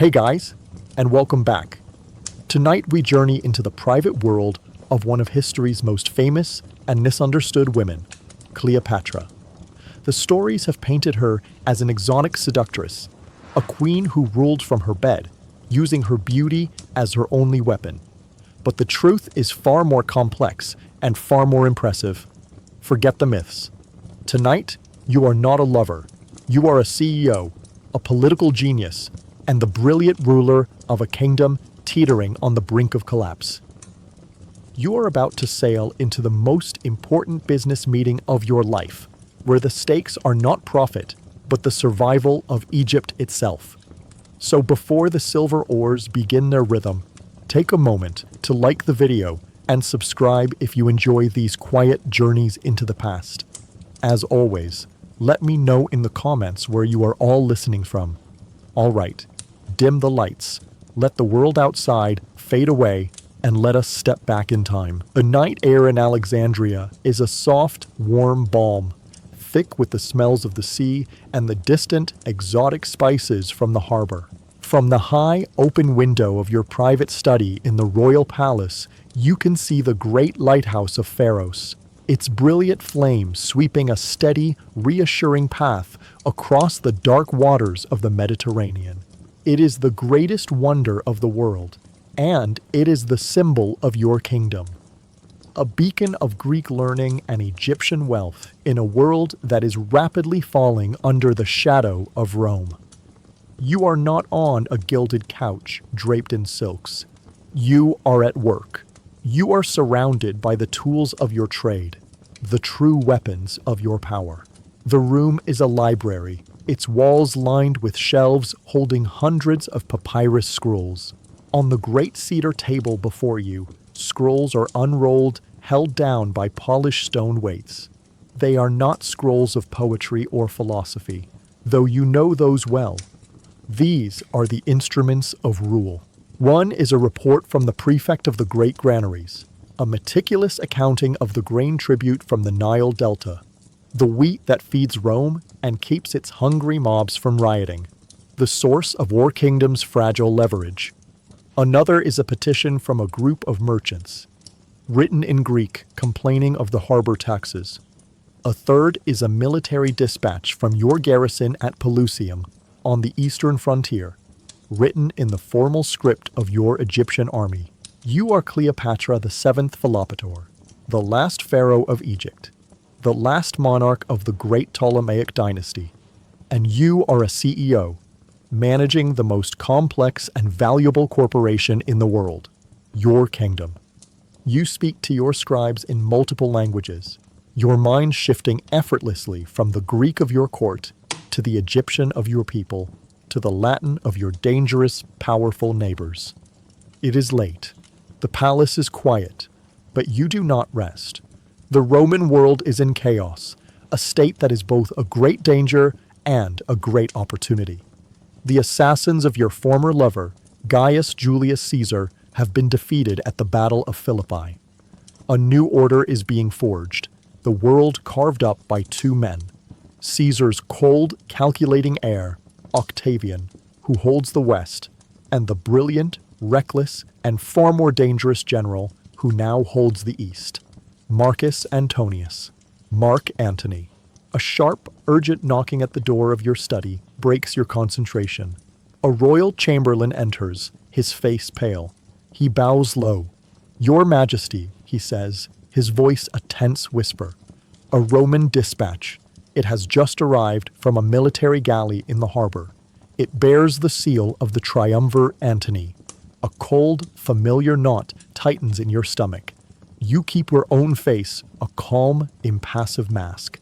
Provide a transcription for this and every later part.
Hey guys, and welcome back. Tonight we journey into the private world of one of history's most famous and misunderstood women, Cleopatra. The stories have painted her as an exotic seductress, a queen who ruled from her bed, using her beauty as her only weapon. But the truth is far more complex and far more impressive. Forget the myths. Tonight, you are not a lover. You are a CEO, a political genius, and the brilliant ruler of a kingdom teetering on the brink of collapse. You are about to sail into the most important business meeting of your life, where the stakes are not profit, but the survival of Egypt itself. So before the silver oars begin their rhythm, take a moment to like the video and subscribe if you enjoy these quiet journeys into the past. As always, let me know in the comments where you are all listening from. All right, dim the lights, let the world outside fade away, and let us step back in time. The night air in Alexandria is a soft, warm balm, thick with the smells of the sea and the distant, exotic spices from the harbor. From the high, open window of your private study in the royal palace, you can see the great lighthouse of Pharos, its brilliant flames sweeping a steady, reassuring path across the dark waters of the Mediterranean. It is the greatest wonder of the world, and it is the symbol of your kingdom. A beacon of Greek learning and Egyptian wealth in a world that is rapidly falling under the shadow of Rome. You are not on a gilded couch draped in silks. You are at work. You are surrounded by the tools of your trade, the true weapons of your power. The room is a library, its walls lined with shelves holding hundreds of papyrus scrolls. On the great cedar table before you, scrolls are unrolled, held down by polished stone weights. They are not scrolls of poetry or philosophy, though you know those well. These are the instruments of rule. One is a report from the prefect of the great granaries, a meticulous accounting of the grain tribute from the Nile Delta, the wheat that feeds Rome and keeps its hungry mobs from rioting, the source of War Kingdom's fragile leverage. Another is a petition from a group of merchants, written in Greek, complaining of the harbor taxes. A third is a military dispatch from your garrison at Pelusium on the eastern frontier, written in the formal script of your Egyptian army. You are Cleopatra the seventh Philopator, the last pharaoh of Egypt, the last monarch of the great Ptolemaic dynasty, and you are a CEO, managing the most complex and valuable corporation in the world, your kingdom. You speak to your scribes in multiple languages, your mind shifting effortlessly from the Greek of your court to the Egyptian of your people, to the Latin of your dangerous, powerful neighbors. It is late. The palace is quiet, but you do not rest. The Roman world is in chaos, a state that is both a great danger and a great opportunity. The assassins of your former lover, Gaius Julius Caesar, have been defeated at the Battle of Philippi. A new order is being forged, the world carved up by two men. Caesar's cold, calculating heir, Octavian, who holds the West, and the brilliant, reckless, and far more dangerous general who now holds the East, Marcus Antonius, Mark Antony. A sharp, urgent knocking at the door of your study breaks your concentration. A royal chamberlain enters, his face pale. He bows low. "Your Majesty," he says, his voice a tense whisper. "A Roman dispatch. It has just arrived from a military galley in the harbor. It bears the seal of the triumvir Antony." A cold, familiar knot tightens in your stomach. You keep your own face, a calm, impassive mask.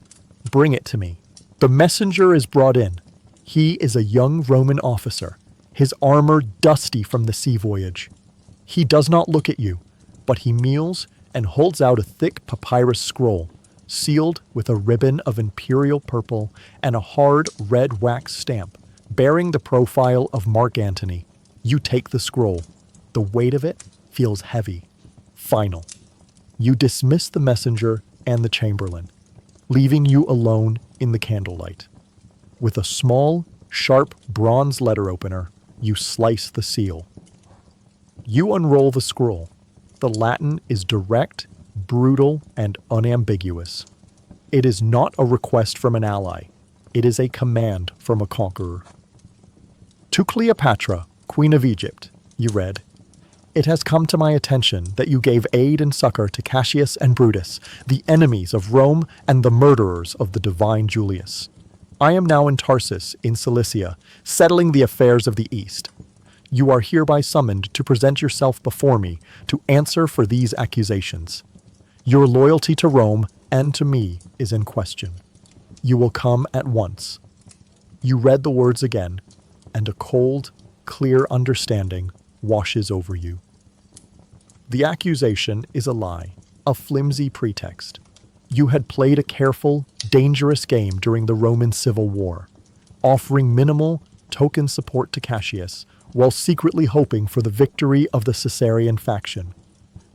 "Bring it to me." The messenger is brought in. He is a young Roman officer, his armor dusty from the sea voyage. He does not look at you, but he kneels and holds out a thick papyrus scroll, sealed with a ribbon of imperial purple and a hard red wax stamp, bearing the profile of Mark Antony. You take the scroll. The weight of it feels heavy, final. You dismiss the messenger and the chamberlain, leaving you alone in the candlelight. With a small, sharp bronze letter opener, you slice the seal. You unroll the scroll. The Latin is direct, brutal, and unambiguous. It is not a request from an ally. It is a command from a conqueror. To Cleopatra, Queen of Egypt, you read, "It has come to my attention that you gave aid and succor to Cassius and Brutus, the enemies of Rome and the murderers of the divine Julius. I am now in Tarsus, in Cilicia, settling the affairs of the East. You are hereby summoned to present yourself before me to answer for these accusations. Your loyalty to Rome and to me is in question. You will come at once." You read the words again, and a cold, clear understanding washes over you. The accusation is a lie, a flimsy pretext. You had played a careful, dangerous game during the Roman Civil War, offering minimal, token support to Cassius, while secretly hoping for the victory of the Caesarian faction.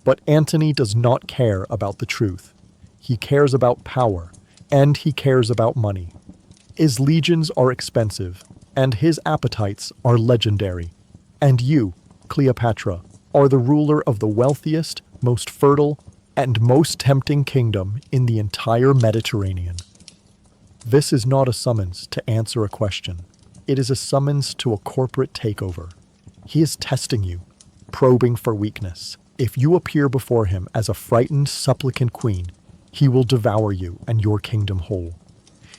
But Antony does not care about the truth. He cares about power, and he cares about money. His legions are expensive, and his appetites are legendary. And you, Cleopatra, are the ruler of the wealthiest, most fertile, and most tempting kingdom in the entire Mediterranean. This is not a summons to answer a question. It is a summons to a corporate takeover. He is testing you, probing for weakness. If you appear before him as a frightened, supplicant queen, he will devour you and your kingdom whole.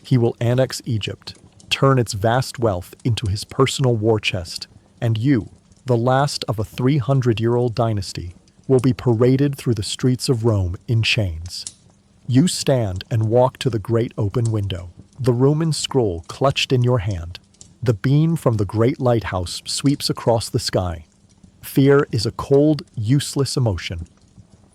He will annex Egypt, turn its vast wealth into his personal war chest, and you, the last of a 300-year-old dynasty, will be paraded through the streets of Rome in chains. You stand and walk to the great open window, the Roman scroll clutched in your hand. The beam from the great lighthouse sweeps across the sky. Fear is a cold, useless emotion.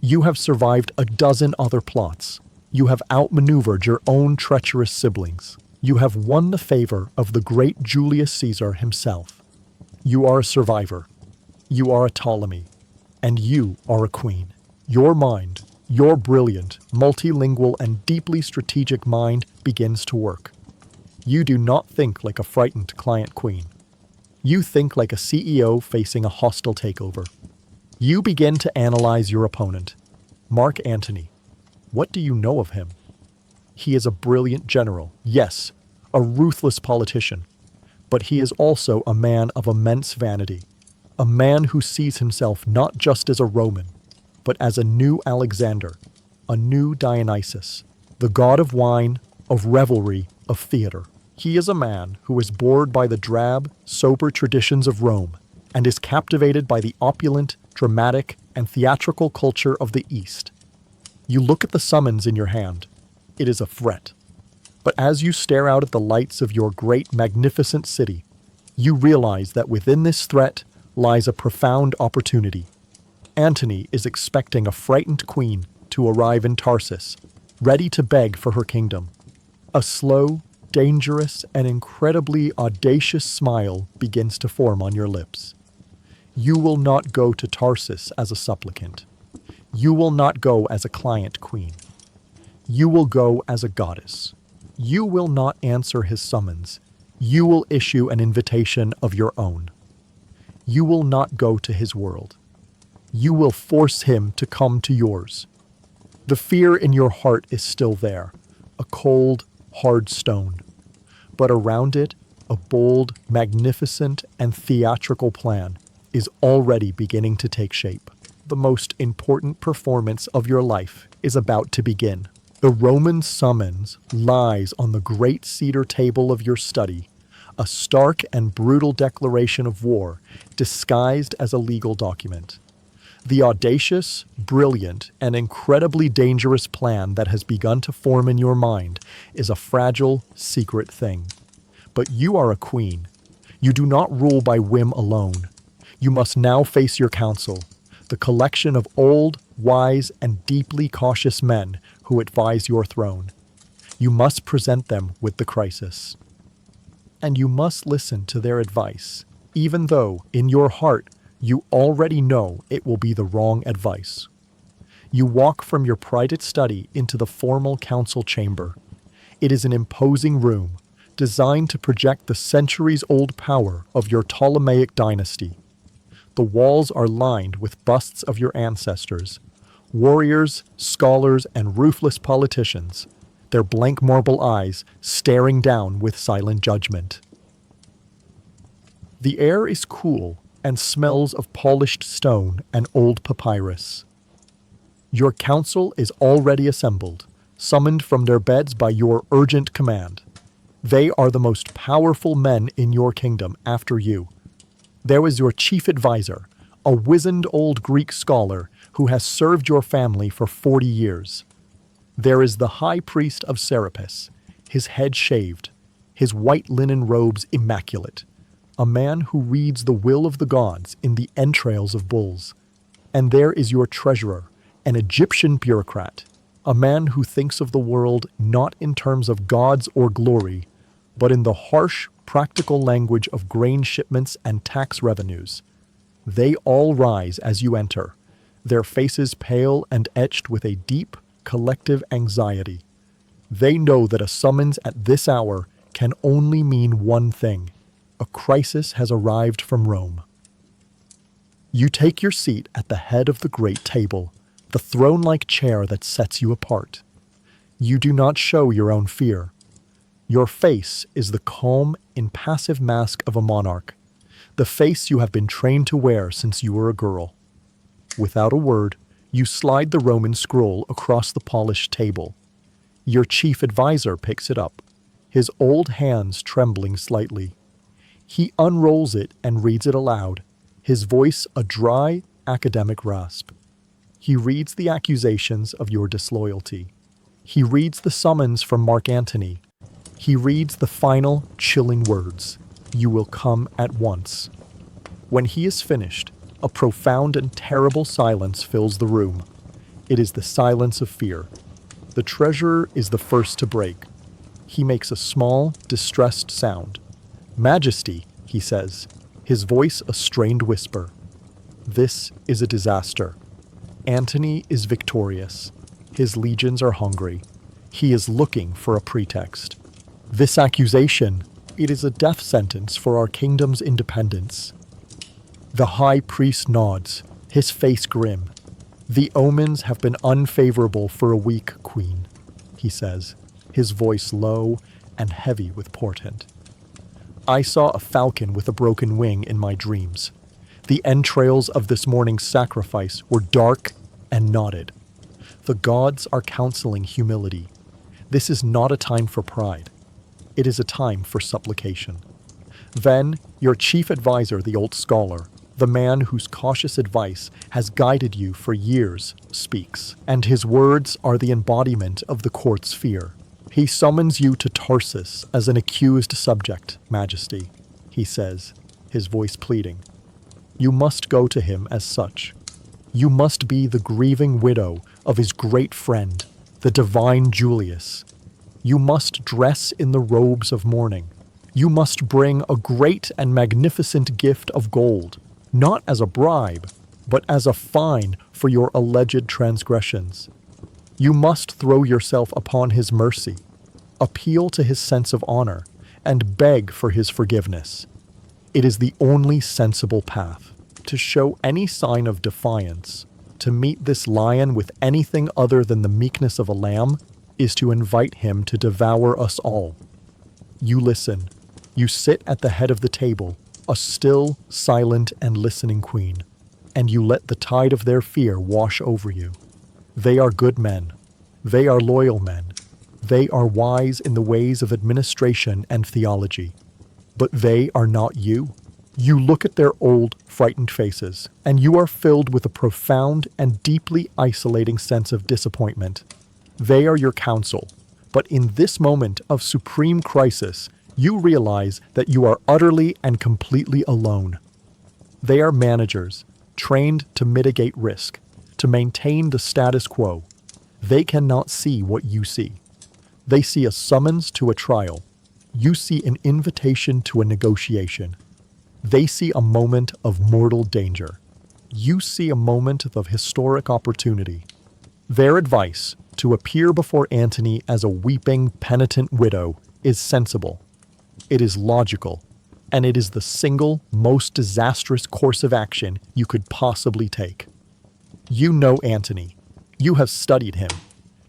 You have survived a dozen other plots. You have outmaneuvered your own treacherous siblings. You have won the favor of the great Julius Caesar himself. You are a survivor. You are a Ptolemy. And you are a queen. Your mind, your brilliant, multilingual, and deeply strategic mind begins to work. You do not think like a frightened client queen. You think like a CEO facing a hostile takeover. You begin to analyze your opponent. Mark Antony. What do you know of him? He is a brilliant general, yes, a ruthless politician. But he is also a man of immense vanity, a man who sees himself not just as a Roman, but as a new Alexander, a new Dionysus, the god of wine, of revelry, of theater. He is a man who is bored by the drab, sober traditions of Rome and is captivated by the opulent, dramatic, and theatrical culture of the East. You look at the summons in your hand. It is a threat. But as you stare out at the lights of your great, magnificent city, you realize that within this threat lies a profound opportunity. Antony is expecting a frightened queen to arrive in Tarsus, ready to beg for her kingdom. A slow, dangerous, and incredibly audacious smile begins to form on your lips. You will not go to Tarsus as a supplicant. You will not go as a client queen. You will go as a goddess. You will not answer his summons. You will issue an invitation of your own. You will not go to his world. You will force him to come to yours. The fear in your heart is still there, a cold, hard stone. But around it, a bold, magnificent, and theatrical plan is already beginning to take shape. The most important performance of your life is about to begin. The Roman summons lies on the great cedar table of your study, a stark and brutal declaration of war disguised as a legal document. The audacious, brilliant, and incredibly dangerous plan that has begun to form in your mind is a fragile, secret thing. But you are a queen. You do not rule by whim alone. You must now face your council, the collection of old, wise, and deeply cautious men who advise your throne. You must present them with the crisis. And you must listen to their advice, even though, in your heart, you already know it will be the wrong advice. You walk from your private study into the formal council chamber. It is an imposing room, designed to project the centuries-old power of your Ptolemaic dynasty. The walls are lined with busts of your ancestors, warriors, scholars, and ruthless politicians, their blank marble eyes staring down with silent judgment. The air is cool and smells of polished stone and old papyrus. Your council is already assembled, summoned from their beds by your urgent command. They are the most powerful men in your kingdom after you. There is your chief advisor, a wizened old Greek scholar who has served your family for 40 years. There is the high priest of Serapis, his head shaved, his white linen robes immaculate, a man who reads the will of the gods in the entrails of bulls. And there is your treasurer, an Egyptian bureaucrat, a man who thinks of the world not in terms of gods or glory, but in the harsh, practical language of grain shipments and tax revenues. They all rise as you enter, their faces pale and etched with a deep, collective anxiety. They know that a summons at this hour can only mean one thing: a crisis has arrived from Rome. You take your seat at the head of the great table, the throne-like chair that sets you apart. You do not show your own fear. Your face is the calm, impassive mask of a monarch, the face you have been trained to wear since you were a girl. Without a word, you slide the Roman scroll across the polished table. Your chief advisor picks it up, his old hands trembling slightly. He unrolls it and reads it aloud, his voice a dry, academic rasp. He reads the accusations of your disloyalty. He reads the summons from Mark Antony. He reads the final, chilling words: "You will come at once." When he is finished, a profound and terrible silence fills the room. It is the silence of fear. The treasurer is the first to break. He makes a small, distressed sound. "Majesty," he says, his voice a strained whisper. "This is a disaster. Antony is victorious. His legions are hungry. He is looking for a pretext. This accusation, it is a death sentence for our kingdom's independence." The high priest nods, his face grim. "The omens have been unfavorable for a week, Queen," he says, his voice low and heavy with portent. "I saw a falcon with a broken wing in my dreams. The entrails of this morning's sacrifice were dark and knotted. The gods are counseling humility. This is not a time for pride. It is a time for supplication." Then, your chief advisor, the old scholar, the man whose cautious advice has guided you for years, speaks, and his words are the embodiment of the court's fear. He summons you to Tarsus as an accused subject, Majesty, he says, his voice pleading. You must go to him as such. You must be the grieving widow of his great friend, the divine Julius. You must dress in the robes of mourning. You must bring a great and magnificent gift of gold, not as a bribe, but as a fine for your alleged transgressions. You must throw yourself upon his mercy, appeal to his sense of honor, and beg for his forgiveness. It is the only sensible path. To show any sign of defiance, to meet this lion with anything other than the meekness of a lamb, is to invite him to devour us all. You listen. You sit at the head of the table, a still, silent, and listening queen, and you let the tide of their fear wash over you. They are good men. They are loyal men. They are wise in the ways of administration and theology. But they are not you. You look at their old, frightened faces, and you are filled with a profound and deeply isolating sense of disappointment. They are your counsel, but in this moment of supreme crisis, you realize that you are utterly and completely alone. They are managers, trained to mitigate risk, to maintain the status quo. They cannot see what you see. They see a summons to a trial. You see an invitation to a negotiation. They see a moment of mortal danger. You see a moment of historic opportunity. Their advice, to appear before Antony as a weeping, penitent widow, is sensible. It is logical, and it is the single most disastrous course of action you could possibly take. You know Antony. You have studied him.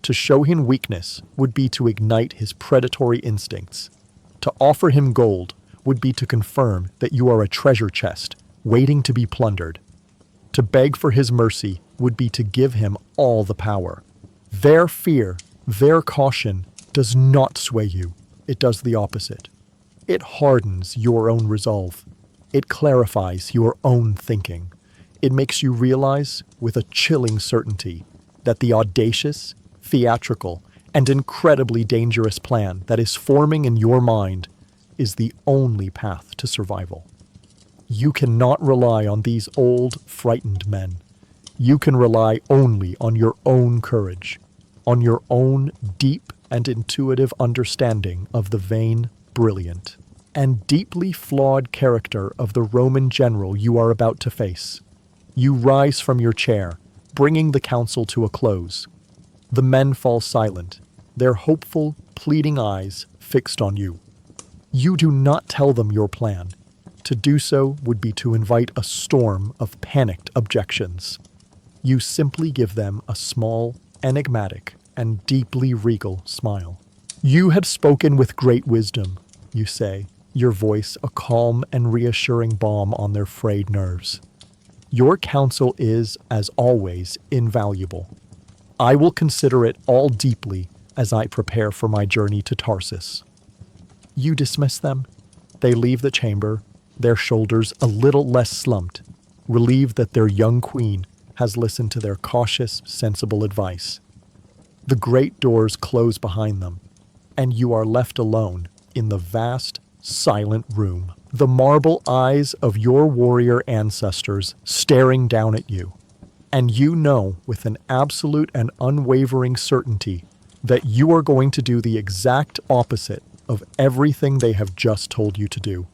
To show him weakness would be to ignite his predatory instincts. To offer him gold would be to confirm that you are a treasure chest waiting to be plundered. To beg for his mercy would be to give him all the power. Their fear, their caution, does not sway you. It does the opposite. It hardens your own resolve. It clarifies your own thinking. It makes you realize, with a chilling certainty, that the audacious, theatrical, and incredibly dangerous plan that is forming in your mind is the only path to survival. You cannot rely on these old, frightened men. You can rely only on your own courage, on your own deep and intuitive understanding of the vain, brilliant, and deeply flawed character of the Roman general you are about to face. You rise from your chair, bringing the council to a close. The men fall silent, their hopeful, pleading eyes fixed on you. You do not tell them your plan. To do so would be to invite a storm of panicked objections. You simply give them a small, enigmatic, and deeply regal smile. You have spoken with great wisdom, you say, your voice a calm and reassuring balm on their frayed nerves. Your counsel is, as always, invaluable. I will consider it all deeply as I prepare for my journey to Tarsus. You dismiss them. They leave the chamber, their shoulders a little less slumped, relieved that their young queen has listened to their cautious, sensible advice. The great doors close behind them, and you are left alone in the vast, silent room, the marble eyes of your warrior ancestors staring down at you. And you know with an absolute and unwavering certainty that you are going to do the exact opposite of everything they have just told you to do.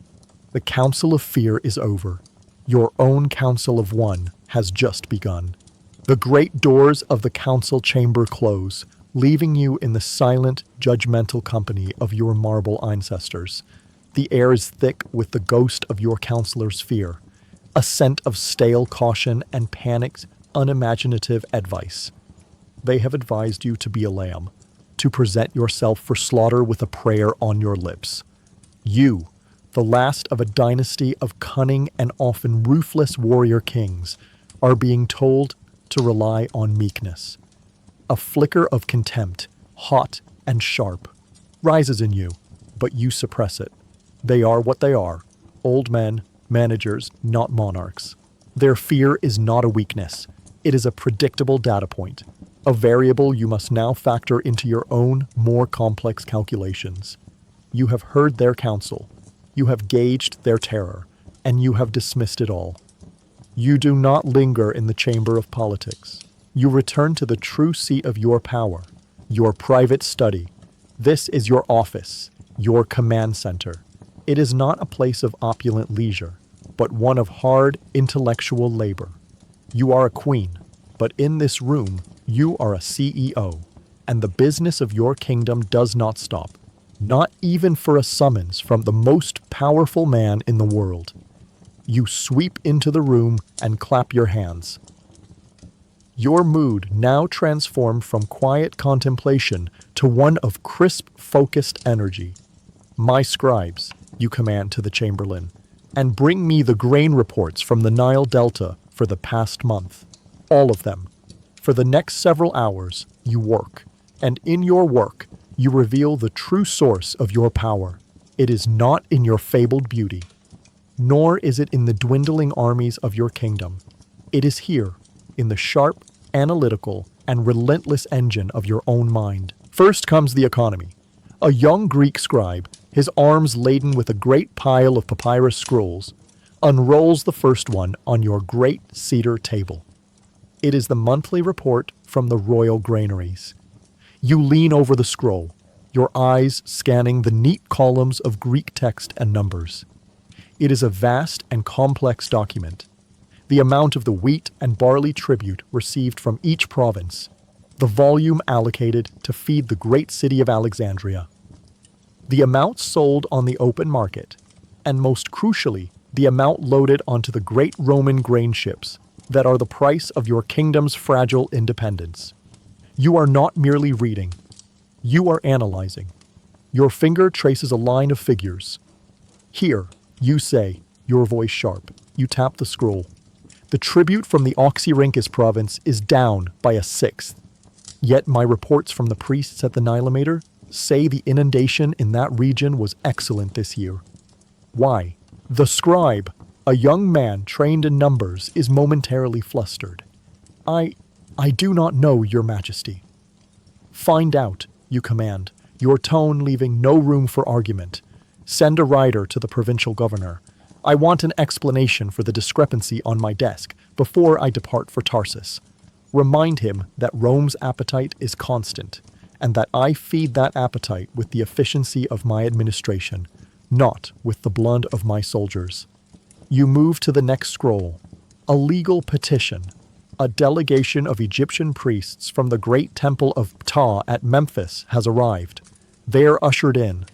The council of fear is over. Your own council of one has just begun. The great doors of the council chamber close, leaving you in the silent, judgmental company of your marble ancestors. The air is thick with the ghost of your counselor's fear, a scent of stale caution and panicked, unimaginative advice. They have advised you to be a lamb, to present yourself for slaughter with a prayer on your lips. You, the last of a dynasty of cunning and often ruthless warrior kings, are being told to rely on meekness. A flicker of contempt, hot and sharp, rises in you, but you suppress it. They are what they are, old men, managers, not monarchs. Their fear is not a weakness. It is a predictable data point, a variable you must now factor into your own, more complex calculations. You have heard their counsel, you have gauged their terror, and you have dismissed it all. You do not linger in the chamber of politics. You return to the true seat of your power, your private study. This is your office, your command center. It is not a place of opulent leisure, but one of hard, intellectual labor. You are a queen, but in this room, you are a CEO, and the business of your kingdom does not stop, not even for a summons from the most powerful man in the world. You sweep into the room and clap your hands. Your mood now transformed from quiet contemplation to one of crisp, focused energy. My scribes, you command to the chamberlain, and bring me the grain reports from the Nile Delta for the past month. All of them. For the next several hours, you work, and in your work, you reveal the true source of your power. It is not in your fabled beauty, nor is it in the dwindling armies of your kingdom. It is here, in the sharp, analytical, and relentless engine of your own mind. First comes the economy. A young Greek scribe, his arms laden with a great pile of papyrus scrolls, unrolls the first one on your great cedar table. It is the monthly report from the royal granaries. You lean over the scroll, your eyes scanning the neat columns of Greek text and numbers. It is a vast and complex document. The amount of the wheat and barley tribute received from each province, the volume allocated to feed the great city of Alexandria. the amount sold on the open market, and most crucially, the amount loaded onto the great Roman grain ships that are the price of your kingdom's fragile independence. You are not merely reading. You are analyzing. Your finger traces a line of figures. Here, you say, your voice sharp. You tap the scroll. The tribute from the Oxyrhynchus province is down by a sixth. Yet my reports from the priests at the Nilometer say the inundation in that region was excellent this year. Why? The scribe, a young man trained in numbers, is momentarily flustered. I do not know, Your Majesty. Find out, you command, your tone leaving no room for argument. Send a rider to the provincial governor. I want an explanation for the discrepancy on my desk before I depart for Tarsus. Remind him that Rome's appetite is constant, and that I feed that appetite with the efficiency of my administration, not with the blood of my soldiers. You move to the next scroll. A legal petition. A delegation of Egyptian priests from the great temple of Ptah at Memphis has arrived. They are ushered in.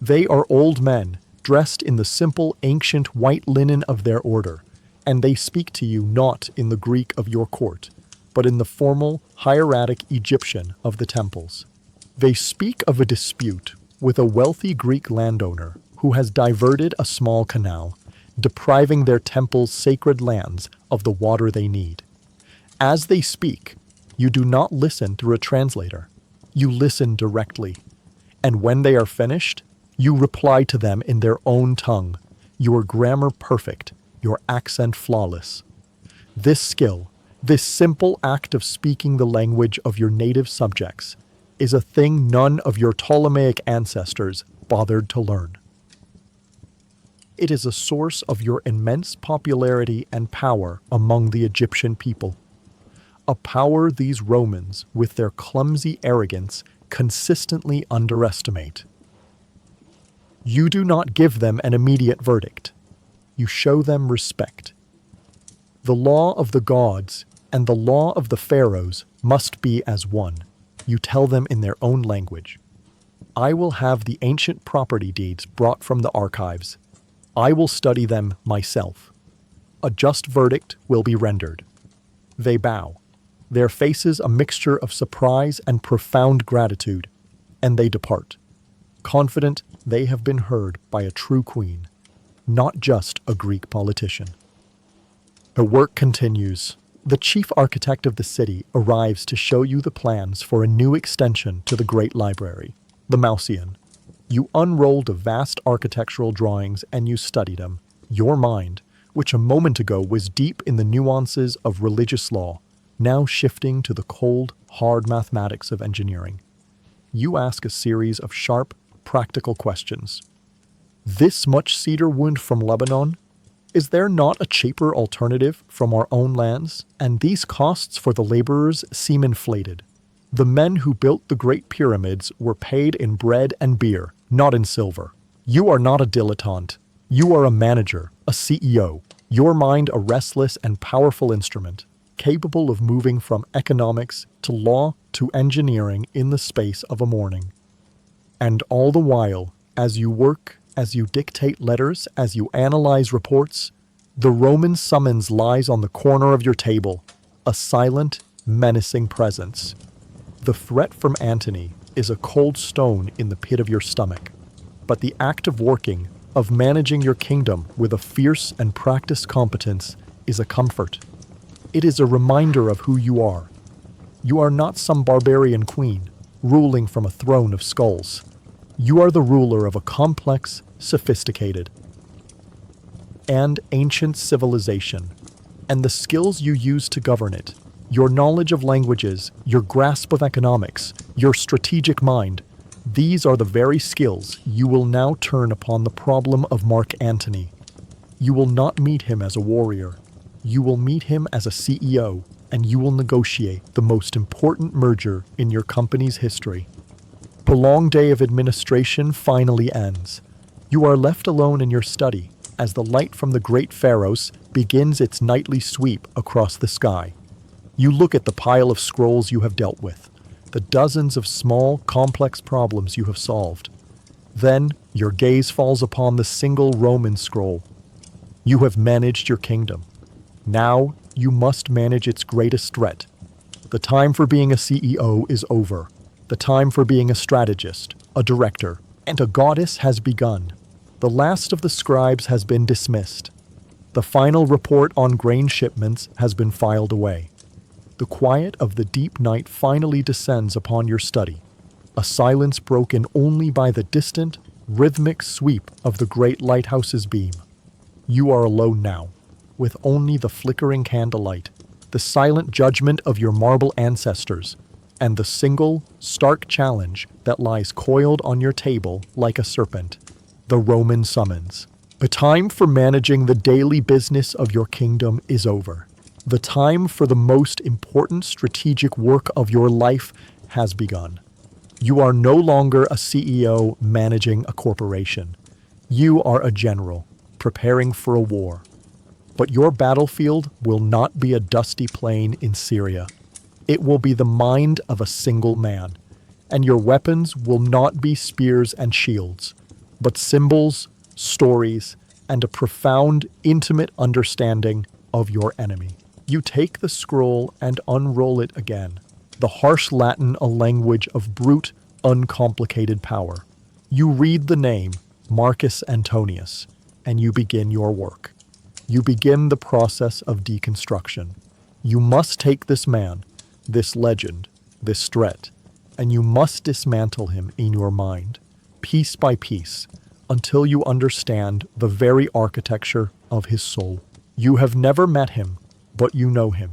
They are old men, dressed in the simple ancient white linen of their order, and they speak to you not in the Greek of your court, but in the formal, hieratic Egyptian of the temples. They speak of a dispute with a wealthy Greek landowner who has diverted a small canal, depriving their temple's sacred lands of the water they need. As they speak, you do not listen through a translator. You listen directly. And when they are finished, you reply to them in their own tongue, your grammar perfect, your accent flawless. This skill, this simple act of speaking the language of your native subjects, is a thing none of your Ptolemaic ancestors bothered to learn. It is a source of your immense popularity and power among the Egyptian people. A power these Romans, with their clumsy arrogance, consistently underestimate. You do not give them an immediate verdict. You show them respect. The law of the gods and the law of the pharaohs must be as one. You tell them in their own language. I will have the ancient property deeds brought from the archives. I will study them myself. A just verdict will be rendered. They bow, their faces a mixture of surprise and profound gratitude, and they depart, confident they have been heard by a true queen, not just a Greek politician. The work continues. The chief architect of the city arrives to show you the plans for a new extension to the Great Library, the Mauseon. You unrolled the vast architectural drawings and you studied them. Your mind, which a moment ago was deep in the nuances of religious law, now shifting to the cold, hard mathematics of engineering. You ask a series of sharp, practical questions. This much cedar wood from Lebanon? Is there not a cheaper alternative from our own lands? And these costs for the laborers seem inflated. The men who built the Great Pyramids were paid in bread and beer, not in silver. You are not a dilettante. You are a manager, a CEO. Your mind a restless and powerful instrument, capable of moving from economics to law to engineering in the space of a morning. And all the while, as you work, as you dictate letters, as you analyze reports, the Roman summons lies on the corner of your table, a silent, menacing presence. The threat from Antony is a cold stone in the pit of your stomach, but the act of working, of managing your kingdom with a fierce and practiced competence, is a comfort. It is a reminder of who you are. You are not some barbarian queen, ruling from a throne of skulls. You are the ruler of a complex, sophisticated, and ancient civilization, and the skills you use to govern it, your knowledge of languages, your grasp of economics, your strategic mind, these are the very skills you will now turn upon the problem of Mark Antony. You will not meet him as a warrior. You will meet him as a CEO, and you will negotiate the most important merger in your company's history. The long day of administration finally ends. You are left alone in your study as the light from the great Pharos begins its nightly sweep across the sky. You look at the pile of scrolls you have dealt with, the dozens of small, complex problems you have solved. Then your gaze falls upon the single Roman scroll. You have managed your kingdom. Now you must manage its greatest threat. The time for being a CEO is over. The time for being a strategist, a director, and a goddess has begun. The last of the scribes has been dismissed. The final report on grain shipments has been filed away. The quiet of the deep night finally descends upon your study, a silence broken only by the distant, rhythmic sweep of the great lighthouse's beam. You are alone now, with only the flickering candlelight, the silent judgment of your marble ancestors, and the single, stark challenge that lies coiled on your table like a serpent, the Roman summons. The time for managing the daily business of your kingdom is over. The time for the most important strategic work of your life has begun. You are no longer a CEO managing a corporation. You are a general, preparing for a war. But your battlefield will not be a dusty plain in Syria. It will be the mind of a single man, and your weapons will not be spears and shields, but symbols, stories, and a profound, intimate understanding of your enemy. You take the scroll and unroll it again, the harsh Latin a language of brute, uncomplicated power. You read the name, Marcus Antonius, and you begin your work. You begin the process of deconstruction. You must take this man, this legend, this threat, and you must dismantle him in your mind, piece by piece, until you understand the very architecture of his soul. You have never met him, but you know him.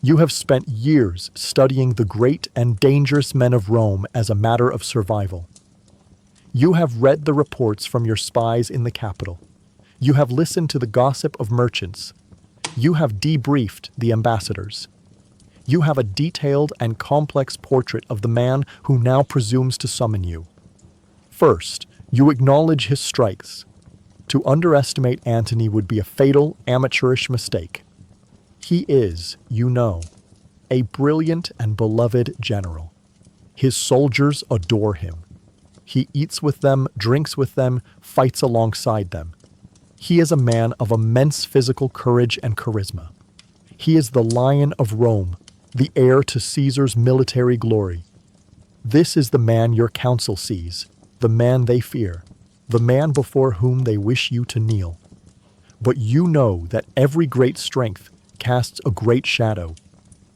You have spent years studying the great and dangerous men of Rome as a matter of survival. You have read the reports from your spies in the capital. You have listened to the gossip of merchants. You have debriefed the ambassadors. You have a detailed and complex portrait of the man who now presumes to summon you. First, you acknowledge his strengths. To underestimate Antony would be a fatal, amateurish mistake. He is, you know, a brilliant and beloved general. His soldiers adore him. He eats with them, drinks with them, fights alongside them. He is a man of immense physical courage and charisma. He is the lion of Rome, the heir to Caesar's military glory. This is the man your council sees, the man they fear, the man before whom they wish you to kneel. But you know that every great strength casts a great shadow,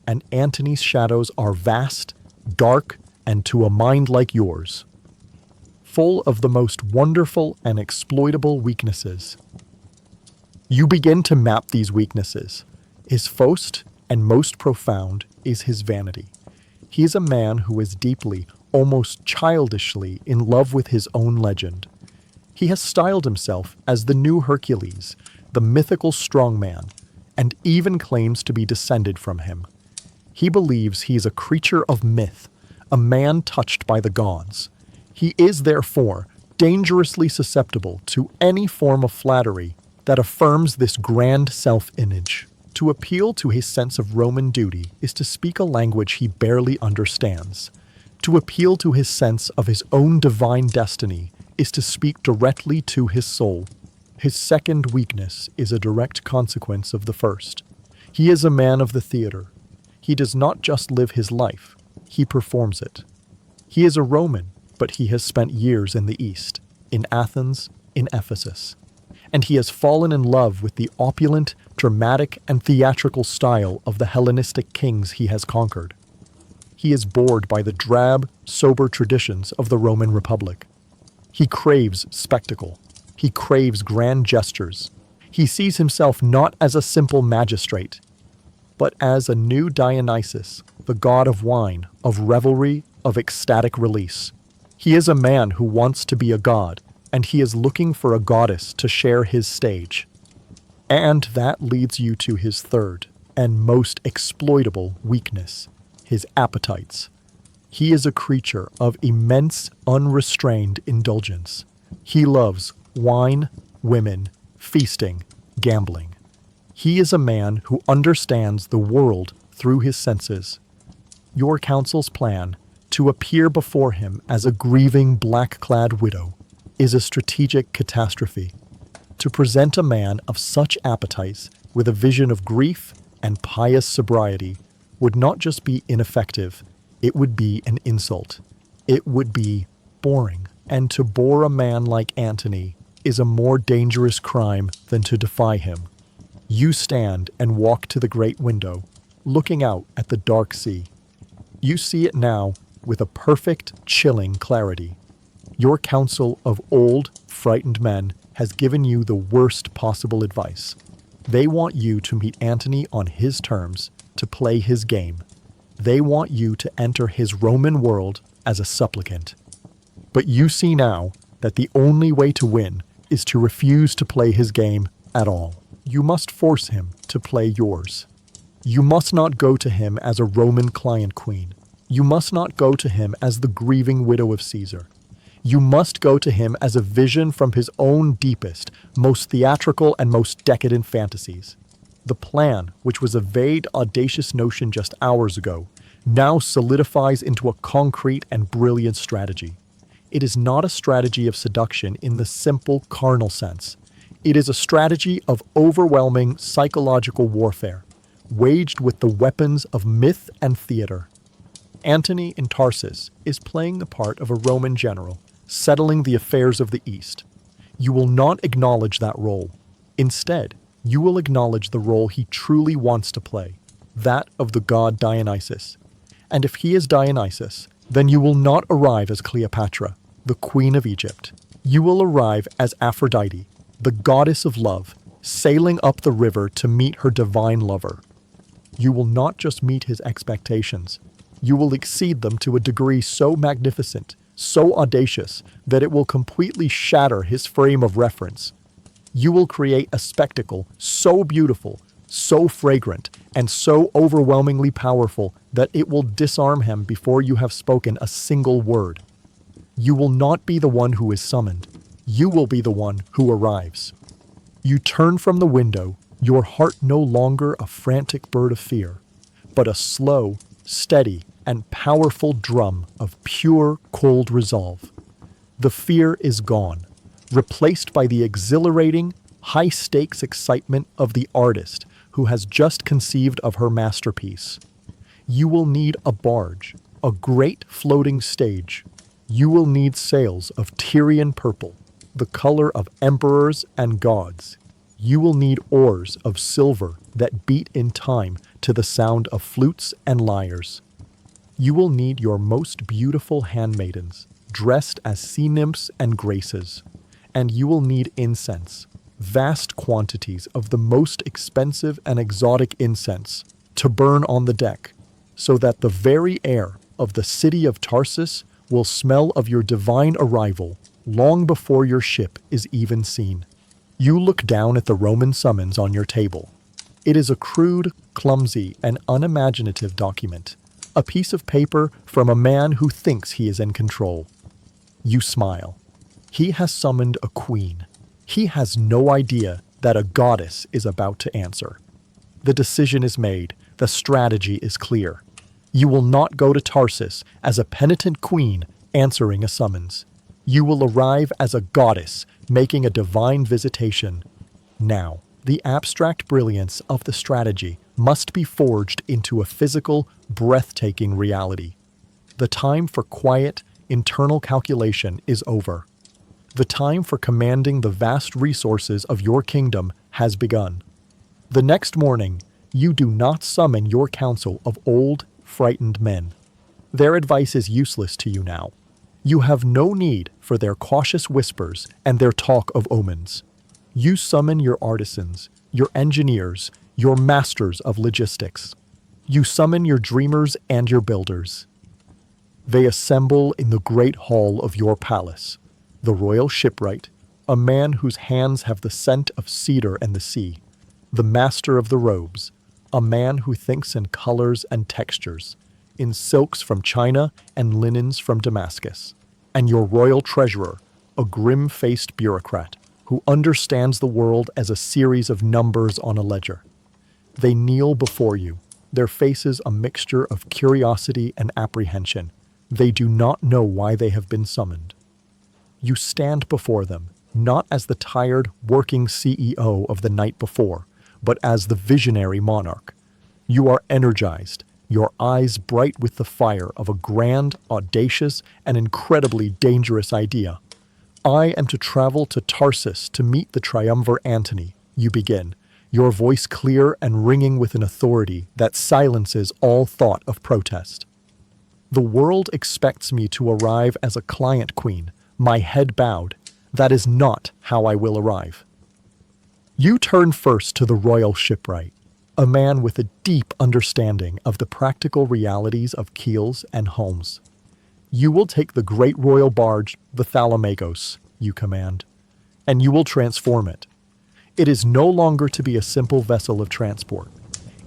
and Antony's shadows are vast, dark, and to a mind like yours, full of the most wonderful and exploitable weaknesses. You begin to map these weaknesses. His first and most profound is his vanity. He is a man who is deeply, almost childishly, in love with his own legend. He has styled himself as the new Hercules, the mythical strongman, and even claims to be descended from him. He believes he is a creature of myth, a man touched by the gods. He is, therefore, dangerously susceptible to any form of flattery that affirms this grand self-image. To appeal to his sense of Roman duty is to speak a language he barely understands. To appeal to his sense of his own divine destiny is to speak directly to his soul. His second weakness is a direct consequence of the first. He is a man of the theater. He does not just live his life, he performs it. He is a Roman, but he has spent years in the East, in Athens, in Ephesus. And he has fallen in love with the opulent, dramatic, and theatrical style of the Hellenistic kings he has conquered. He is bored by the drab, sober traditions of the Roman Republic. He craves spectacle. He craves grand gestures. He sees himself not as a simple magistrate, but as a new Dionysus, the god of wine, of revelry, of ecstatic release. He is a man who wants to be a god, and he is looking for a goddess to share his stage. And that leads you to his third and most exploitable weakness, his appetites. He is a creature of immense, unrestrained indulgence. He loves wine, women, feasting, gambling. He is a man who understands the world through his senses. Your council's plan, to appear before him as a grieving black-clad widow, is a strategic catastrophe. To present a man of such appetites with a vision of grief and pious sobriety would not just be ineffective, it would be an insult. It would be boring. And to bore a man like Antony is a more dangerous crime than to defy him. You stand and walk to the great window, looking out at the dark sea. You see it now with a perfect, chilling clarity. Your council of old, frightened men has given you the worst possible advice. They want you to meet Antony on his terms, to play his game. They want you to enter his Roman world as a supplicant. But you see now that the only way to win is to refuse to play his game at all. You must force him to play yours. You must not go to him as a Roman client queen. You must not go to him as the grieving widow of Caesar. You must go to him as a vision from his own deepest, most theatrical and most decadent fantasies. The plan, which was a vague, audacious notion just hours ago, now solidifies into a concrete and brilliant strategy. It is not a strategy of seduction in the simple carnal sense. It is a strategy of overwhelming psychological warfare, waged with the weapons of myth and theater. Antony in Tarsus is playing the part of a Roman general, settling the affairs of the East. You will not acknowledge that role. Instead, you will acknowledge the role he truly wants to play, that of the god Dionysus. And if he is Dionysus, then you will not arrive as Cleopatra, the queen of Egypt. You will arrive as Aphrodite, the goddess of love, sailing up the river to meet her divine lover. You will not just meet his expectations. You will exceed them to a degree so magnificent, so audacious, that it will completely shatter his frame of reference. You will create a spectacle so beautiful, so fragrant, and so overwhelmingly powerful that it will disarm him before you have spoken a single word. You will not be the one who is summoned. You will be the one who arrives. You turn from the window, your heart no longer a frantic bird of fear, but a slow, steady, and powerful drum of pure, cold resolve. The fear is gone, replaced by the exhilarating, high-stakes excitement of the artist who has just conceived of her masterpiece. You will need a barge, a great floating stage. You will need sails of Tyrian purple, the color of emperors and gods. You will need oars of silver that beat in time to the sound of flutes and lyres. You will need your most beautiful handmaidens, dressed as sea nymphs and graces. And you will need incense, vast quantities of the most expensive and exotic incense, to burn on the deck, so that the very air of the city of Tarsus will smell of your divine arrival long before your ship is even seen. You look down at the Roman summons on your table. It is a crude, clumsy, and unimaginative document, a piece of paper from a man who thinks he is in control. You smile. He has summoned a queen. He has no idea that a goddess is about to answer. The decision is made. The strategy is clear. You will not go to Tarsus as a penitent queen answering a summons. You will arrive as a goddess making a divine visitation. Now, the abstract brilliance of the strategy must be forged into a physical, breathtaking reality. The time for quiet, internal calculation is over. The time for commanding the vast resources of your kingdom has begun. The next morning, you do not summon your council of old, frightened men. Their advice is useless to you now. You have no need for their cautious whispers and their talk of omens. You summon your artisans, your engineers, your masters of logistics. You summon your dreamers and your builders. They assemble in the great hall of your palace. The royal shipwright, a man whose hands have the scent of cedar and the sea. The master of the robes, a man who thinks in colors and textures, in silks from China and linens from Damascus. And your royal treasurer, a grim-faced bureaucrat who understands the world as a series of numbers on a ledger. They kneel before you, their faces a mixture of curiosity and apprehension. They do not know why they have been summoned. You stand before them, not as the tired, working CEO of the night before, but as the visionary monarch. You are energized, your eyes bright with the fire of a grand, audacious, and incredibly dangerous idea. I am to travel to Tarsus to meet the triumvir Antony, you begin, your voice clear and ringing with an authority that silences all thought of protest. The world expects me to arrive as a client queen, my head bowed. That is not how I will arrive. You turn first to the royal shipwright, a man with a deep understanding of the practical realities of keels and hulls. You will take the great royal barge, the Thalamagos, you command, and you will transform it. It is no longer to be a simple vessel of transport.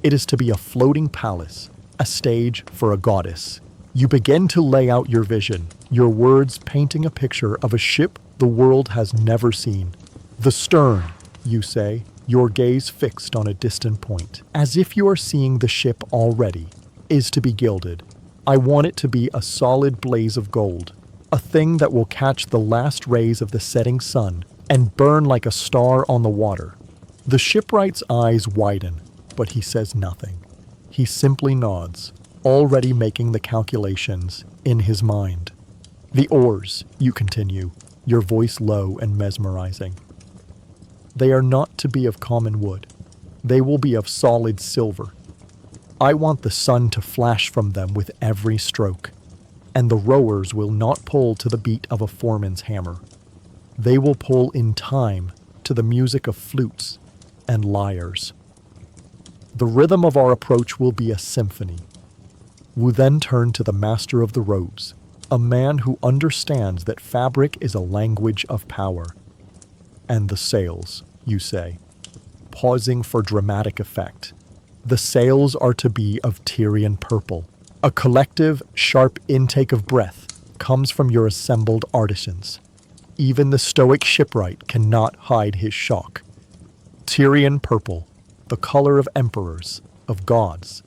It is to be a floating palace, a stage for a goddess. You begin to lay out your vision, your words painting a picture of a ship the world has never seen. The stern, you say, your gaze fixed on a distant point, as if you are seeing the ship already, is to be gilded. I want it to be a solid blaze of gold, a thing that will catch the last rays of the setting sun and burn like a star on the water. The shipwright's eyes widen, but he says nothing. He simply nods, already making the calculations in his mind. The oars, you continue, your voice low and mesmerizing. They are not to be of common wood. They will be of solid silver. I want the sun to flash from them with every stroke, and the rowers will not pull to the beat of a foreman's hammer. They will pull in time to the music of flutes and lyres. The rhythm of our approach will be a symphony. We then turn to the master of the robes, a man who understands that fabric is a language of power. And the sails, you say, pausing for dramatic effect. The sails are to be of Tyrian purple. A collective, sharp intake of breath comes from your assembled artisans. Even the stoic shipwright cannot hide his shock. Tyrian purple, the color of emperors, of gods.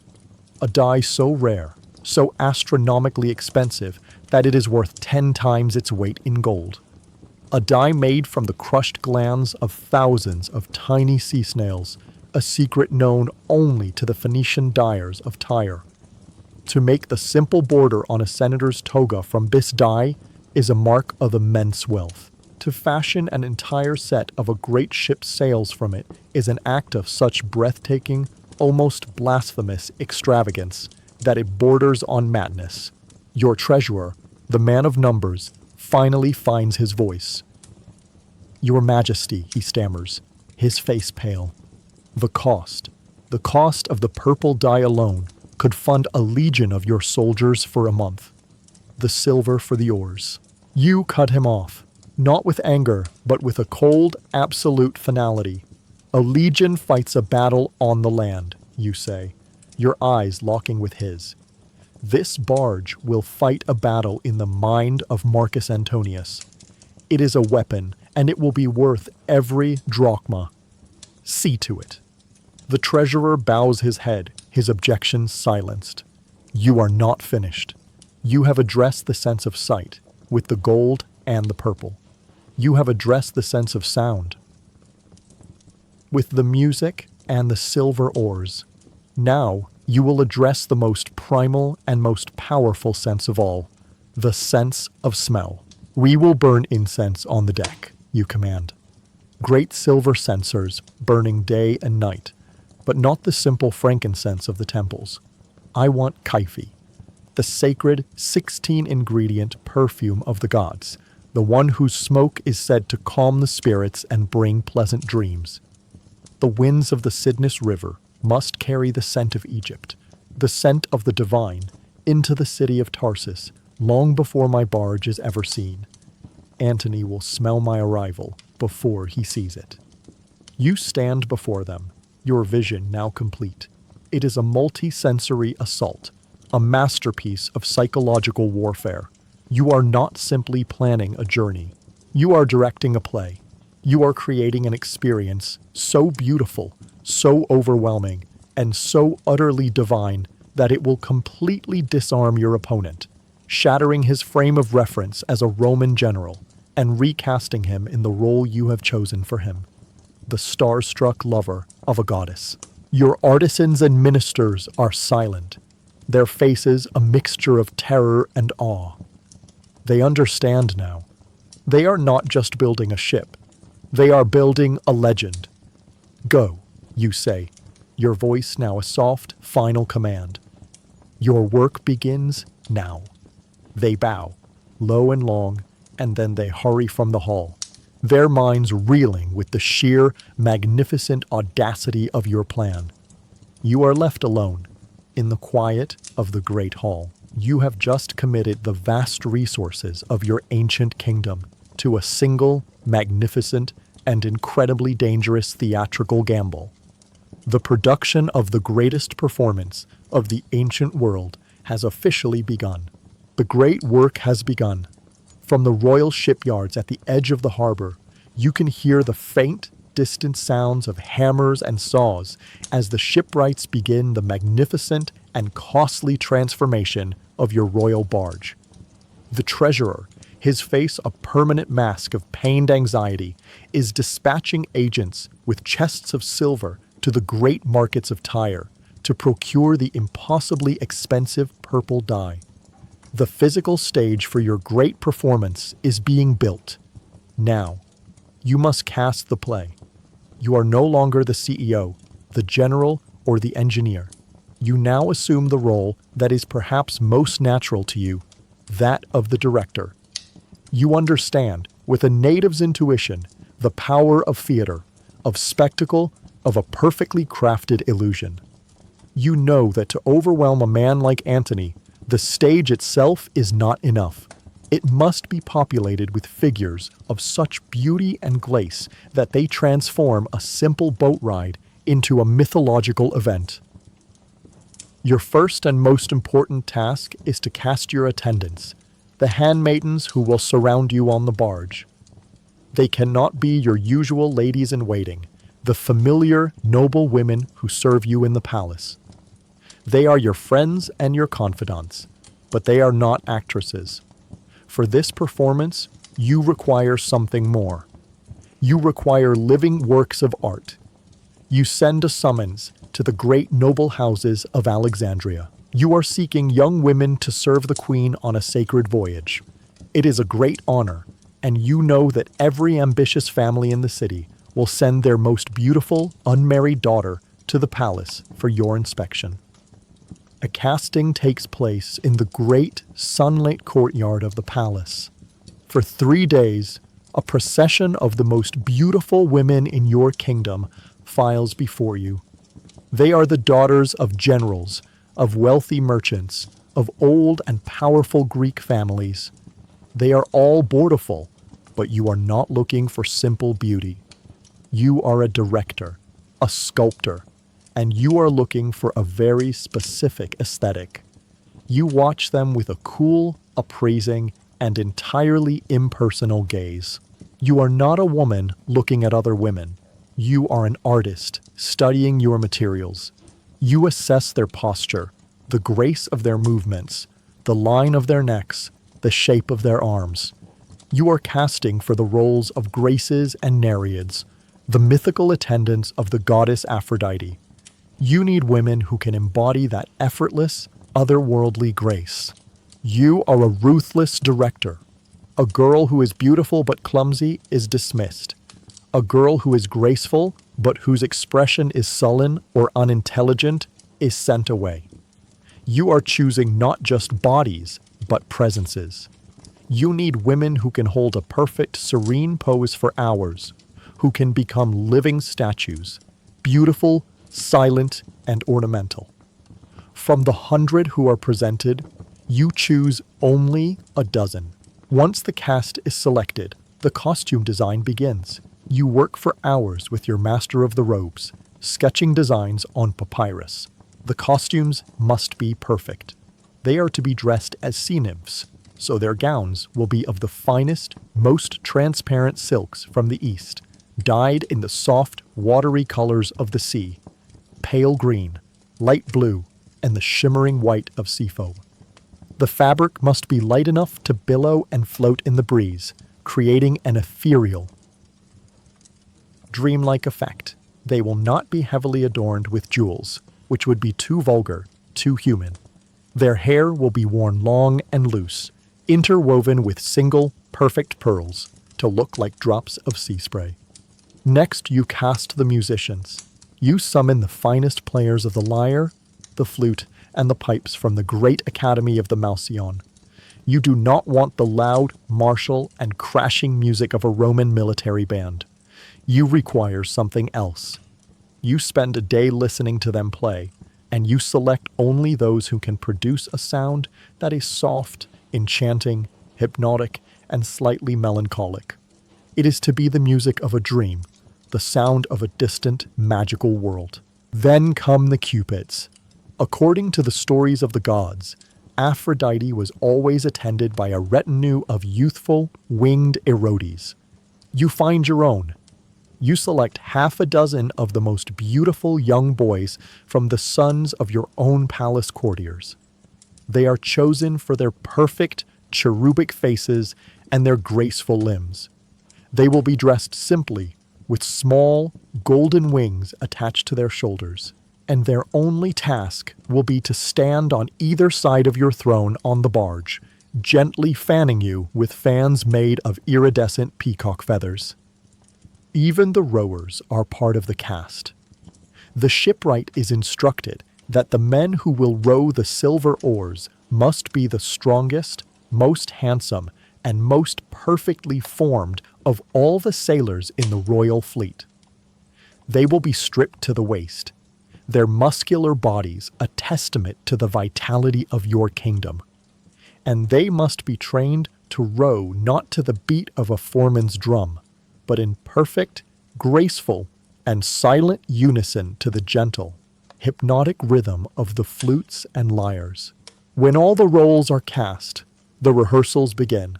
A dye so rare, so astronomically expensive that it is worth 10 times its weight in gold. A dye made from the crushed glands of thousands of tiny sea snails, a secret known only to the Phoenician dyers of Tyre. To make the simple border on a senator's toga from this dye is a mark of immense wealth. To fashion an entire set of a great ship's sails from it is an act of such breathtaking, almost blasphemous extravagance that it borders on madness. Your treasurer, the man of numbers, finally finds his voice. "Your Majesty," he stammers, his face pale. The cost of the purple dye alone could fund a legion of your soldiers for a month. The silver for the oars. You cut him off, not with anger, but with a cold, absolute finality. A legion fights a battle on the land, you say, your eyes locking with his. This barge will fight a battle in the mind of Marcus Antonius. It is a weapon, and it will be worth every drachma. See to it. The treasurer bows his head, his objections silenced. You are not finished. You have addressed the sense of sight, with the gold and the purple. You have addressed the sense of sound, with the music and the silver oars. Now you will address the most primal and most powerful sense of all, the sense of smell. We will burn incense on the deck, you command. Great silver censers burning day and night, but not the simple frankincense of the temples. I want kaifi, the sacred 16-ingredient perfume of the gods, the one whose smoke is said to calm the spirits and bring pleasant dreams. The winds of the Cydnus River must carry the scent of Egypt, the scent of the divine, into the city of Tarsus, long before my barge is ever seen. Antony will smell my arrival before he sees it. You stand before them, your vision now complete. It is a multi-sensory assault, a masterpiece of psychological warfare. You are not simply planning a journey. You are directing a play. You are creating an experience so beautiful, so overwhelming, and so utterly divine that it will completely disarm your opponent, shattering his frame of reference as a Roman general. and recasting him in the role you have chosen for him, the star-struck lover of a goddess. Your artisans and ministers are silent, their faces a mixture of terror and awe. They understand now. They are not just building a ship. They are building a legend. Go, you say, your voice now a soft, final command. Your work begins now. They bow, low and long, and then they hurry from the hall, their minds reeling with the sheer, magnificent audacity of your plan. You are left alone, in the quiet of the great hall. You have just committed the vast resources of your ancient kingdom to a single, magnificent, and incredibly dangerous theatrical gamble. The production of the greatest performance of the ancient world has officially begun. The great work has begun. From the royal shipyards at the edge of the harbor, you can hear the faint, distant sounds of hammers and saws as the shipwrights begin the magnificent and costly transformation of your royal barge. The treasurer, his face a permanent mask of pained anxiety, is dispatching agents with chests of silver to the great markets of Tyre to procure the impossibly expensive purple dye. The physical stage for your great performance is being built. Now, you must cast the play. You are no longer the CEO, the general, or the engineer. You now assume the role that is perhaps most natural to you, that of the director. You understand, with a native's intuition, the power of theater, of spectacle, of a perfectly crafted illusion. You know that to overwhelm a man like Antony, the stage itself is not enough. It must be populated with figures of such beauty and grace that they transform a simple boat ride into a mythological event. Your first and most important task is to cast your attendants, the handmaidens who will surround you on the barge. They cannot be your usual ladies-in-waiting, the familiar, noble women who serve you in the palace. They are your friends and your confidants, but they are not actresses. For this performance, you require something more. You require living works of art. You send a summons to the great noble houses of Alexandria. You are seeking young women to serve the queen on a sacred voyage. It is a great honor, and you know that every ambitious family in the city will send their most beautiful, unmarried daughter to the palace for your inspection. A casting takes place in the great, sunlit courtyard of the palace. For 3 days, a procession of the most beautiful women in your kingdom files before you. They are the daughters of generals, of wealthy merchants, of old and powerful Greek families. They are all beautiful, but you are not looking for simple beauty. You are a director, a sculptor, and you are looking for a very specific aesthetic. You watch them with a cool, appraising, and entirely impersonal gaze. You are not a woman looking at other women. You are an artist studying your materials. You assess their posture, the grace of their movements, the line of their necks, the shape of their arms. You are casting for the roles of Graces and Nereids, the mythical attendants of the goddess Aphrodite. You need women who can embody that effortless, otherworldly grace. You are a ruthless director. A girl who is beautiful but clumsy is dismissed. A girl who is graceful but whose expression is sullen or unintelligent is sent away. You are choosing not just bodies, but presences. You need women who can hold a perfect, serene pose for hours, who can become living statues, beautiful, silent, and ornamental. From the 100 who are presented, you choose only a dozen. Once the cast is selected, the costume design begins. You work for hours with your master of the robes, sketching designs on papyrus. The costumes must be perfect. They are to be dressed as sea nymphs, so their gowns will be of the finest, most transparent silks from the east, dyed in the soft, watery colors of the sea, pale green, light blue, and the shimmering white of sea foam. The fabric must be light enough to billow and float in the breeze, creating an ethereal, dreamlike effect. They will not be heavily adorned with jewels, which would be too vulgar, too human. Their hair will be worn long and loose, interwoven with single, perfect pearls to look like drops of sea spray. Next, you cast the musicians. You summon the finest players of the lyre, the flute, and the pipes from the great academy of the Malsion. You do not want the loud, martial, and crashing music of a Roman military band. You require something else. You spend a day listening to them play, and you select only those who can produce a sound that is soft, enchanting, hypnotic, and slightly melancholic. It is to be the music of a dream, the sound of a distant, magical world. Then come the Cupids. According to the stories of the gods, Aphrodite was always attended by a retinue of youthful, winged erodes. You find your own. You select half a dozen of the most beautiful young boys from the sons of your own palace courtiers. They are chosen for their perfect, cherubic faces and their graceful limbs. They will be dressed simply, with small, golden wings attached to their shoulders, and their only task will be to stand on either side of your throne on the barge, gently fanning you with fans made of iridescent peacock feathers. Even the rowers are part of the cast. The shipwright is instructed that the men who will row the silver oars must be the strongest, most handsome, and most perfectly formed of all the sailors in the royal fleet. They will be stripped to the waist, their muscular bodies a testament to the vitality of your kingdom. And they must be trained to row not to the beat of a foreman's drum, but in perfect, graceful, and silent unison to the gentle, hypnotic rhythm of the flutes and lyres. When all the roles are cast, the rehearsals begin.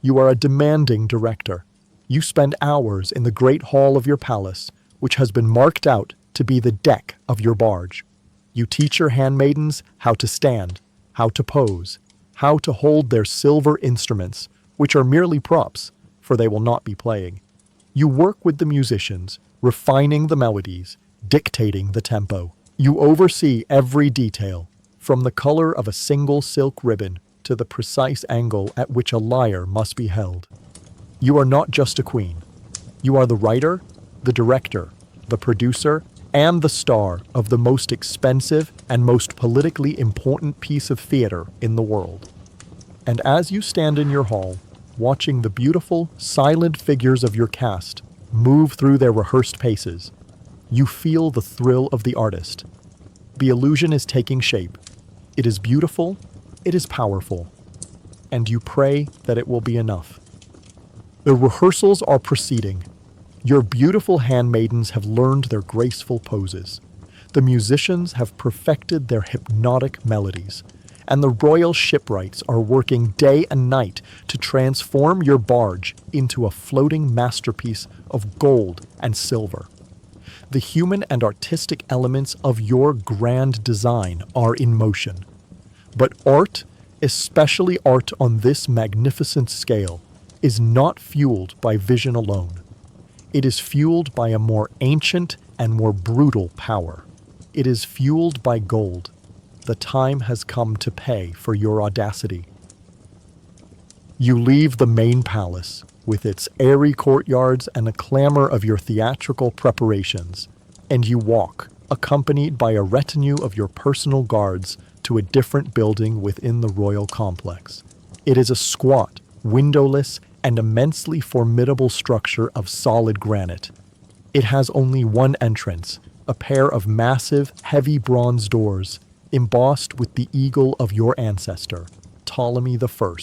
You are a demanding director. You spend hours in the great hall of your palace, which has been marked out to be the deck of your barge. You teach your handmaidens how to stand, how to pose, how to hold their silver instruments, which are merely props, for they will not be playing. You work with the musicians, refining the melodies, dictating the tempo. You oversee every detail, from the color of a single silk ribbon to the precise angle at which a lyre must be held. You are not just a queen. You are the writer, the director, the producer, and the star of the most expensive and most politically important piece of theater in the world. And as you stand in your hall, watching the beautiful, silent figures of your cast move through their rehearsed paces, you feel the thrill of the artist. The illusion is taking shape. It is beautiful, it is powerful, and you pray that it will be enough. The rehearsals are proceeding. Your beautiful handmaidens have learned their graceful poses. The musicians have perfected their hypnotic melodies, and the royal shipwrights are working day and night to transform your barge into a floating masterpiece of gold and silver. The human and artistic elements of your grand design are in motion. But art, especially art on this magnificent scale, is not fueled by vision alone. It is fueled by a more ancient and more brutal power. It is fueled by gold. The time has come to pay for your audacity. You leave the main palace, with its airy courtyards and the clamor of your theatrical preparations, and you walk, accompanied by a retinue of your personal guards, to a different building within the royal complex. It is a squat, windowless, and immensely formidable structure of solid granite. It has only one entrance, a pair of massive, heavy bronze doors, embossed with the eagle of your ancestor, Ptolemy I.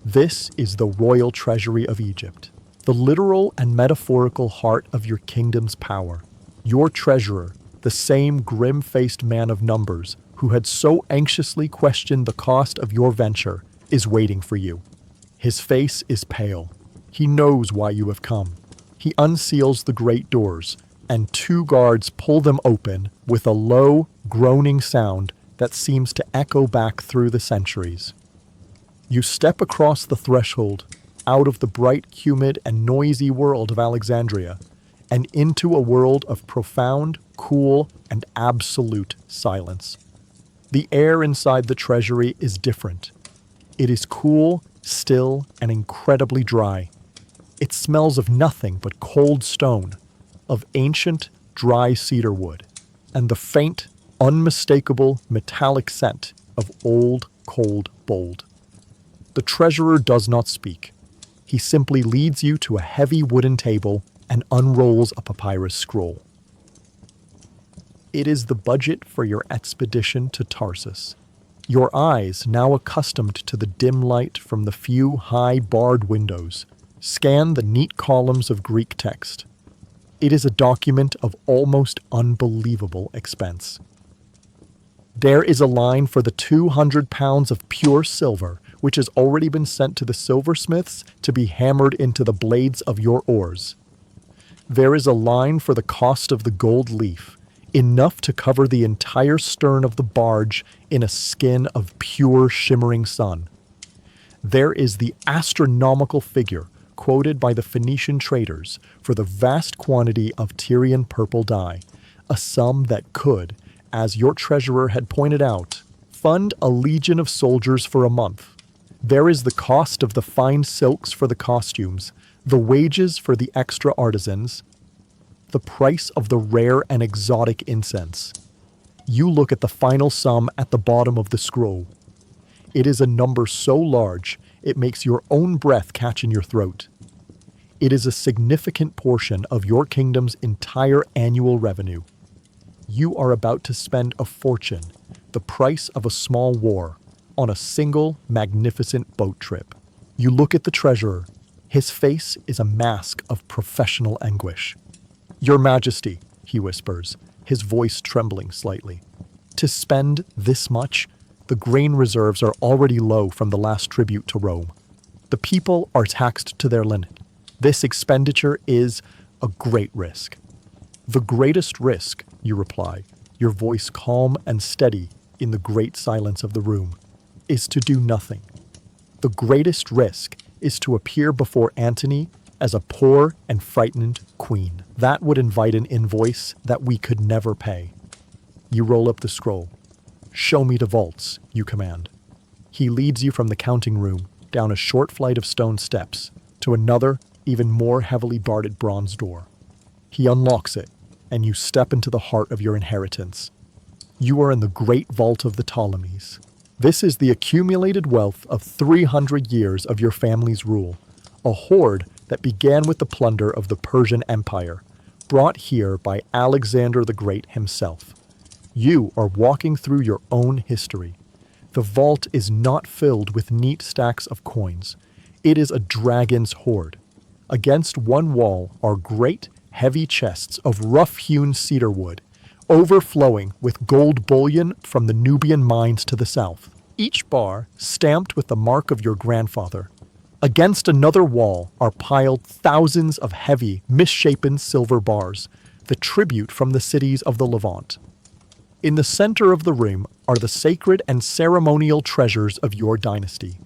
This is the royal treasury of Egypt, the literal and metaphorical heart of your kingdom's power. Your treasurer, the same grim-faced man of numbers who had so anxiously questioned the cost of your venture, is waiting for you. His face is pale. He knows why you have come. He unseals the great doors, and two guards pull them open with a low, groaning sound that seems to echo back through the centuries. You step across the threshold, out of the bright, humid, and noisy world of Alexandria and into a world of profound, cool, and absolute silence. The air inside the treasury is different. It is cool, still, and incredibly dry. It smells of nothing but cold stone, of ancient, dry cedar wood, and the faint, unmistakable metallic scent of old, cold bold. The treasurer does not speak. He simply leads you to a heavy wooden table and unrolls a papyrus scroll. It is the budget for your expedition to Tarsus. Your eyes, now accustomed to the dim light from the few high barred windows, scan the neat columns of Greek text. It is a document of almost unbelievable expense. There is a line for the 200 pounds of pure silver, which has already been sent to the silversmiths to be hammered into the blades of your oars. There is a line for the cost of the gold leaf, enough to cover the entire stern of the barge in a skin of pure shimmering sun. There is the astronomical figure quoted by the Phoenician traders for the vast quantity of Tyrian purple dye, a sum that could, as your treasurer had pointed out, fund a legion of soldiers for a month. There is the cost of the fine silks for the costumes, the wages for the extra artisans, the price of the rare and exotic incense. You look at the final sum at the bottom of the scroll. It is a number so large, it makes your own breath catch in your throat. It is a significant portion of your kingdom's entire annual revenue. You are about to spend a fortune, the price of a small war, on a single magnificent boat trip. You look at the treasurer. His face is a mask of professional anguish. "Your Majesty," he whispers, his voice trembling slightly. "To spend this much, the grain reserves are already low from the last tribute to Rome. The people are taxed to their limit. This expenditure is a great risk." "The greatest risk," you reply, your voice calm and steady in the great silence of the room, "is to do nothing. The greatest risk is to appear before Antony as a poor and frightened queen. That would invite an invoice that we could never pay." You roll up the scroll. "Show me the vaults," you command. He leads you from the counting room down a short flight of stone steps to another, even more heavily guarded bronze door. He unlocks it, and you step into the heart of your inheritance. You are in the great vault of the Ptolemies. This is the accumulated wealth of 300 years of your family's rule, a hoard that began with the plunder of the Persian Empire, brought here by Alexander the Great himself. You are walking through your own history. The vault is not filled with neat stacks of coins. It is a dragon's hoard. Against one wall are great, heavy chests of rough-hewn cedar wood, overflowing with gold bullion from the Nubian mines to the south, each bar stamped with the mark of your grandfather. Against another wall are piled thousands of heavy, misshapen silver bars, the tribute from the cities of the Levant. In the center of the room are the sacred and ceremonial treasures of your dynasty,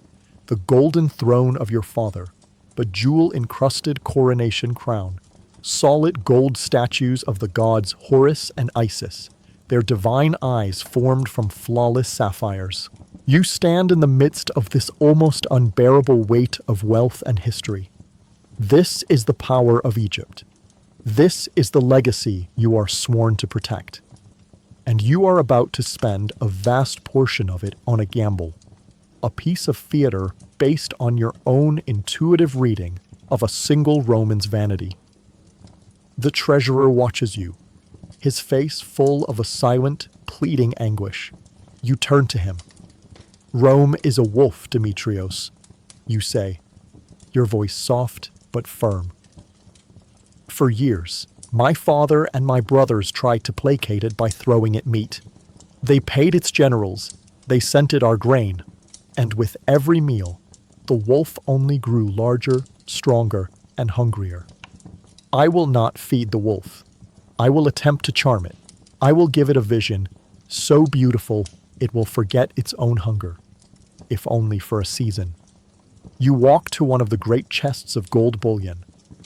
the golden throne of your father, the jewel-encrusted coronation crown, solid gold statues of the gods Horus and Isis, their divine eyes formed from flawless sapphires. You stand in the midst of this almost unbearable weight of wealth and history. This is the power of Egypt. This is the legacy you are sworn to protect. And you are about to spend a vast portion of it on a gamble, a piece of theater based on your own intuitive reading of a single Roman's vanity. The treasurer watches you, his face full of a silent, pleading anguish. You turn to him. "Rome is a wolf, Demetrios," you say, your voice soft but firm. "For years, my father and my brothers tried to placate it by throwing it meat. They paid its generals, they sent it our grain, and with every meal, the wolf only grew larger, stronger, and hungrier. I will not feed the wolf. I will attempt to charm it. I will give it a vision so beautiful it will forget its own hunger, if only for a season. You walk to one of the great chests of gold bullion.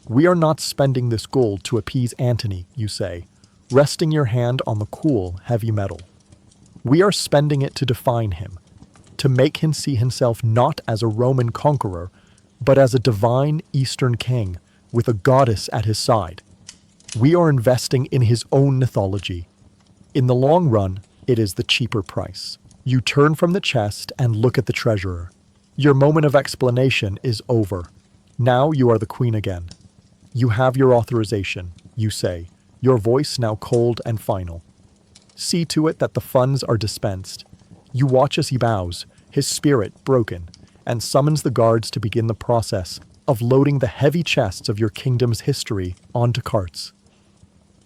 "We are not spending this gold to appease Antony," you say, resting your hand on the cool, heavy metal. "We are spending it to define him, to make him see himself not as a Roman conqueror, but as a divine Eastern king with a goddess at his side. We are investing in his own mythology. In the long run, it is the cheaper price." You turn from the chest and look at the treasurer. Your moment of explanation is over. Now you are the queen again. "You have your authorization," you say, your voice now cold and final. "See to it that the funds are dispensed." You watch as he bows, his spirit broken, and summons the guards to begin the process of loading the heavy chests of your kingdom's history onto carts.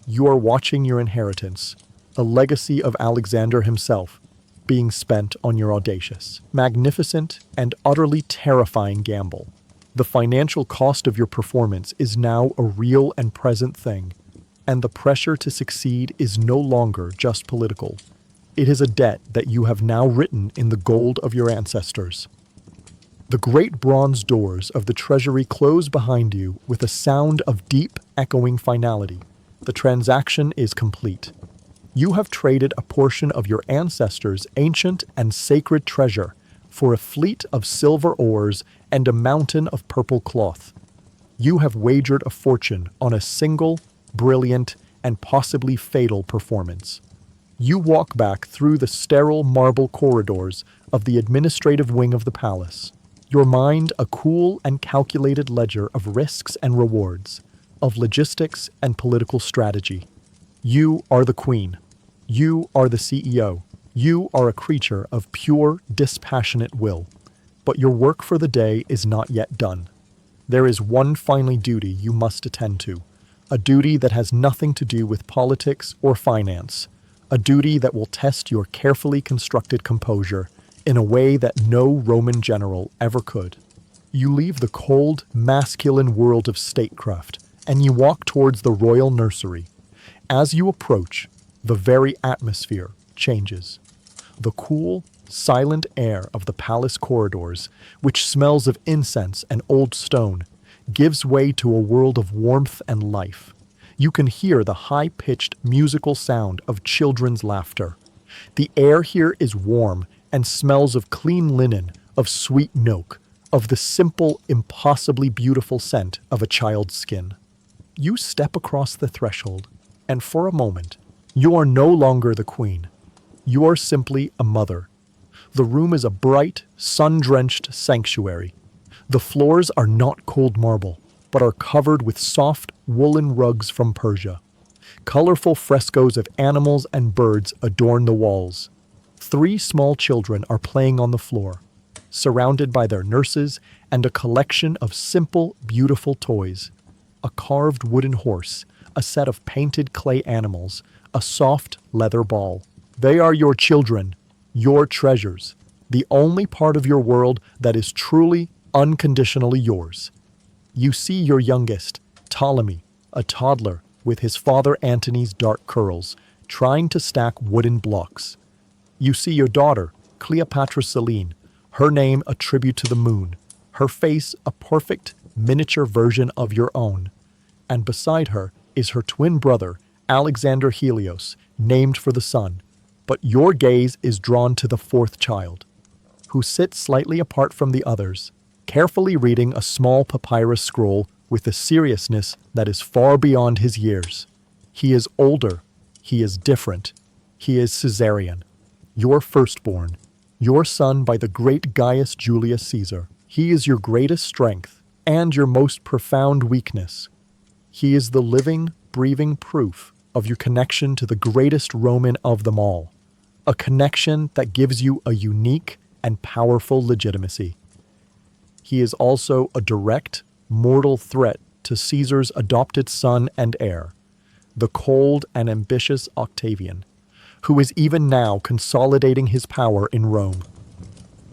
You are watching your inheritance, a legacy of Alexander himself, being spent on your audacious, magnificent, and utterly terrifying gamble. The financial cost of your performance is now a real and present thing, and the pressure to succeed is no longer just political. It is a debt that you have now written in the gold of your ancestors. The great bronze doors of the treasury close behind you with a sound of deep, echoing finality. The transaction is complete. You have traded a portion of your ancestors' ancient and sacred treasure for a fleet of silver oars and a mountain of purple cloth. You have wagered a fortune on a single, brilliant, and possibly fatal performance. You walk back through the sterile marble corridors of the administrative wing of the palace, your mind a cool and calculated ledger of risks and rewards, of logistics and political strategy. You are the queen. You are the CEO. You are a creature of pure, dispassionate will. But your work for the day is not yet done. There is one final duty you must attend to, a duty that has nothing to do with politics or finance, a duty that will test your carefully constructed composure in a way that no Roman general ever could. You leave the cold, masculine world of statecraft, and you walk towards the royal nursery. As you approach, the very atmosphere changes. The cool, silent air of the palace corridors, which smells of incense and old stone, gives way to a world of warmth and life. You can hear the high-pitched musical sound of children's laughter. The air here is warm and smells of clean linen, of sweet milk, of the simple, impossibly beautiful scent of a child's skin. You step across the threshold, and for a moment, you are no longer the queen. You are simply a mother. The room is a bright, sun-drenched sanctuary. The floors are not cold marble, but are covered with soft, woolen rugs from Persia. Colorful frescoes of animals and birds adorn the walls. 3 small children are playing on the floor, surrounded by their nurses and a collection of simple, beautiful toys. A carved wooden horse, a set of painted clay animals, a soft leather ball. They are your children, your treasures, the only part of your world that is truly, unconditionally yours. You see your youngest, Ptolemy, a toddler with his father Antony's dark curls, trying to stack wooden blocks. You see your daughter, Cleopatra Selene, her name a tribute to the moon, her face a perfect, miniature version of your own. And beside her is her twin brother, Alexander Helios, named for the sun. But your gaze is drawn to the 4th child, who sits slightly apart from the others, carefully reading a small papyrus scroll with a seriousness that is far beyond his years. He is older. He is different. He is Caesarion, your firstborn, your son by the great Gaius Julius Caesar. He is your greatest strength and your most profound weakness. He is the living, breathing proof of your connection to the greatest Roman of them all, a connection that gives you a unique and powerful legitimacy. He is also a direct, mortal threat to Caesar's adopted son and heir, the cold and ambitious Octavian, who is even now consolidating his power in Rome.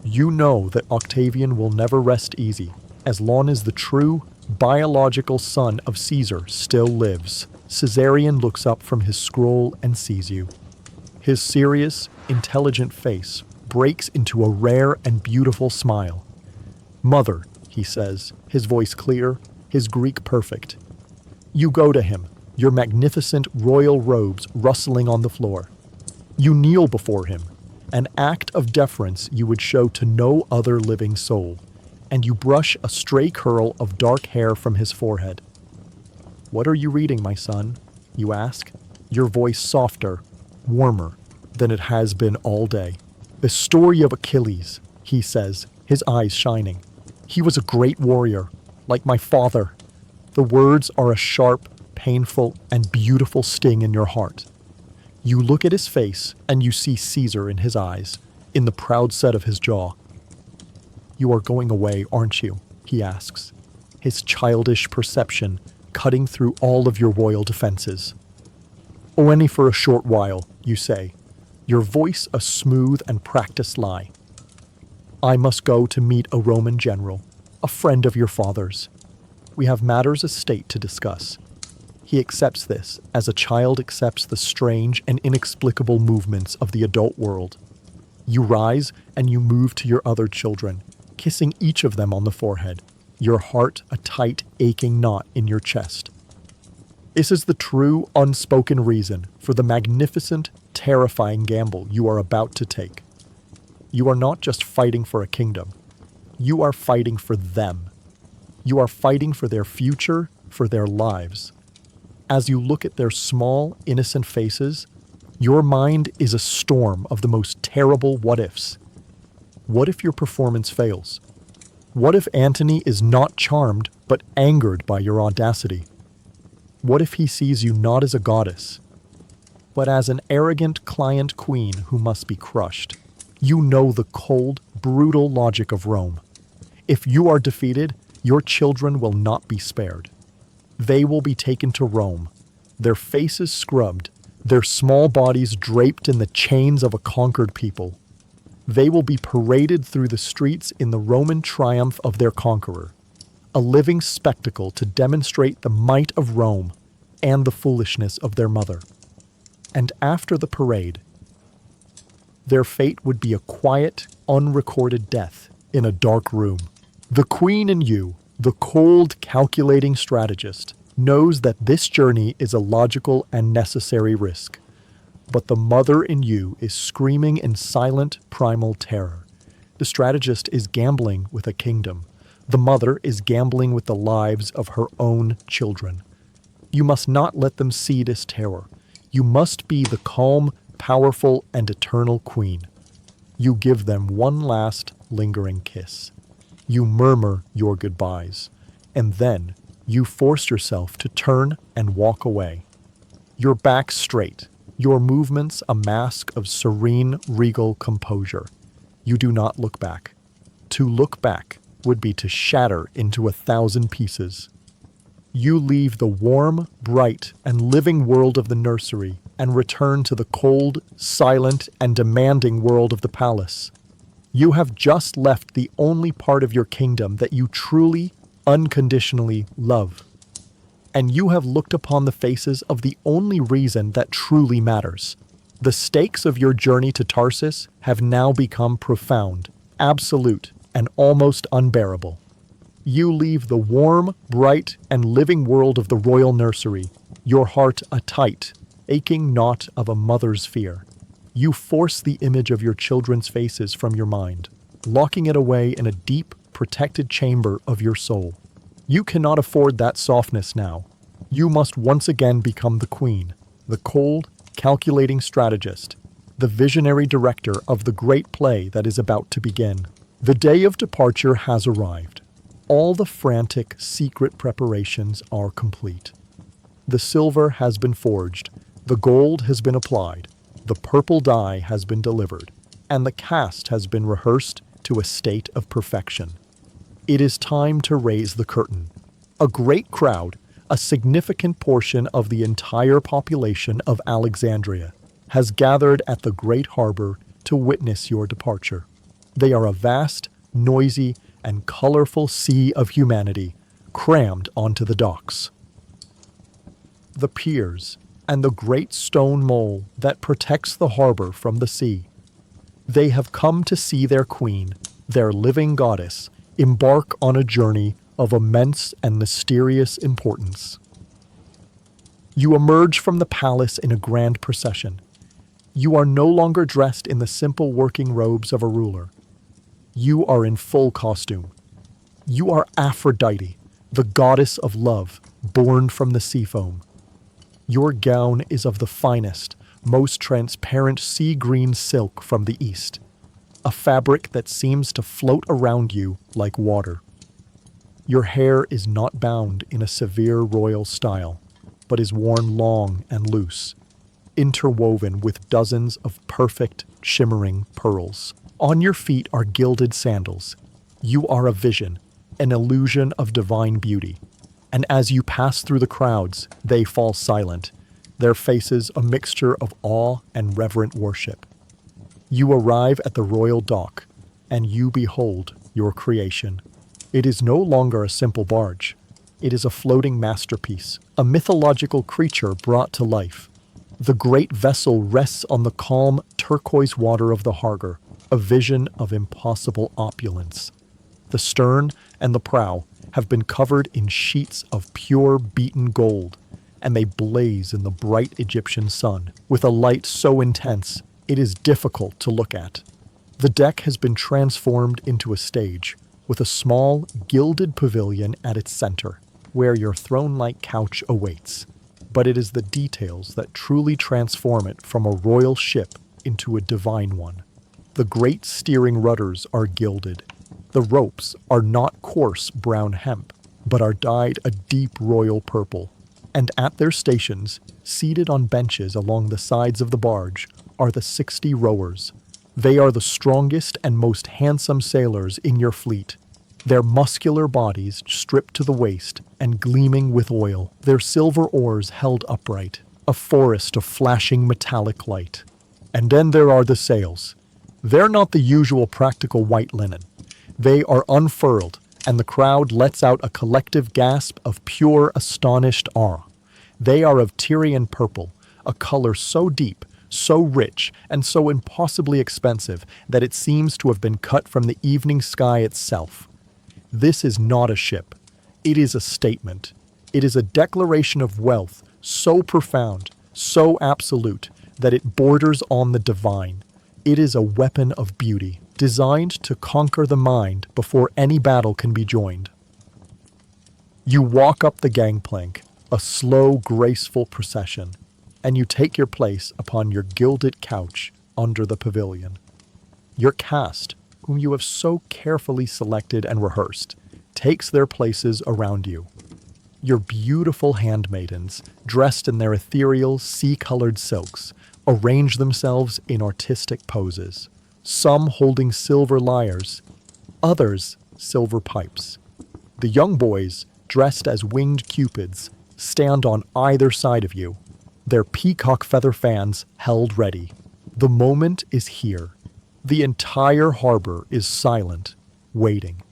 You know that Octavian will never rest easy as long as the true, biological son of Caesar still lives. Caesarion looks up from his scroll and sees you. His serious, intelligent face breaks into a rare and beautiful smile. "Mother," he says, his voice clear, his Greek perfect. You go to him, your magnificent royal robes rustling on the floor. You kneel before him, an act of deference you would show to no other living soul, and you brush a stray curl of dark hair from his forehead. "What are you reading, my son?" you ask, your voice softer, warmer than it has been all day. "The story of Achilles," he says, his eyes shining. "He was a great warrior, like my father." The words are a sharp, painful, and beautiful sting in your heart. You look at his face, and you see Caesar in his eyes, in the proud set of his jaw. "You are going away, aren't you?" he asks, his childish perception cutting through all of your royal defenses. "Only for a short while," you say, your voice a smooth and practiced lie. "I must go to meet a Roman general, a friend of your father's. We have matters of state to discuss." He accepts this as a child accepts the strange and inexplicable movements of the adult world. You rise and you move to your other children, kissing each of them on the forehead, your heart a tight, aching knot in your chest. This is the true, unspoken reason for the magnificent, terrifying gamble you are about to take. You are not just fighting for a kingdom. You are fighting for them. You are fighting for their future, for their lives. As you look at their small, innocent faces, your mind is a storm of the most terrible what-ifs. What if your performance fails? What if Antony is not charmed, but angered by your audacity? What if he sees you not as a goddess, but as an arrogant client queen who must be crushed? You know the cold, brutal logic of Rome. If you are defeated, your children will not be spared. They will be taken to Rome, their faces scrubbed, their small bodies draped in the chains of a conquered people. They will be paraded through the streets in the Roman triumph of their conqueror, a living spectacle to demonstrate the might of Rome and the foolishness of their mother. And after the parade, their fate would be a quiet, unrecorded death in a dark room. The queen in you, the cold, calculating strategist, knows that this journey is a logical and necessary risk. But the mother in you is screaming in silent, primal terror. The strategist is gambling with a kingdom. The mother is gambling with the lives of her own children. You must not let them see this terror. You must be the calm, powerful, and eternal queen. You give them one last, lingering kiss. You murmur your goodbyes, and then you force yourself to turn and walk away. Your back straight, your movements a mask of serene, regal composure. You do not look back. To look back would be to shatter into 1,000 pieces. You leave the warm, bright, and living world of the nursery and return to the cold, silent, and demanding world of the palace. You have just left the only part of your kingdom that you truly, unconditionally love. And you have looked upon the faces of the only reason that truly matters. The stakes of your journey to Tarsus have now become profound, absolute, and almost unbearable. You leave the warm, bright, and living world of the royal nursery, your heart a tight, aching knot of a mother's fear. You force the image of your children's faces from your mind, locking it away in a deep, protected chamber of your soul. You cannot afford that softness now. You must once again become the queen, the cold, calculating strategist, the visionary director of the great play that is about to begin. The day of departure has arrived. All the frantic, secret preparations are complete. The silver has been forged, the gold has been applied, the purple dye has been delivered, and the cast has been rehearsed to a state of perfection. It is time to raise the curtain. A great crowd, a significant portion of the entire population of Alexandria, has gathered at the great harbor to witness your departure. They are a vast, noisy, and colorful sea of humanity crammed onto the docks. The piers and the great stone mole that protects the harbor from the sea. They have come to see their queen, their living goddess, embark on a journey of immense and mysterious importance. You emerge from the palace in a grand procession. You are no longer dressed in the simple working robes of a ruler. You are in full costume. You are Aphrodite, the goddess of love, born from the sea foam. Your gown is of the finest, most transparent sea green silk from the east, a fabric that seems to float around you like water. Your hair is not bound in a severe royal style, but is worn long and loose, interwoven with dozens of perfect, shimmering pearls. On your feet are gilded sandals. You are a vision, an illusion of divine beauty. And as you pass through the crowds, they fall silent, their faces a mixture of awe and reverent worship. You arrive at the royal dock, and you behold your creation. It is no longer a simple barge. It is a floating masterpiece, a mythological creature brought to life. The great vessel rests on the calm, turquoise water of the harbor, a vision of impossible opulence. The stern and the prow have been covered in sheets of pure beaten gold, and they blaze in the bright Egyptian sun with a light so intense it is difficult to look at. The deck has been transformed into a stage, with a small, gilded pavilion at its center, where your throne-like couch awaits. But it is the details that truly transform it from a royal ship into a divine one. The great steering rudders are gilded. The ropes are not coarse brown hemp, but are dyed a deep royal purple. And at their stations, seated on benches along the sides of the barge, are the 60 rowers. They are the strongest and most handsome sailors in your fleet. Their muscular bodies stripped to the waist and gleaming with oil, their silver oars held upright, a forest of flashing metallic light. And then there are the sails. They're not the usual practical white linen. They are unfurled, and the crowd lets out a collective gasp of pure, astonished awe. They are of Tyrian purple, a color so deep, so rich, and so impossibly expensive that it seems to have been cut from the evening sky itself. This is not a ship. It is a statement. It is a declaration of wealth so profound, so absolute, that it borders on the divine. It is a weapon of beauty, designed to conquer the mind before any battle can be joined. You walk up the gangplank, a slow, graceful procession, and you take your place upon your gilded couch under the pavilion. Your cast, whom you have so carefully selected and rehearsed, takes their places around you. Your beautiful handmaidens, dressed in their ethereal, sea-colored silks, arrange themselves in artistic poses, some holding silver lyres, others silver pipes. The young boys, dressed as winged cupids, stand on either side of you, their peacock feather fans held ready. The moment is here. The entire harbor is silent, waiting.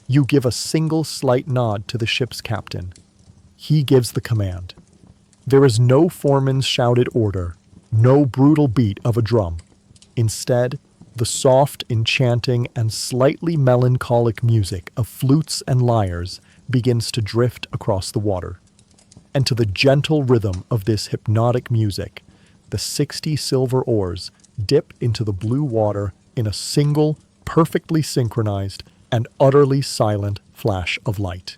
You give a single slight nod to the ship's captain. He gives the command. There is no foreman's shouted order, no brutal beat of a drum. Instead, the soft, enchanting, and slightly melancholic music of flutes and lyres begins to drift across the water. And to the gentle rhythm of this hypnotic music, the 60 silver oars dip into the blue water in a single, perfectly synchronized, and utterly silent flash of light.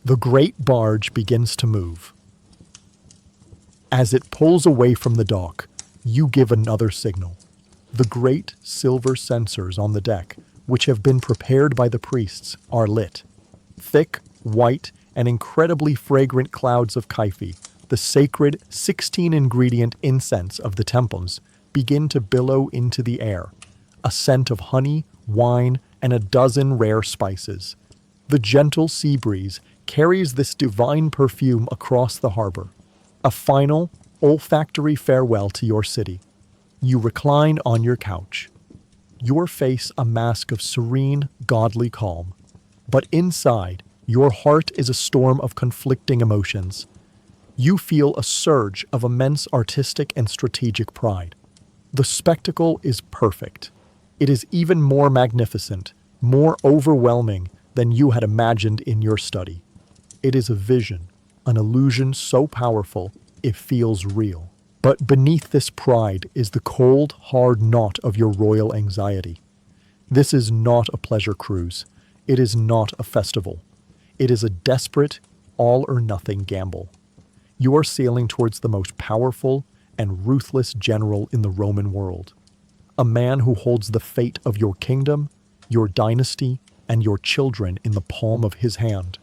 The great barge begins to move. As it pulls away from the dock, you give another signal. The great silver censers on the deck, which have been prepared by the priests, are lit. Thick, white, and incredibly fragrant clouds of kaifi, the sacred 16-ingredient incense of the temples, begin to billow into the air, a scent of honey, wine, and a dozen rare spices. The gentle sea breeze carries this divine perfume across the harbor, a final, olfactory farewell to your city. You recline on your couch, your face a mask of serene, godly calm. But inside, your heart is a storm of conflicting emotions. You feel a surge of immense artistic and strategic pride. The spectacle is perfect. It is even more magnificent, more overwhelming than you had imagined in your study. It is a vision, an illusion so powerful it feels real. But beneath this pride is the cold, hard knot of your royal anxiety. This is not a pleasure cruise. It is not a festival. It is a desperate, all-or-nothing gamble. You are sailing towards the most powerful and ruthless general in the Roman world. A man who holds the fate of your kingdom, your dynasty, and your children in the palm of his hand.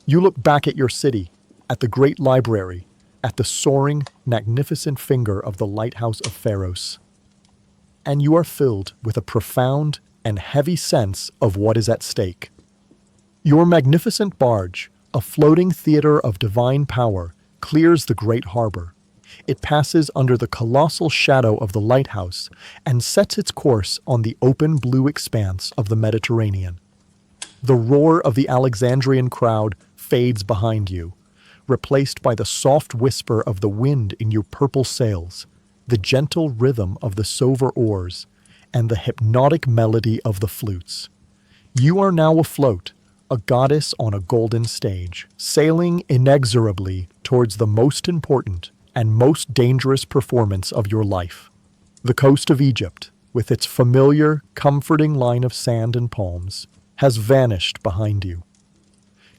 You look back at your city, at the great library, at the soaring, magnificent finger of the lighthouse of Pharos, and you are filled with a profound and heavy sense of what is at stake. Your magnificent barge, a floating theater of divine power, clears the great harbor. It passes under the colossal shadow of the lighthouse and sets its course on the open blue expanse of the Mediterranean. The roar of the Alexandrian crowd fades behind you, replaced by the soft whisper of the wind in your purple sails, the gentle rhythm of the silver oars, and the hypnotic melody of the flutes. You are now afloat, a goddess on a golden stage, sailing inexorably towards the most important and most dangerous performance of your life. The coast of Egypt, with its familiar, comforting line of sand and palms, has vanished behind you.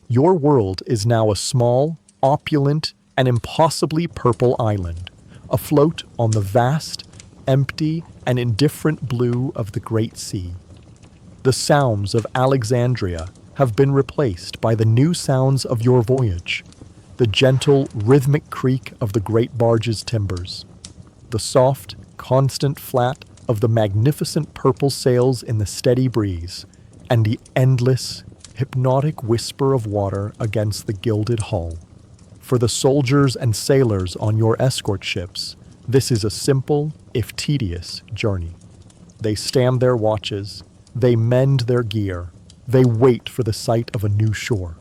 Your world is now a small, opulent, and impossibly purple island, afloat on the vast, empty, and indifferent blue of the great sea. The sounds of Alexandria have been replaced by the new sounds of your voyage, the gentle, rhythmic creak of the great barge's timbers, the soft, constant flat of the magnificent purple sails in the steady breeze, and the endless, hypnotic whisper of water against the gilded hull. For the soldiers and sailors on your escort ships, this is a simple, if tedious, journey. They stand their watches, they mend their gear, they wait for the sight of a new shore.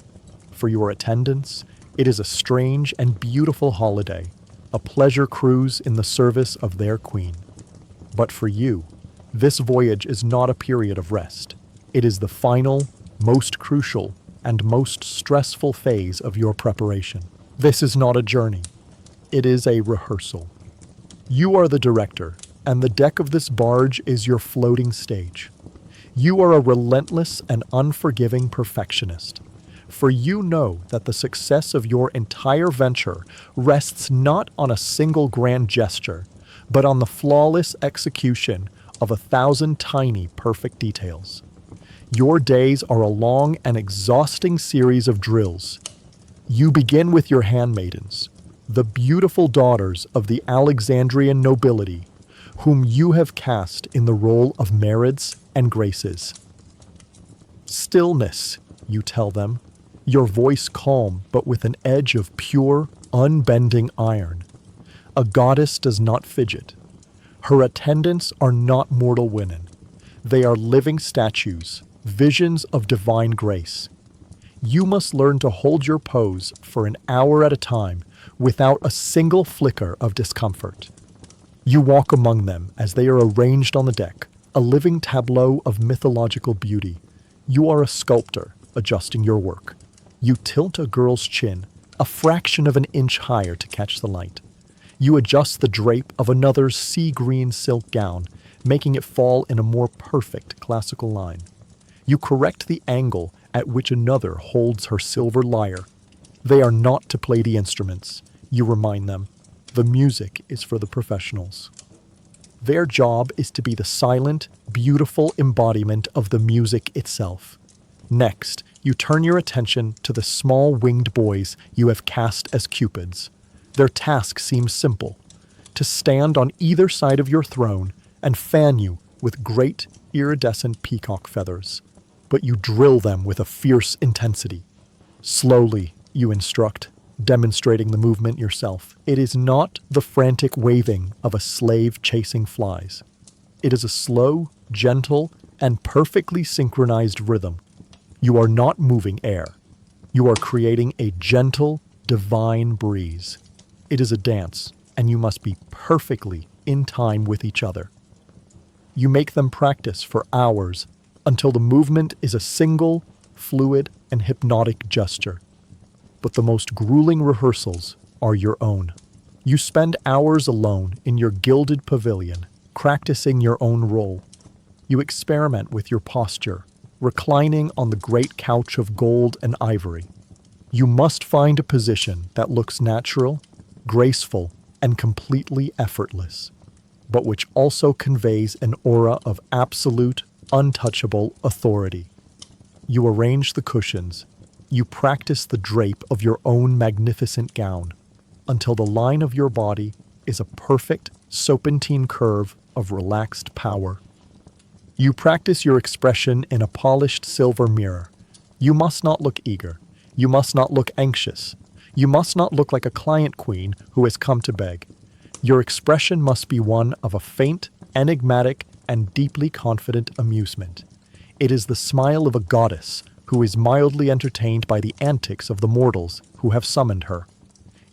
For your attendants, it is a strange and beautiful holiday, a pleasure cruise in the service of their queen. But for you, this voyage is not a period of rest. It is the final, most crucial, and most stressful phase of your preparation. This is not a journey. It is a rehearsal. You are the director, and the deck of this barge is your floating stage. You are a relentless and unforgiving perfectionist, for you know that the success of your entire venture rests not on a single grand gesture, but on the flawless execution of 1,000 tiny, perfect details. Your days are a long and exhausting series of drills. You begin with your handmaidens, the beautiful daughters of the Alexandrian nobility, whom you have cast in the role of Marids and Graces. Stillness, you tell them, your voice calm but with an edge of pure, unbending iron. A goddess does not fidget. Her attendants are not mortal women. They are living statues, visions of divine grace. You must learn to hold your pose for an hour at a time without a single flicker of discomfort. You walk among them as they are arranged on the deck, a living tableau of mythological beauty. You are a sculptor, adjusting your work. You tilt a girl's chin, a fraction of an inch higher to catch the light. You adjust the drape of another's sea green silk gown, making it fall in a more perfect classical line. You correct the angle at which another holds her silver lyre. They are not to play the instruments. You remind them, the music is for the professionals. Their job is to be the silent, beautiful embodiment of the music itself. Next, you turn your attention to the small winged boys you have cast as cupids. Their task seems simple: to stand on either side of your throne and fan you with great, iridescent peacock feathers. But you drill them with a fierce intensity. Slowly, you instruct, demonstrating the movement yourself. It is not the frantic waving of a slave chasing flies. It is a slow, gentle, and perfectly synchronized rhythm. You are not moving air. You are creating a gentle, divine breeze. It is a dance, and you must be perfectly in time with each other. You make them practice for hours, until the movement is a single, fluid, and hypnotic gesture. But the most grueling rehearsals are your own. You spend hours alone in your gilded pavilion, practicing your own role. You experiment with your posture, reclining on the great couch of gold and ivory. You must find a position that looks natural, graceful, and completely effortless, but which also conveys an aura of absolute, untouchable authority. You arrange the cushions. You practice the drape of your own magnificent gown until the line of your body is a perfect serpentine curve of relaxed power. You practice your expression in a polished silver mirror. You must not look eager. You must not look anxious. You must not look like a client queen who has come to beg. Your expression must be one of a faint, enigmatic, and deeply confident amusement. It is the smile of a goddess who is mildly entertained by the antics of the mortals who have summoned her.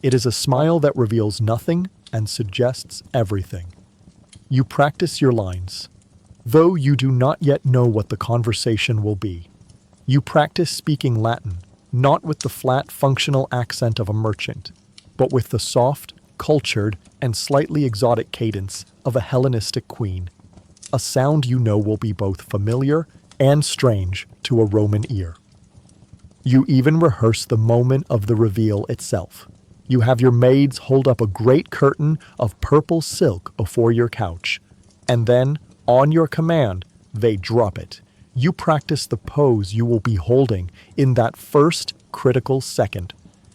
It is a smile that reveals nothing and suggests everything. You practice your lines, though you do not yet know what the conversation will be. You practice speaking Latin, not with the flat, functional accent of a merchant, but with the soft, cultured, and slightly exotic cadence of a Hellenistic queen, a sound you know will be both familiar and strange to a Roman ear. You even rehearse the moment of the reveal itself. You have your maids hold up a great curtain of purple silk before your couch, and then, on your command, they drop it. You practice the pose you will be holding in that first critical second.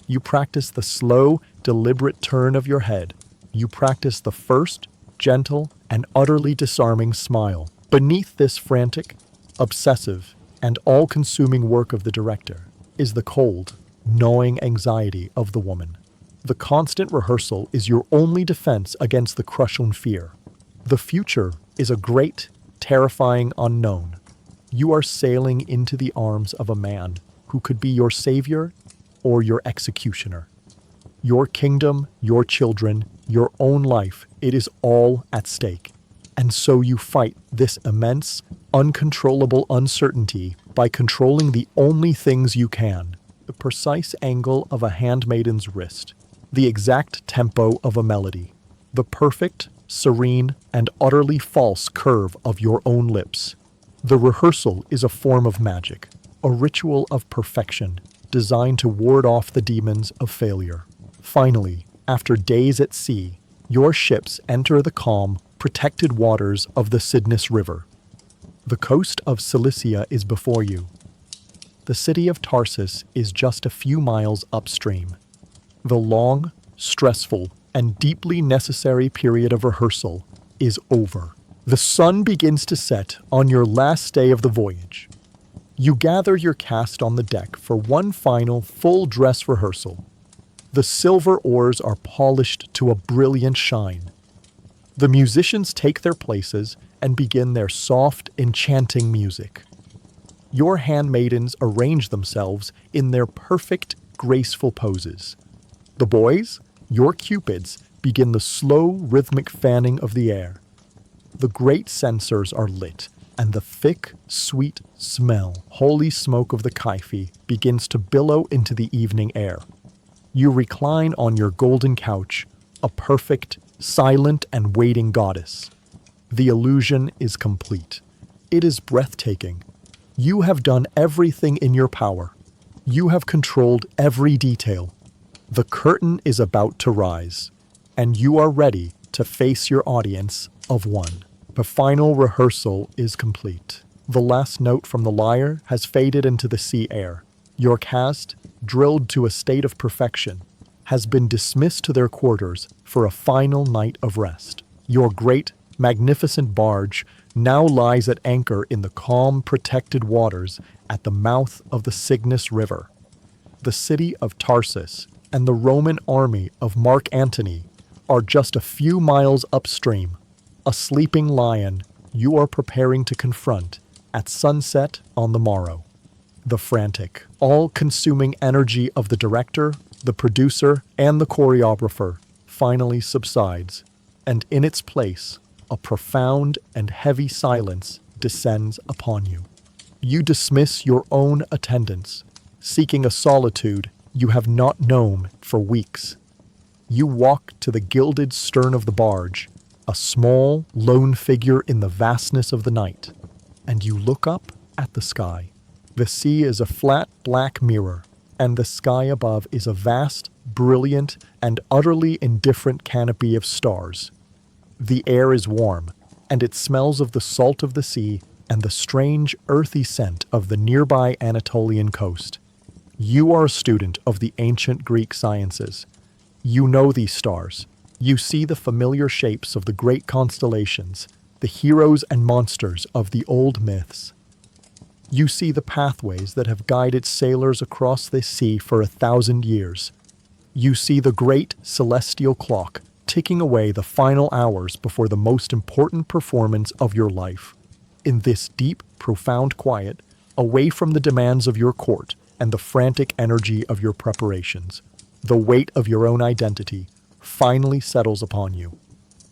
You practice the slow, deliberate turn of your head. You practice the first, gentle, and utterly disarming smile. Beneath this frantic, obsessive, and all-consuming work of the director is the cold, gnawing anxiety of the woman. The constant rehearsal is your only defense against the crushing fear. The future is a great, terrifying unknown. You are sailing into the arms of a man who could be your savior or your executioner. Your kingdom, your children, your own life, it is all at stake. And so you fight this immense, uncontrollable uncertainty by controlling the only things you can: the precise angle of a handmaiden's wrist, the exact tempo of a melody, the perfect, serene, and utterly false curve of your own lips. The rehearsal is a form of magic, a ritual of perfection, designed to ward off the demons of failure. Finally, after days at sea, your ships enter the calm, protected waters of the Cydnus River. The coast of Cilicia is before you. The city of Tarsus is just a few miles upstream. The long, stressful, and deeply necessary period of rehearsal is over. The sun begins to set on your last day of the voyage. You gather your cast on the deck for one final full-dress rehearsal. The silver oars are polished to a brilliant shine. The musicians take their places and begin their soft, enchanting music. Your handmaidens arrange themselves in their perfect, graceful poses. The boys, your cupids, begin the slow, rhythmic fanning of the air. The great censers are lit, and the thick, sweet smell, holy smoke of the Kyphi begins to billow into the evening air. You recline on your golden couch, a perfect, silent, and waiting goddess. The illusion is complete. It is breathtaking. You have done everything in your power. You have controlled every detail. The curtain is about to rise, and you are ready to face your audience of one. The final rehearsal is complete. The last note from the lyre has faded into the sea air. Your cast, drilled to a state of perfection, has been dismissed to their quarters for a final night of rest. Your great, magnificent barge now lies at anchor in the calm, protected waters at the mouth of the Cydnus River. The city of Tarsus and the Roman army of Mark Antony are just a few miles upstream. A sleeping lion you are preparing to confront at sunset on the morrow. The frantic, all-consuming energy of the director, the producer, and the choreographer finally subsides, and in its place, a profound and heavy silence descends upon you. You dismiss your own attendance, seeking a solitude you have not known for weeks. You walk to the gilded stern of the barge, a small, lone figure in the vastness of the night, and you look up at the sky. The sea is a flat, black mirror, and the sky above is a vast, brilliant, and utterly indifferent canopy of stars. The air is warm, and it smells of the salt of the sea and the strange, earthy scent of the nearby Anatolian coast. You are a student of the ancient Greek sciences. You know these stars. You see the familiar shapes of the great constellations, the heroes and monsters of the old myths. You see the pathways that have guided sailors across this sea for 1,000 years. You see the great celestial clock ticking away the final hours before the most important performance of your life. In this deep, profound quiet, away from the demands of your court and the frantic energy of your preparations, the weight of your own identity finally settles upon you.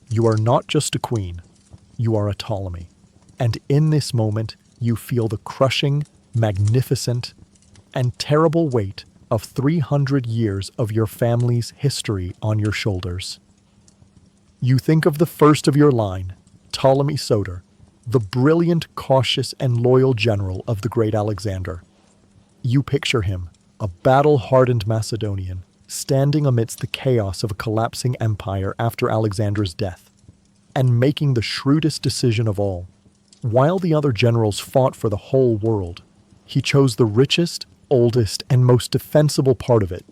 You are not just a queen, you are a Ptolemy. And in this moment, you feel the crushing, magnificent, and terrible weight of 300 years of your family's history on your shoulders. You think of the first of your line, Ptolemy Soter, the brilliant, cautious, and loyal general of the great Alexander. You picture him, a battle-hardened Macedonian, standing amidst the chaos of a collapsing empire after Alexander's death, and making the shrewdest decision of all. While the other generals fought for the whole world, he chose the richest, oldest, and most defensible part of it.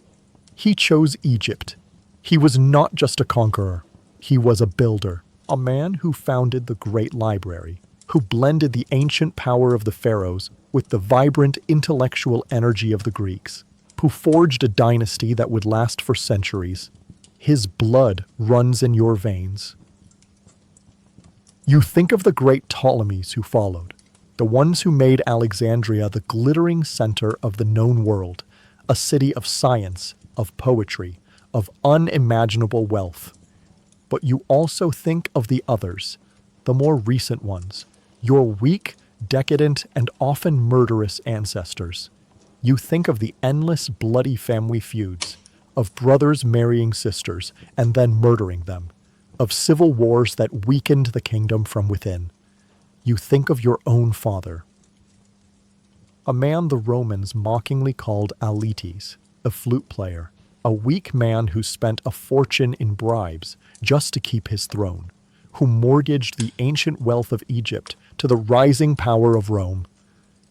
He chose Egypt. He was not just a conqueror. He was a builder, a man who founded the great library, who blended the ancient power of the pharaohs with the vibrant intellectual energy of the Greeks, who forged a dynasty that would last for centuries. His blood runs in your veins. You think of the great Ptolemies who followed, the ones who made Alexandria the glittering center of the known world, a city of science, of poetry, of unimaginable wealth. But you also think of the others, the more recent ones, your weak, decadent, and often murderous ancestors. You think of the endless bloody family feuds, of brothers marrying sisters and then murdering them, of civil wars that weakened the kingdom from within. You think of your own father, a man the Romans mockingly called Aletes, a flute player, a weak man who spent a fortune in bribes just to keep his throne, who mortgaged the ancient wealth of Egypt to the rising power of Rome.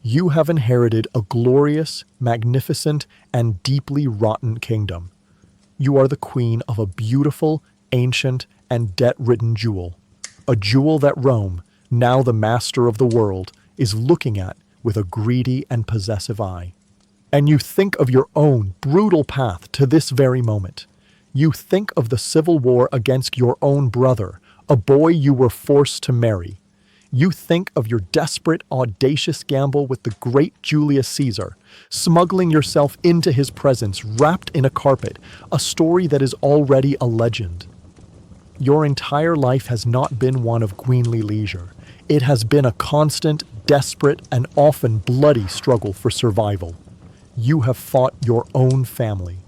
You have inherited a glorious, magnificent, and deeply rotten kingdom. You are the queen of a beautiful, ancient, and debt-ridden jewel, a jewel that Rome, now the master of the world, is looking at with a greedy and possessive eye. And you think of your own brutal path to this very moment. You think of the civil war against your own brother, a boy you were forced to marry. You think of your desperate, audacious gamble with the great Julius Caesar, smuggling yourself into his presence wrapped in a carpet, a story that is already a legend. Your entire life has not been one of queenly leisure. It has been a constant, desperate, and often bloody struggle for survival. You have fought your own family.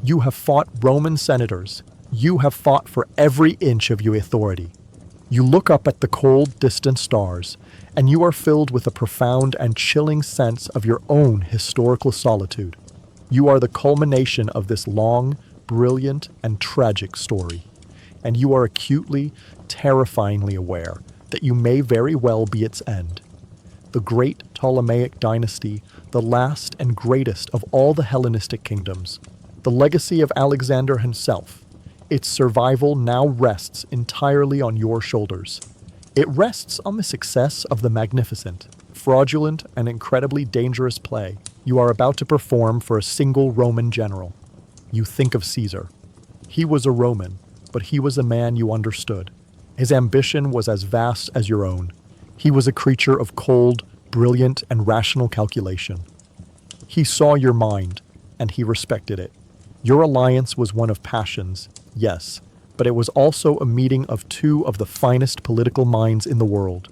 You have fought Roman senators. You have fought for every inch of your authority. You look up at the cold, distant stars, and you are filled with a profound and chilling sense of your own historical solitude. You are the culmination of this long, brilliant, and tragic story. And you are acutely, terrifyingly aware that you may very well be its end. The great Ptolemaic dynasty, the last and greatest of all the Hellenistic kingdoms, the legacy of Alexander himself, its survival now rests entirely on your shoulders. It rests on the success of the magnificent, fraudulent, and incredibly dangerous play you are about to perform for a single Roman general. You think of Caesar. He was a Roman, but he was a man you understood. His ambition was as vast as your own. He was a creature of cold, brilliant, and rational calculation. He saw your mind, and he respected it. Your alliance was one of passions, yes, but it was also a meeting of two of the finest political minds in the world.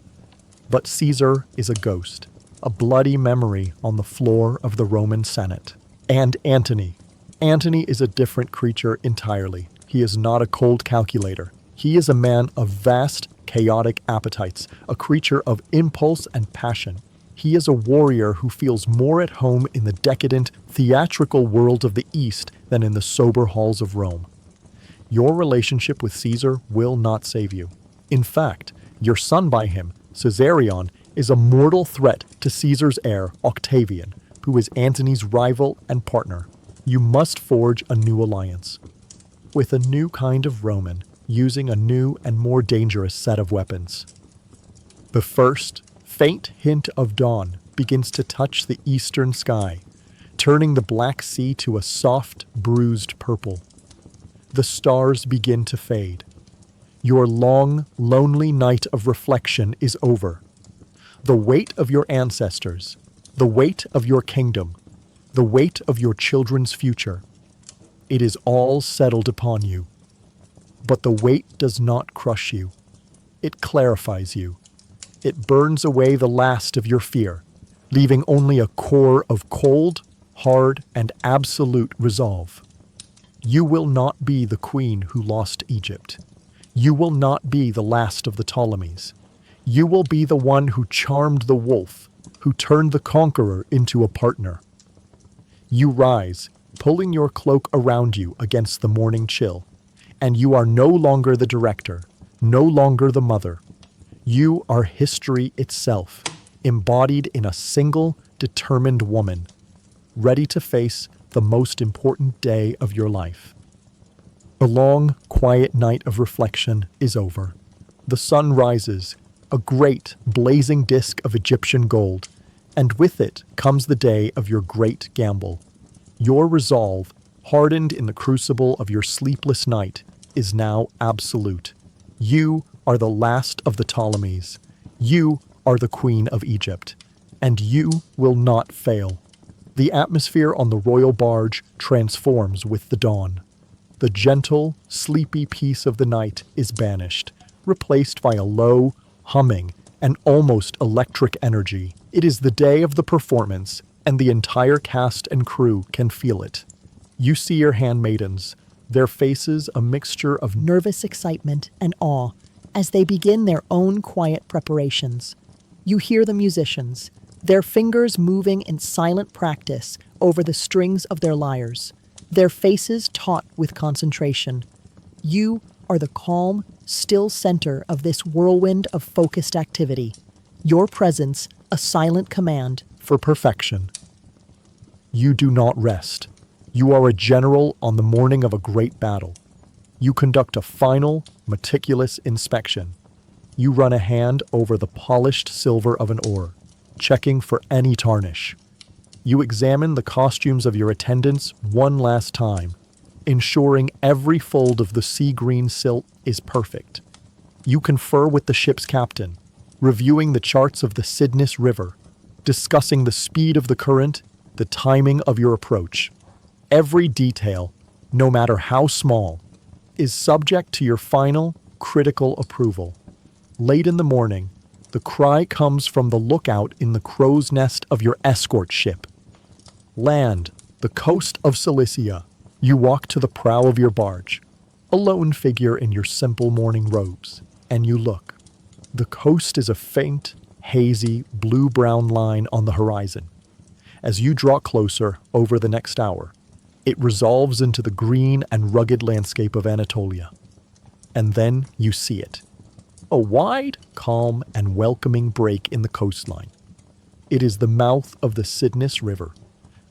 But Caesar is a ghost. a bloody memory on the floor of the Roman Senate. And Antony. Antony is a different creature entirely. He is not a cold calculator. He is a man of vast, chaotic appetites, a creature of impulse and passion. He is a warrior who feels more at home in the decadent, theatrical world of the East than in the sober halls of Rome. Your relationship with Caesar will not save you. In fact, your son by him, Caesarion, is a mortal threat to Caesar's heir, Octavian, who is Antony's rival and partner. You must forge a new alliance with a new kind of Roman, using a new and more dangerous set of weapons. The first faint hint of dawn begins to touch the eastern sky, turning the Black Sea to a soft, bruised purple. The stars begin to fade. Your long, lonely night of reflection is over. The weight of your ancestors, the weight of your kingdom, the weight of your children's future, it is all settled upon you. But the weight does not crush you. It clarifies you. It burns away the last of your fear, leaving only a core of cold, hard, and absolute resolve. You will not be the queen who lost Egypt. You will not be the last of the Ptolemies. You will be the one who charmed the wolf, who turned the conqueror into a partner. You rise, pulling your cloak around you against the morning chill, and you are no longer the director, no longer the mother. You are history itself, embodied in a single, determined woman, ready to face the most important day of your life. The long, quiet night of reflection is over. The sun rises, a great, blazing disk of Egyptian gold, and with it comes the day of your great gamble. Your resolve, hardened in the crucible of your sleepless night, is now absolute. You are the last of the Ptolemies. You are the queen of Egypt, and you will not fail. The atmosphere on the royal barge transforms with the dawn. The gentle, sleepy peace of the night is banished, replaced by a low, humming, and almost electric energy. It is the day of the performance, and the entire cast and crew can feel it. You see your handmaidens, their faces a mixture of nervous excitement and awe as they begin their own quiet preparations. You hear the musicians, their fingers moving in silent practice over the strings of their lyres, their faces taut with concentration. You are the calm, still center of this whirlwind of focused activity. Your presence, a silent command for perfection. You do not rest. You are a general on the morning of a great battle. You conduct a final, meticulous inspection. You run a hand over the polished silver of an oar, checking for any tarnish. You examine the costumes of your attendants one last time, ensuring every fold of the sea green silk is perfect. You confer with the ship's captain, reviewing the charts of the Cydnus River, discussing the speed of the current, the timing of your approach. Every detail, no matter how small, is subject to your final, critical approval. Late in the morning, the cry comes from the lookout in the crow's nest of your escort ship. Land, the coast of Cilicia. You walk to the prow of your barge, a lone figure in your simple morning robes, and you look. The coast is a faint, hazy, blue-brown line on the horizon. As you draw closer over the next hour, it resolves into the green and rugged landscape of Anatolia. And then you see it. A wide, calm, and welcoming break in the coastline. It is the mouth of the Cydnus River,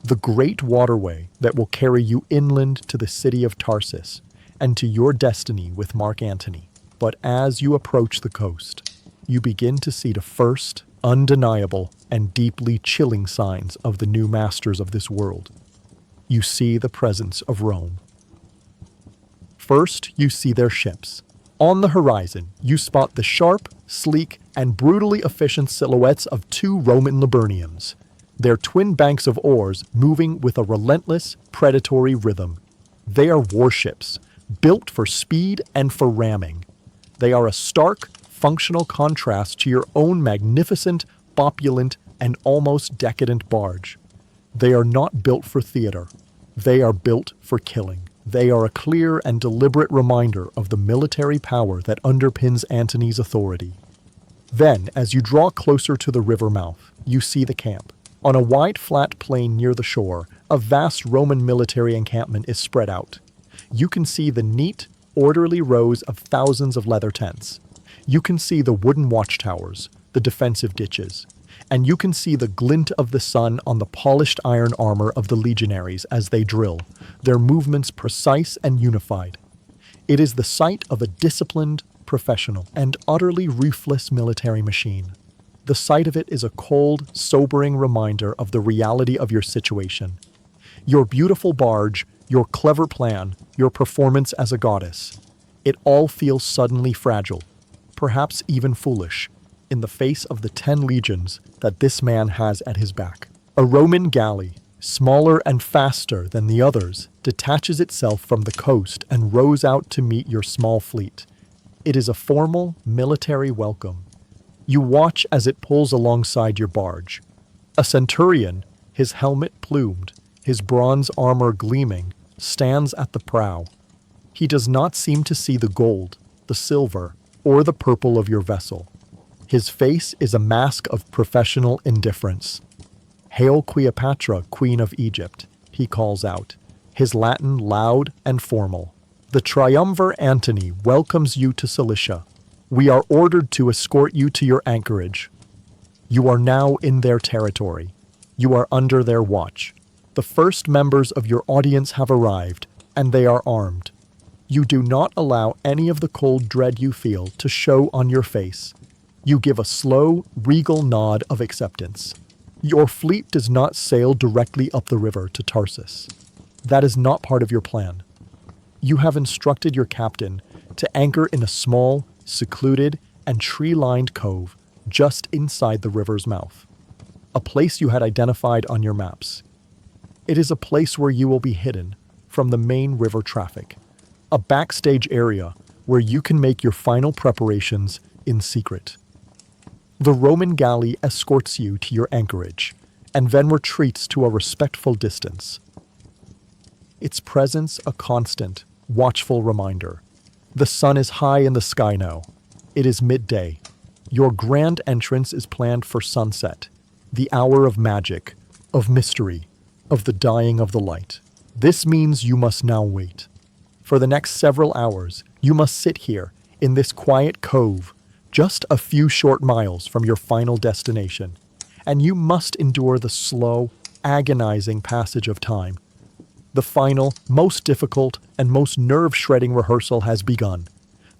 the great waterway that will carry you inland to the city of Tarsus and to your destiny with Mark Antony. But as you approach the coast, you begin to see the first, undeniable, and deeply chilling signs of the new masters of this world. You see the presence of Rome. First, you see their ships. On the horizon, you spot the sharp, sleek, and brutally efficient silhouettes of two Roman Liburniums, their twin banks of oars moving with a relentless, predatory rhythm. They are warships, built for speed and for ramming. They are a stark, functional contrast to your own magnificent, opulent, an almost decadent barge. They are not built for theater. They are built for killing. They are a clear and deliberate reminder of the military power that underpins Antony's authority. Then, as you draw closer to the river mouth, you see the camp. On a wide flat plain near the shore, a vast Roman military encampment is spread out. You can see the neat, orderly rows of thousands of leather tents. You can see the wooden watchtowers, the defensive ditches, and you can see the glint of the sun on the polished iron armor of the legionaries as they drill, their movements precise and unified. It is the sight of a disciplined, professional, and utterly ruthless military machine. The sight of it is a cold, sobering reminder of the reality of your situation. Your beautiful barge, your clever plan, your performance as a goddess. It all feels suddenly fragile, perhaps even foolish, in the face of the 10 legions that this man has at his back. A Roman galley, smaller and faster than the others, detaches itself from the coast and rows out to meet your small fleet. It is a formal, military welcome. You watch as it pulls alongside your barge. A centurion, his helmet plumed, his bronze armor gleaming, stands at the prow. He does not seem to see the gold, the silver, or the purple of your vessel. His face is a mask of professional indifference. "Hail Cleopatra, Queen of Egypt," he calls out, his Latin loud and formal. "The triumvir Antony welcomes you to Cilicia. We are ordered to escort you to your anchorage. You are now in their territory. You are under their watch. The first members of your audience have arrived, and they are armed. You do not allow any of the cold dread you feel to show on your face. You give a slow, regal nod of acceptance. Your fleet does not sail directly up the river to Tarsus. That is not part of your plan. You have instructed your captain to anchor in a small, secluded, and tree-lined cove just inside the river's mouth, a place you had identified on your maps. It is a place where you will be hidden from the main river traffic, a backstage area where you can make your final preparations in secret. The Roman galley escorts you to your anchorage and then retreats to a respectful distance. Its presence a constant, watchful reminder. The sun is high in the sky now. It is midday. Your grand entrance is planned for sunset, the hour of magic, of mystery, of the dying of the light. This means you must now wait. For the next several hours, you must sit here in this quiet cove, just a few short miles from your final destination, and you must endure the slow, agonizing passage of time. The final, most difficult, and most nerve-shredding rehearsal has begun.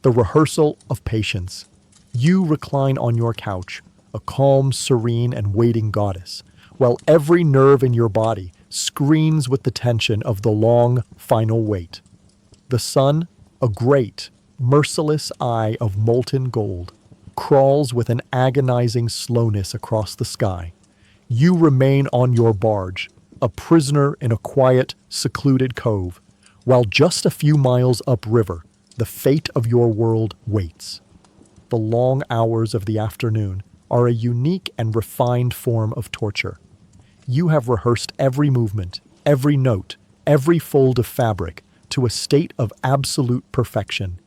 The rehearsal of patience. You recline on your couch, a calm, serene, and waiting goddess, while every nerve in your body screams with the tension of the long, final wait. The sun, a great, merciless eye of molten gold, crawls with an agonizing slowness across the sky. You remain on your barge, a prisoner in a quiet, secluded cove, while just a few miles upriver, the fate of your world waits. The long hours of the afternoon are a unique and refined form of torture. You have rehearsed every movement, every note, every fold of fabric to a state of absolute perfection.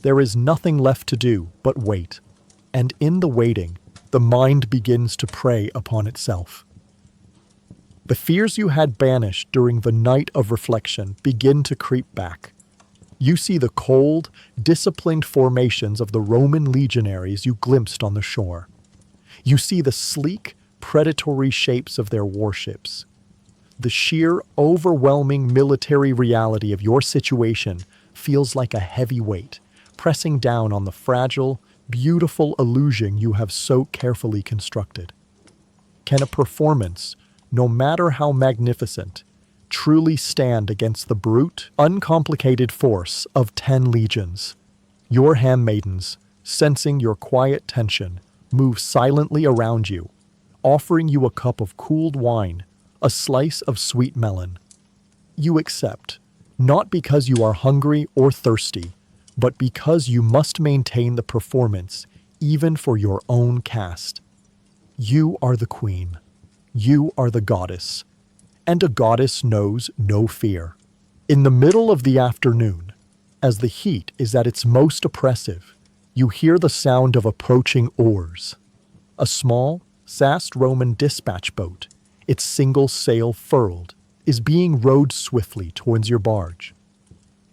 There is nothing left to do but wait. And in the waiting, the mind begins to prey upon itself. The fears you had banished during the night of reflection begin to creep back. You see the cold, disciplined formations of the Roman legionaries you glimpsed on the shore. You see the sleek, predatory shapes of their warships. The sheer, overwhelming military reality of your situation feels like a heavy weight, pressing down on the fragile, beautiful illusion you have so carefully constructed. Can a performance, no matter how magnificent, truly stand against the brute, uncomplicated force of 10 legions? Your handmaidens, sensing your quiet tension, move silently around you, offering you a cup of cooled wine, a slice of sweet melon. You accept, not because you are hungry or thirsty, but because you must maintain the performance even for your own caste. You are the queen. You are the goddess. And a goddess knows no fear. In the middle of the afternoon, as the heat is at its most oppressive, you hear the sound of approaching oars. A small, sassed Roman dispatch boat, its single sail furled, is being rowed swiftly towards your barge.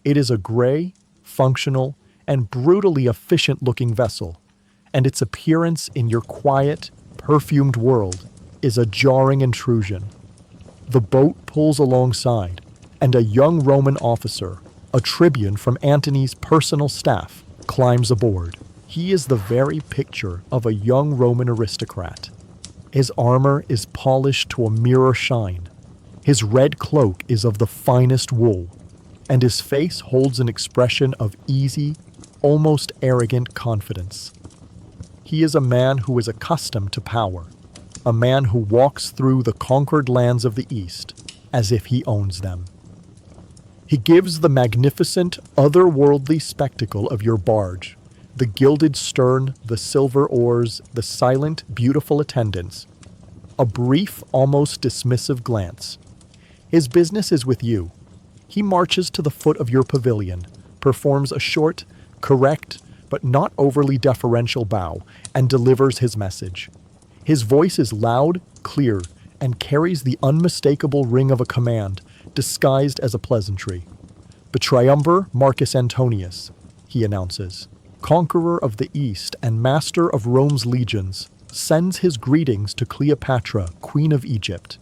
It is a gray, functional, and brutally efficient-looking vessel, and its appearance in your quiet, perfumed world is a jarring intrusion. The boat pulls alongside, and a young Roman officer, a tribune from Antony's personal staff, climbs aboard. He is the very picture of a young Roman aristocrat. His armor is polished to a mirror shine. His red cloak is of the finest wool, and his face holds an expression of easy, almost arrogant confidence. He is a man who is accustomed to power, a man who walks through the conquered lands of the East as if he owns them. He gives the magnificent, otherworldly spectacle of your barge, the gilded stern, the silver oars, the silent, beautiful attendants, a brief, almost dismissive glance. His business is with you. He marches to the foot of your pavilion, performs a short, correct, but not overly deferential bow, and delivers his message. His voice is loud, clear, and carries the unmistakable ring of a command, disguised as a pleasantry. "The triumvir Marcus Antonius," he announces, "conqueror of the East and master of Rome's legions, sends his greetings to Cleopatra, Queen of Egypt.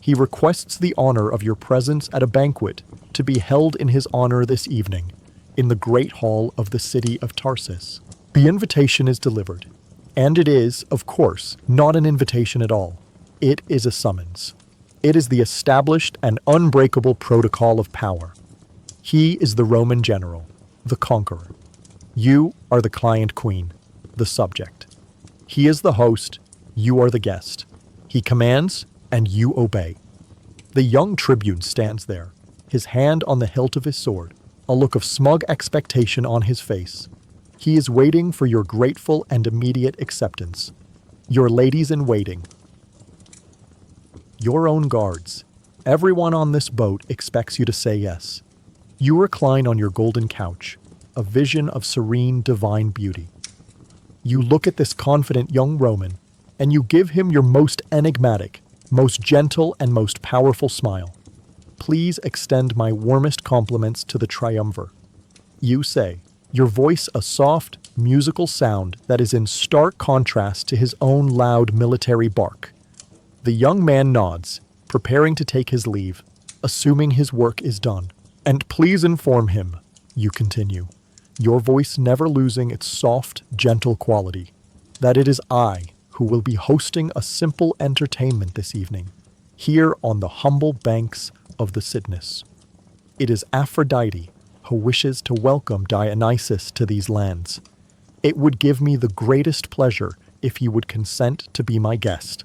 He requests the honor of your presence at a banquet to be held in his honor this evening, in the great hall of the city of Tarsus." The invitation is delivered, and it is, of course, not an invitation at all. It is a summons. It is the established and unbreakable protocol of power. He is the Roman general, the conqueror. You are the client queen, the subject. He is the host, you are the guest. He commands, and you obey. The young tribune stands there, his hand on the hilt of his sword, a look of smug expectation on his face. He is waiting for your grateful and immediate acceptance. Your ladies in waiting. Your own guards. Everyone on this boat expects you to say yes. You recline on your golden couch, a vision of serene, divine beauty. You look at this confident young Roman, and you give him your most enigmatic, most gentle, and most powerful smile. "Please extend my warmest compliments to the triumvir," you say, your voice a soft, musical sound that is in stark contrast to his own loud military bark. The young man nods, preparing to take his leave, assuming his work is done. "And please inform him," you continue, your voice never losing its soft, gentle quality, "that it is I who will be hosting a simple entertainment this evening, here on the humble banks of the Cydnus. It is Aphrodite who wishes to welcome Dionysus to these lands. It would give me the greatest pleasure if he would consent to be my guest.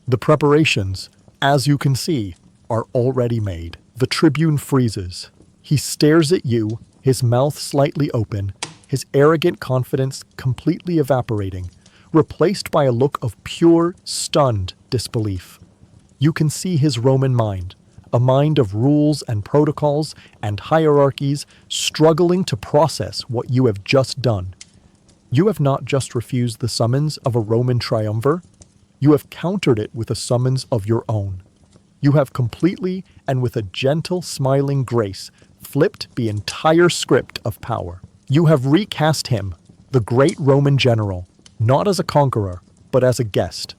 The preparations, as you can see, are already made." The tribune freezes. He stares at you, his mouth slightly open, his arrogant confidence completely evaporating, replaced by a look of pure, stunned disbelief. You can see his Roman mind, a mind of rules and protocols and hierarchies struggling to process what you have just done. You have not just refused the summons of a Roman triumvir, you have countered it with a summons of your own. You have completely and with a gentle, smiling grace flipped the entire script of power. You have recast him, the great Roman general, not as a conqueror, but as a guest.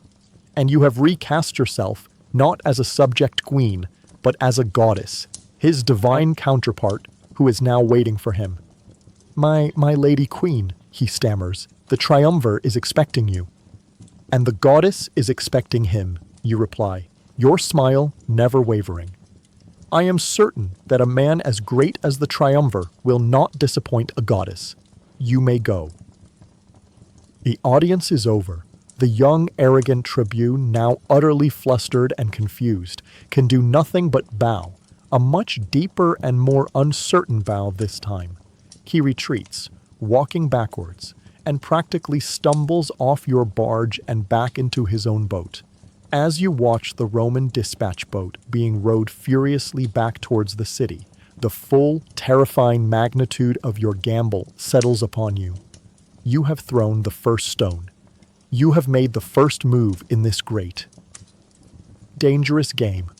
And you have recast yourself not as a subject queen, but as a goddess, his divine counterpart, who is now waiting for him. My lady queen," he stammers, "the triumvir is expecting you." "And the goddess is expecting him," you reply, your smile never wavering. "I am certain that a man as great as the triumvir will not disappoint a goddess. You may go." The audience is over. The young, arrogant tribune, now utterly flustered and confused, can do nothing but bow, a much deeper and more uncertain bow this time. He retreats, walking backwards, and practically stumbles off your barge and back into his own boat. As you watch the Roman dispatch boat being rowed furiously back towards the city, the full, terrifying magnitude of your gamble settles upon you. You have thrown the first stone. You have made the first move in this great, dangerous game.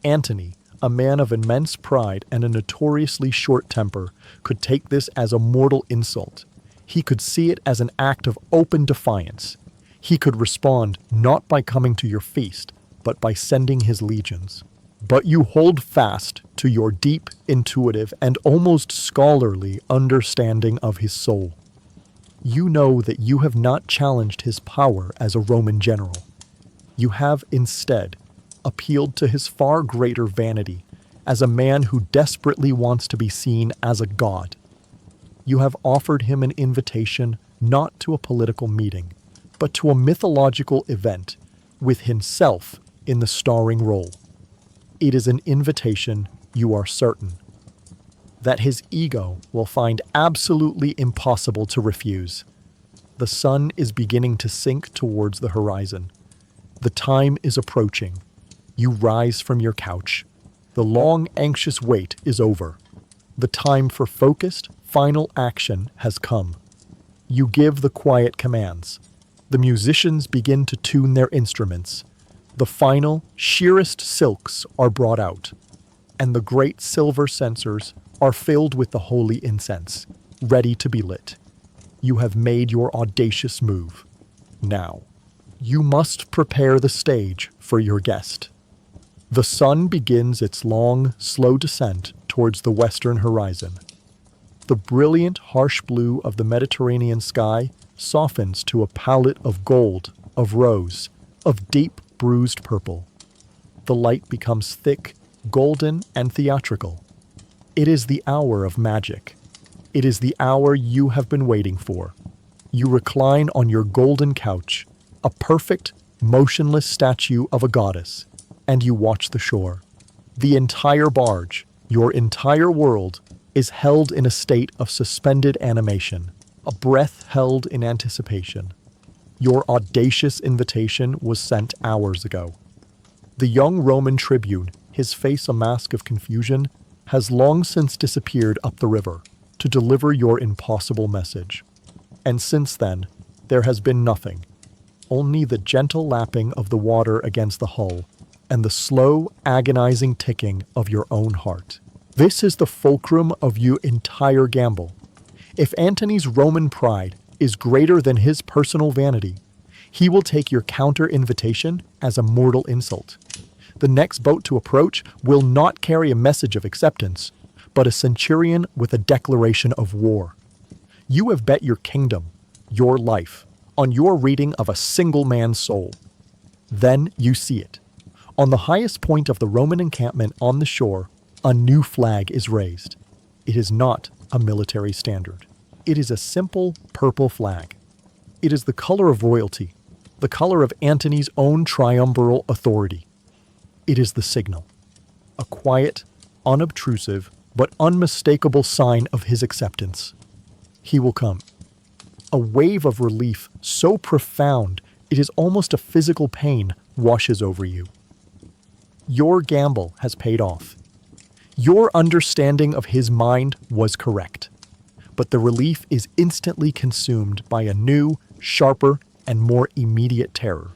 Antony, a man of immense pride and a notoriously short temper, could take this as a mortal insult. He could see it as an act of open defiance. He could respond not by coming to your feast, but by sending his legions. But you hold fast to your deep, intuitive, and almost scholarly understanding of his soul. You know that you have not challenged his power as a Roman general. You have instead appealed to his far greater vanity as a man who desperately wants to be seen as a god. You have offered him an invitation not to a political meeting, but to a mythological event with himself in the starring role. It is an invitation you are certain that his ego will find absolutely impossible to refuse. The sun is beginning to sink towards the horizon. The time is approaching. You rise from your couch. The long, anxious wait is over. The time for focused, final action has come. You give the quiet commands. The musicians begin to tune their instruments. The final, sheerest silks are brought out, and the great silver censers are filled with the holy incense, ready to be lit. You have made your audacious move. Now, you must prepare the stage for your guest. The sun begins its long, slow descent towards the western horizon. The brilliant, harsh blue of the Mediterranean sky softens to a palette of gold, of rose, of deep, bruised purple. The light becomes thick, golden, and theatrical. It is the hour of magic. It is the hour you have been waiting for. You recline on your golden couch, a perfect, motionless statue of a goddess, and you watch the shore. The entire barge, your entire world, is held in a state of suspended animation, a breath held in anticipation. Your audacious invitation was sent hours ago. The young Roman tribune, his face a mask of confusion, has long since disappeared up the river to deliver your impossible message. And since then, there has been nothing, only the gentle lapping of the water against the hull and the slow, agonizing ticking of your own heart. This is the fulcrum of your entire gamble. If Antony's Roman pride is greater than his personal vanity, he will take your counter-invitation as a mortal insult. The next boat to approach will not carry a message of acceptance, but a centurion with a declaration of war. You have bet your kingdom, your life, on your reading of a single man's soul. Then you see it. On the highest point of the Roman encampment on the shore, a new flag is raised. It is not a military standard. It is a simple purple flag. It is the color of royalty, the color of Antony's own triumviral authority. It is the signal, a quiet, unobtrusive, but unmistakable sign of his acceptance. He will come. A wave of relief so profound it is almost a physical pain washes over you. Your gamble has paid off. Your understanding of his mind was correct, but the relief is instantly consumed by a new, sharper, and more immediate terror.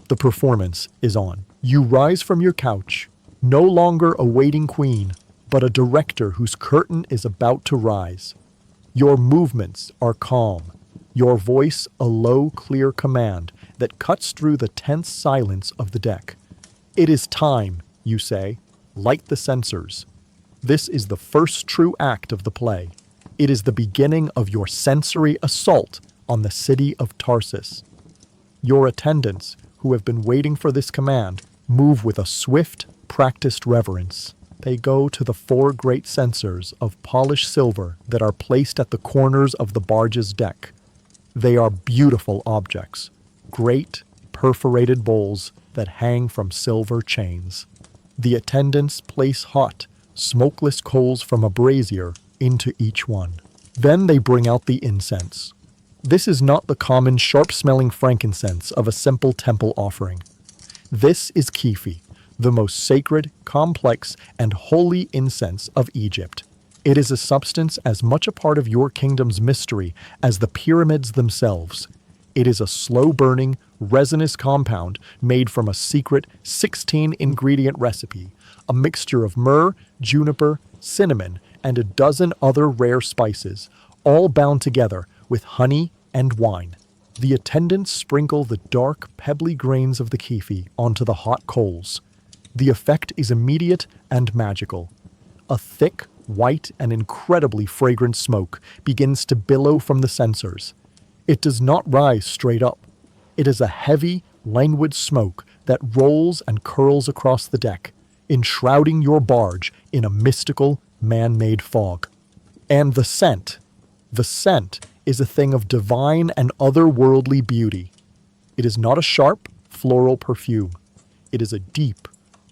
The performance is on. You rise from your couch, no longer a waiting queen, but a director whose curtain is about to rise. Your movements are calm, your voice a low, clear command that cuts through the tense silence of the deck. It is time, you say. Light the censers. This is the first true act of the play. It is the beginning of your sensory assault on the city of Tarsus. Your attendants, who have been waiting for this command, move with a swift, practiced reverence. They go to the 4 great censers of polished silver that are placed at the corners of the barge's deck. They are beautiful objects, great, perforated bowls that hang from silver chains. The attendants place hot, smokeless coals from a brazier into each one. Then they bring out the incense. This is not the common sharp-smelling frankincense of a simple temple offering. This is Kefi, the most sacred, complex, and holy incense of Egypt. It is a substance as much a part of your kingdom's mystery as the pyramids themselves. It is a slow-burning, resinous compound made from a secret 16-ingredient recipe, a mixture of myrrh, juniper, cinnamon, and a dozen other rare spices, all bound together with honey and wine. The attendants sprinkle the dark, pebbly grains of the kefi onto the hot coals. The effect is immediate and magical. A thick, white, and incredibly fragrant smoke begins to billow from the censers. It does not rise straight up. It is a heavy, languid smoke that rolls and curls across the deck, enshrouding your barge in a mystical, man-made fog. And the scent is a thing of divine and otherworldly beauty. It is not a sharp, floral perfume. It is a deep,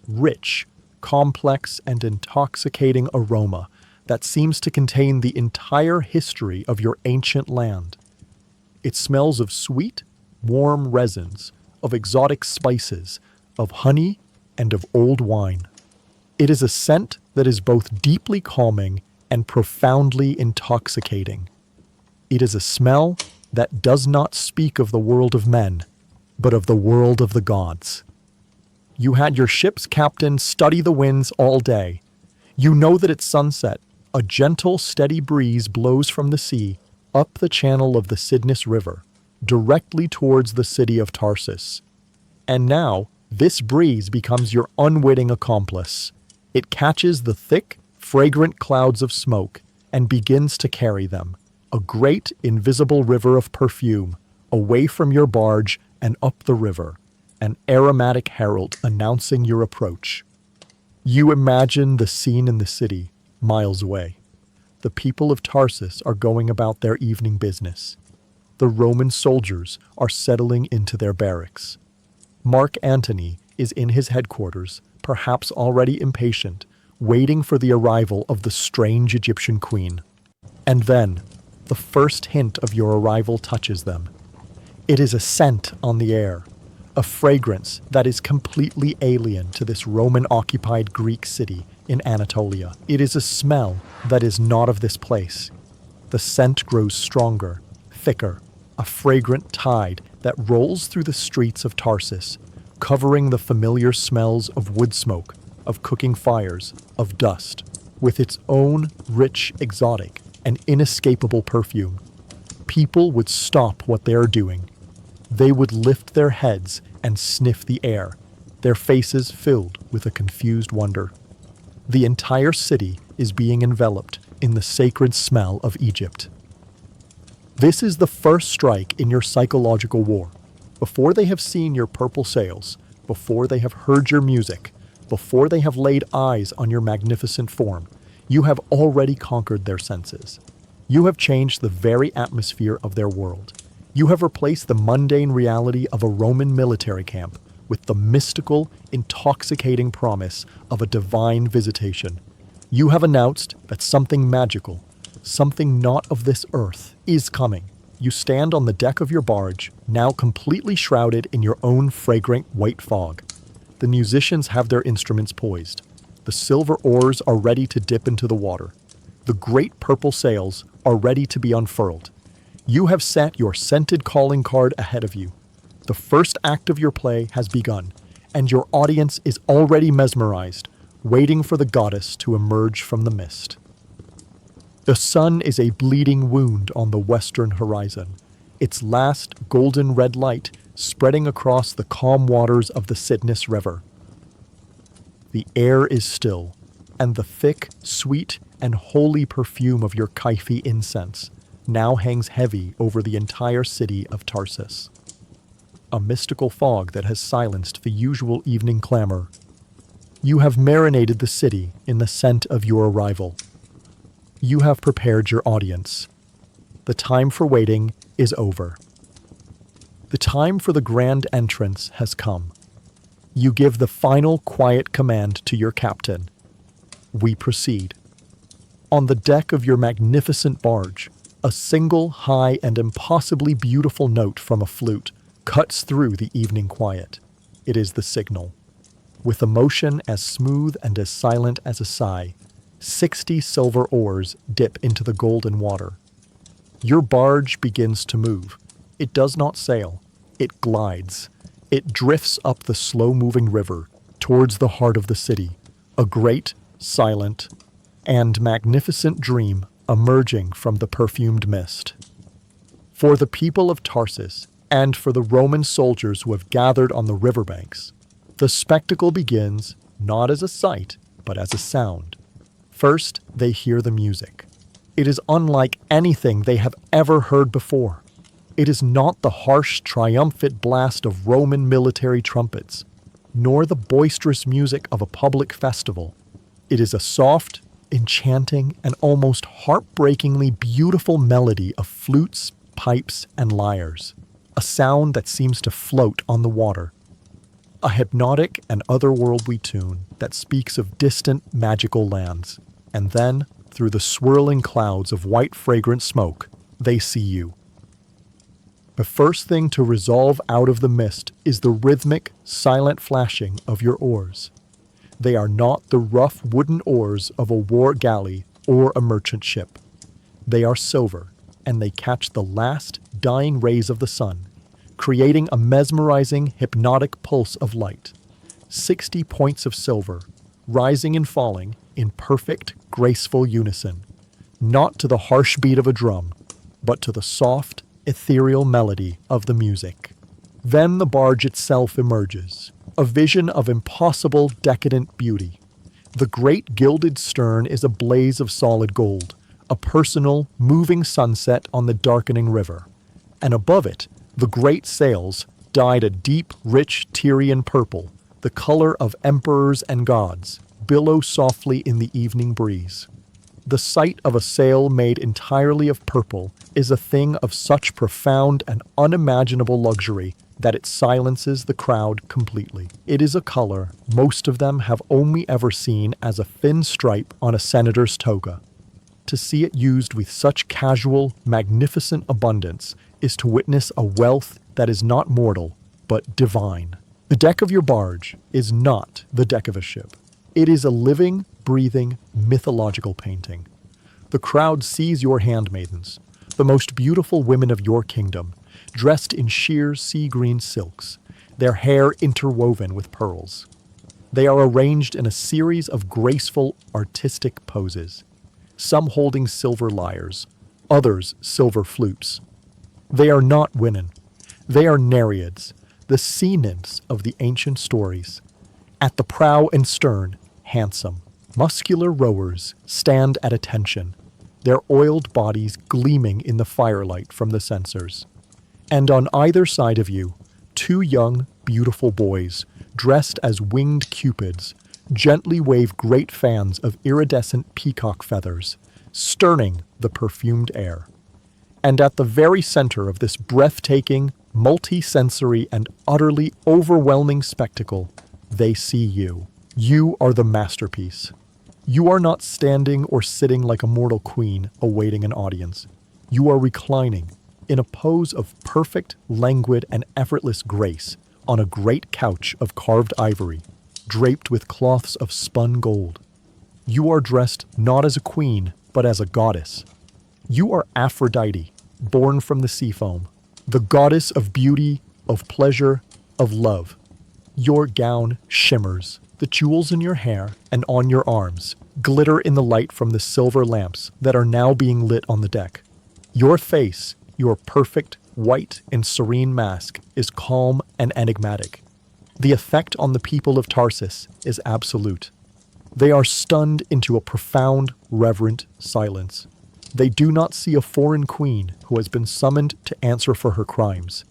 rich, complex, and intoxicating aroma that seems to contain the entire history of your ancient land. It smells of sweet, warm resins, of exotic spices, of honey, and of old wine. It is a scent that is both deeply calming and profoundly intoxicating. It is a smell that does not speak of the world of men, but of the world of the gods. You had your ship's captain study the winds all day. You know that at sunset, a gentle, steady breeze blows from the sea up the channel of the Cydnus River, directly towards the city of Tarsus. And now, this breeze becomes your unwitting accomplice. It catches the thick, fragrant clouds of smoke and begins to carry them, a great, invisible river of perfume, away from your barge and up the river, an aromatic herald announcing your approach. You imagine the scene in the city, miles away. The people of Tarsus are going about their evening business. The Roman soldiers are settling into their barracks. Mark Antony is in his headquarters, perhaps already impatient, waiting for the arrival of the strange Egyptian queen. And then, the first hint of your arrival touches them. It is a scent on the air, a fragrance that is completely alien to this Roman-occupied Greek city in Anatolia. It is a smell that is not of this place. The scent grows stronger, thicker, a fragrant tide that rolls through the streets of Tarsus, covering the familiar smells of wood smoke, of cooking fires, of dust, with its own rich, exotic, and inescapable perfume. People would stop what they are doing. They would lift their heads and sniff the air, their faces filled with a confused wonder. The entire city is being enveloped in the sacred smell of Egypt. This is the first strike in your psychological war. Before they have seen your purple sails, before they have heard your music, before they have laid eyes on your magnificent form, you have already conquered their senses. You have changed the very atmosphere of their world. You have replaced the mundane reality of a Roman military camp with the mystical, intoxicating promise of a divine visitation. You have announced that something magical, something not of this earth, is coming. You stand on the deck of your barge, now completely shrouded in your own fragrant white fog. The musicians have their instruments poised. The silver oars are ready to dip into the water. The great purple sails are ready to be unfurled. You have set your scented calling card ahead of you. The first act of your play has begun, and your audience is already mesmerized, waiting for the goddess to emerge from the mist. The sun is a bleeding wound on the western horizon, its last golden red light spreading across the calm waters of the Cydnus River. The air is still, and the thick, sweet, and holy perfume of your Kefi incense now hangs heavy over the entire city of Tarsus. A mystical fog that has silenced the usual evening clamor. You have marinated the city in the scent of your arrival. You have prepared your audience. The time for waiting is over. The time for the grand entrance has come. You give the final quiet command to your captain. We proceed. On the deck of your magnificent barge, A single high and impossibly beautiful note from a flute cuts through the evening quiet. It is the signal. With a motion as smooth and as silent as a sigh, 60 silver oars dip into the golden water. Your barge begins to move. It does not sail. It glides. It drifts up the slow-moving river towards the heart of the city, a great, silent, and magnificent dream emerging from the perfumed mist. For the people of Tarsus and for the Roman soldiers who have gathered on the riverbanks, the spectacle begins not as a sight, but as a sound. First, they hear the music. It is unlike anything they have ever heard before. It is not the harsh, triumphant blast of Roman military trumpets, nor the boisterous music of a public festival. It is a soft, enchanting, and almost heartbreakingly beautiful melody of flutes, pipes, and lyres, a sound that seems to float on the water. A hypnotic and otherworldly tune that speaks of distant, magical lands. And then, through the swirling clouds of white, fragrant smoke, they see you. The first thing to resolve out of the mist is the rhythmic, silent flashing of your oars. They are not the rough wooden oars of a war galley or a merchant ship. They are silver, and they catch the last, dying rays of the sun, creating a mesmerizing, hypnotic pulse of light. 60 points of silver, rising and falling in perfect, graceful unison, not to the harsh beat of a drum, but to the soft, ethereal melody of the music. Then the barge itself emerges, a vision of impossible, decadent beauty. The great gilded stern is a blaze of solid gold, a personal, moving sunset on the darkening river. And above it, the great sails, dyed a deep, rich Tyrian purple, the color of emperors and gods, billow softly in the evening breeze. The sight of a sail made entirely of purple is a thing of such profound and unimaginable luxury that it silences the crowd completely. It is a color most of them have only ever seen as a thin stripe on a senator's toga. To see it used with such casual, magnificent abundance is to witness a wealth that is not mortal, but divine. The deck of your barge is not the deck of a ship. It is a living, breathing, mythological painting. The crowd sees your handmaidens, the most beautiful women of your kingdom, dressed in sheer sea-green silks, their hair interwoven with pearls. They are arranged in a series of graceful, artistic poses, some holding silver lyres, others silver flutes. They are not women. They are nereids, the sea nymphs of the ancient stories. At the prow and stern, handsome, muscular rowers stand at attention, their oiled bodies gleaming in the firelight from the censers. And on either side of you, 2 young, beautiful boys, dressed as winged cupids, gently wave great fans of iridescent peacock feathers, sterning the perfumed air. And at the very center of this breathtaking, multi-sensory, and utterly overwhelming spectacle, they see you. You are the masterpiece. You are not standing or sitting like a mortal queen awaiting an audience. You are reclining, in a pose of perfect, languid, and effortless grace, on a great couch of carved ivory, draped with cloths of spun gold. You are dressed not as a queen, but as a goddess. You are Aphrodite, born from the sea foam, the goddess of beauty, of pleasure, of love. Your gown shimmers. The jewels in your hair and on your arms glitter in the light from the silver lamps that are now being lit on the deck. Your face, your perfect, white, and serene mask, is calm and enigmatic. The effect on the people of Tarsus is absolute. They are stunned into a profound, reverent silence. They do not see a foreign queen who has been summoned to answer for her crimes.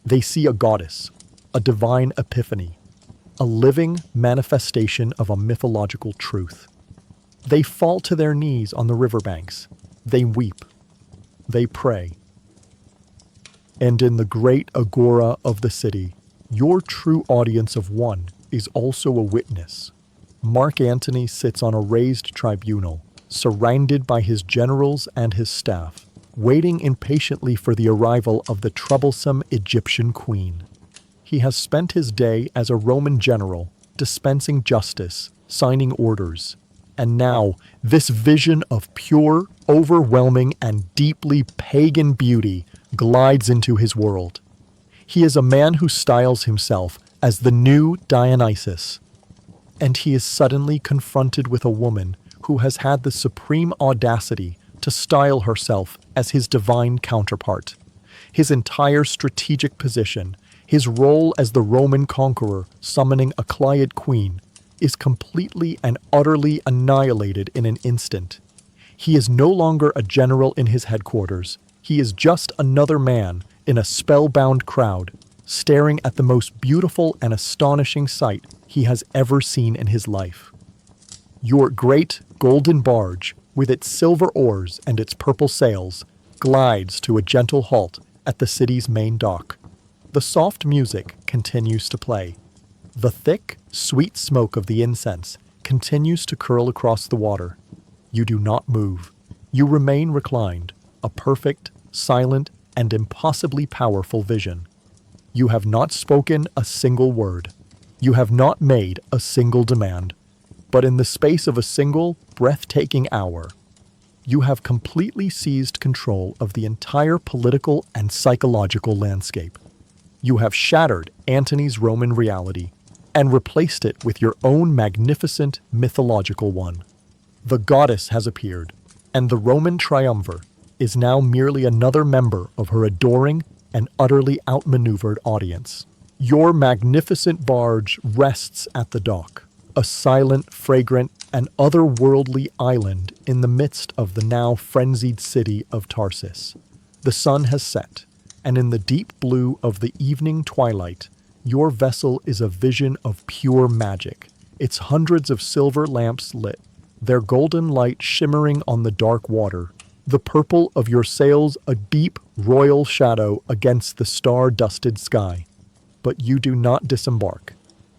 They see a goddess, a divine epiphany, a living manifestation of a mythological truth. They fall to their knees on the riverbanks. They weep. They pray. And in the great agora of the city, your true audience of one is also a witness. Mark Antony sits on a raised tribunal, surrounded by his generals and his staff, waiting impatiently for the arrival of the troublesome Egyptian queen. He has spent his day as a Roman general, dispensing justice, signing orders. And now, this vision of pure, overwhelming, and deeply pagan beauty glides into his world. He is a man who styles himself as the new Dionysus. And he is suddenly confronted with a woman who has had the supreme audacity to style herself as his divine counterpart. His entire strategic position, his role as the Roman conqueror summoning a Cleid queen, is completely and utterly annihilated in an instant. He is no longer a general in his headquarters. He is just another man in a spellbound crowd, staring at the most beautiful and astonishing sight he has ever seen in his life. Your great golden barge, with its silver oars and its purple sails, glides to a gentle halt at the city's main dock. The soft music continues to play. The thick, sweet smoke of the incense continues to curl across the water. You do not move. You remain reclined, a perfect, silent, and impossibly powerful vision. You have not spoken a single word. You have not made a single demand. But in the space of a single, breathtaking hour, you have completely seized control of the entire political and psychological landscape. You have shattered Antony's Roman reality and replaced it with your own magnificent mythological one. The goddess has appeared, and the Roman triumvir is now merely another member of her adoring and utterly outmaneuvered audience. Your magnificent barge rests at the dock, a silent, fragrant, and otherworldly island in the midst of the now frenzied city of Tarsus. The sun has set, and in the deep blue of the evening twilight, your vessel is a vision of pure magic, its hundreds of silver lamps lit, their golden light shimmering on the dark water, the purple of your sails a deep, royal shadow against the star-dusted sky. But you do not disembark.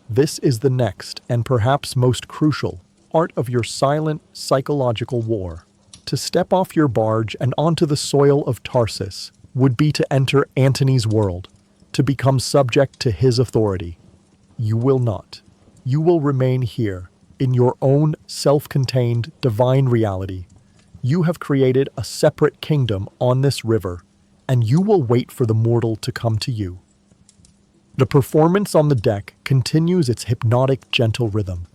This is the next, and perhaps most crucial, art of your silent, psychological war. To step off your barge and onto the soil of Tarsus would be to enter Antony's world, to become subject to his authority. You will not. You will remain here, in your own self-contained divine reality. You have created a separate kingdom on this river, and you will wait for the mortal to come to you. The performance on the deck continues its hypnotic, gentle rhythm.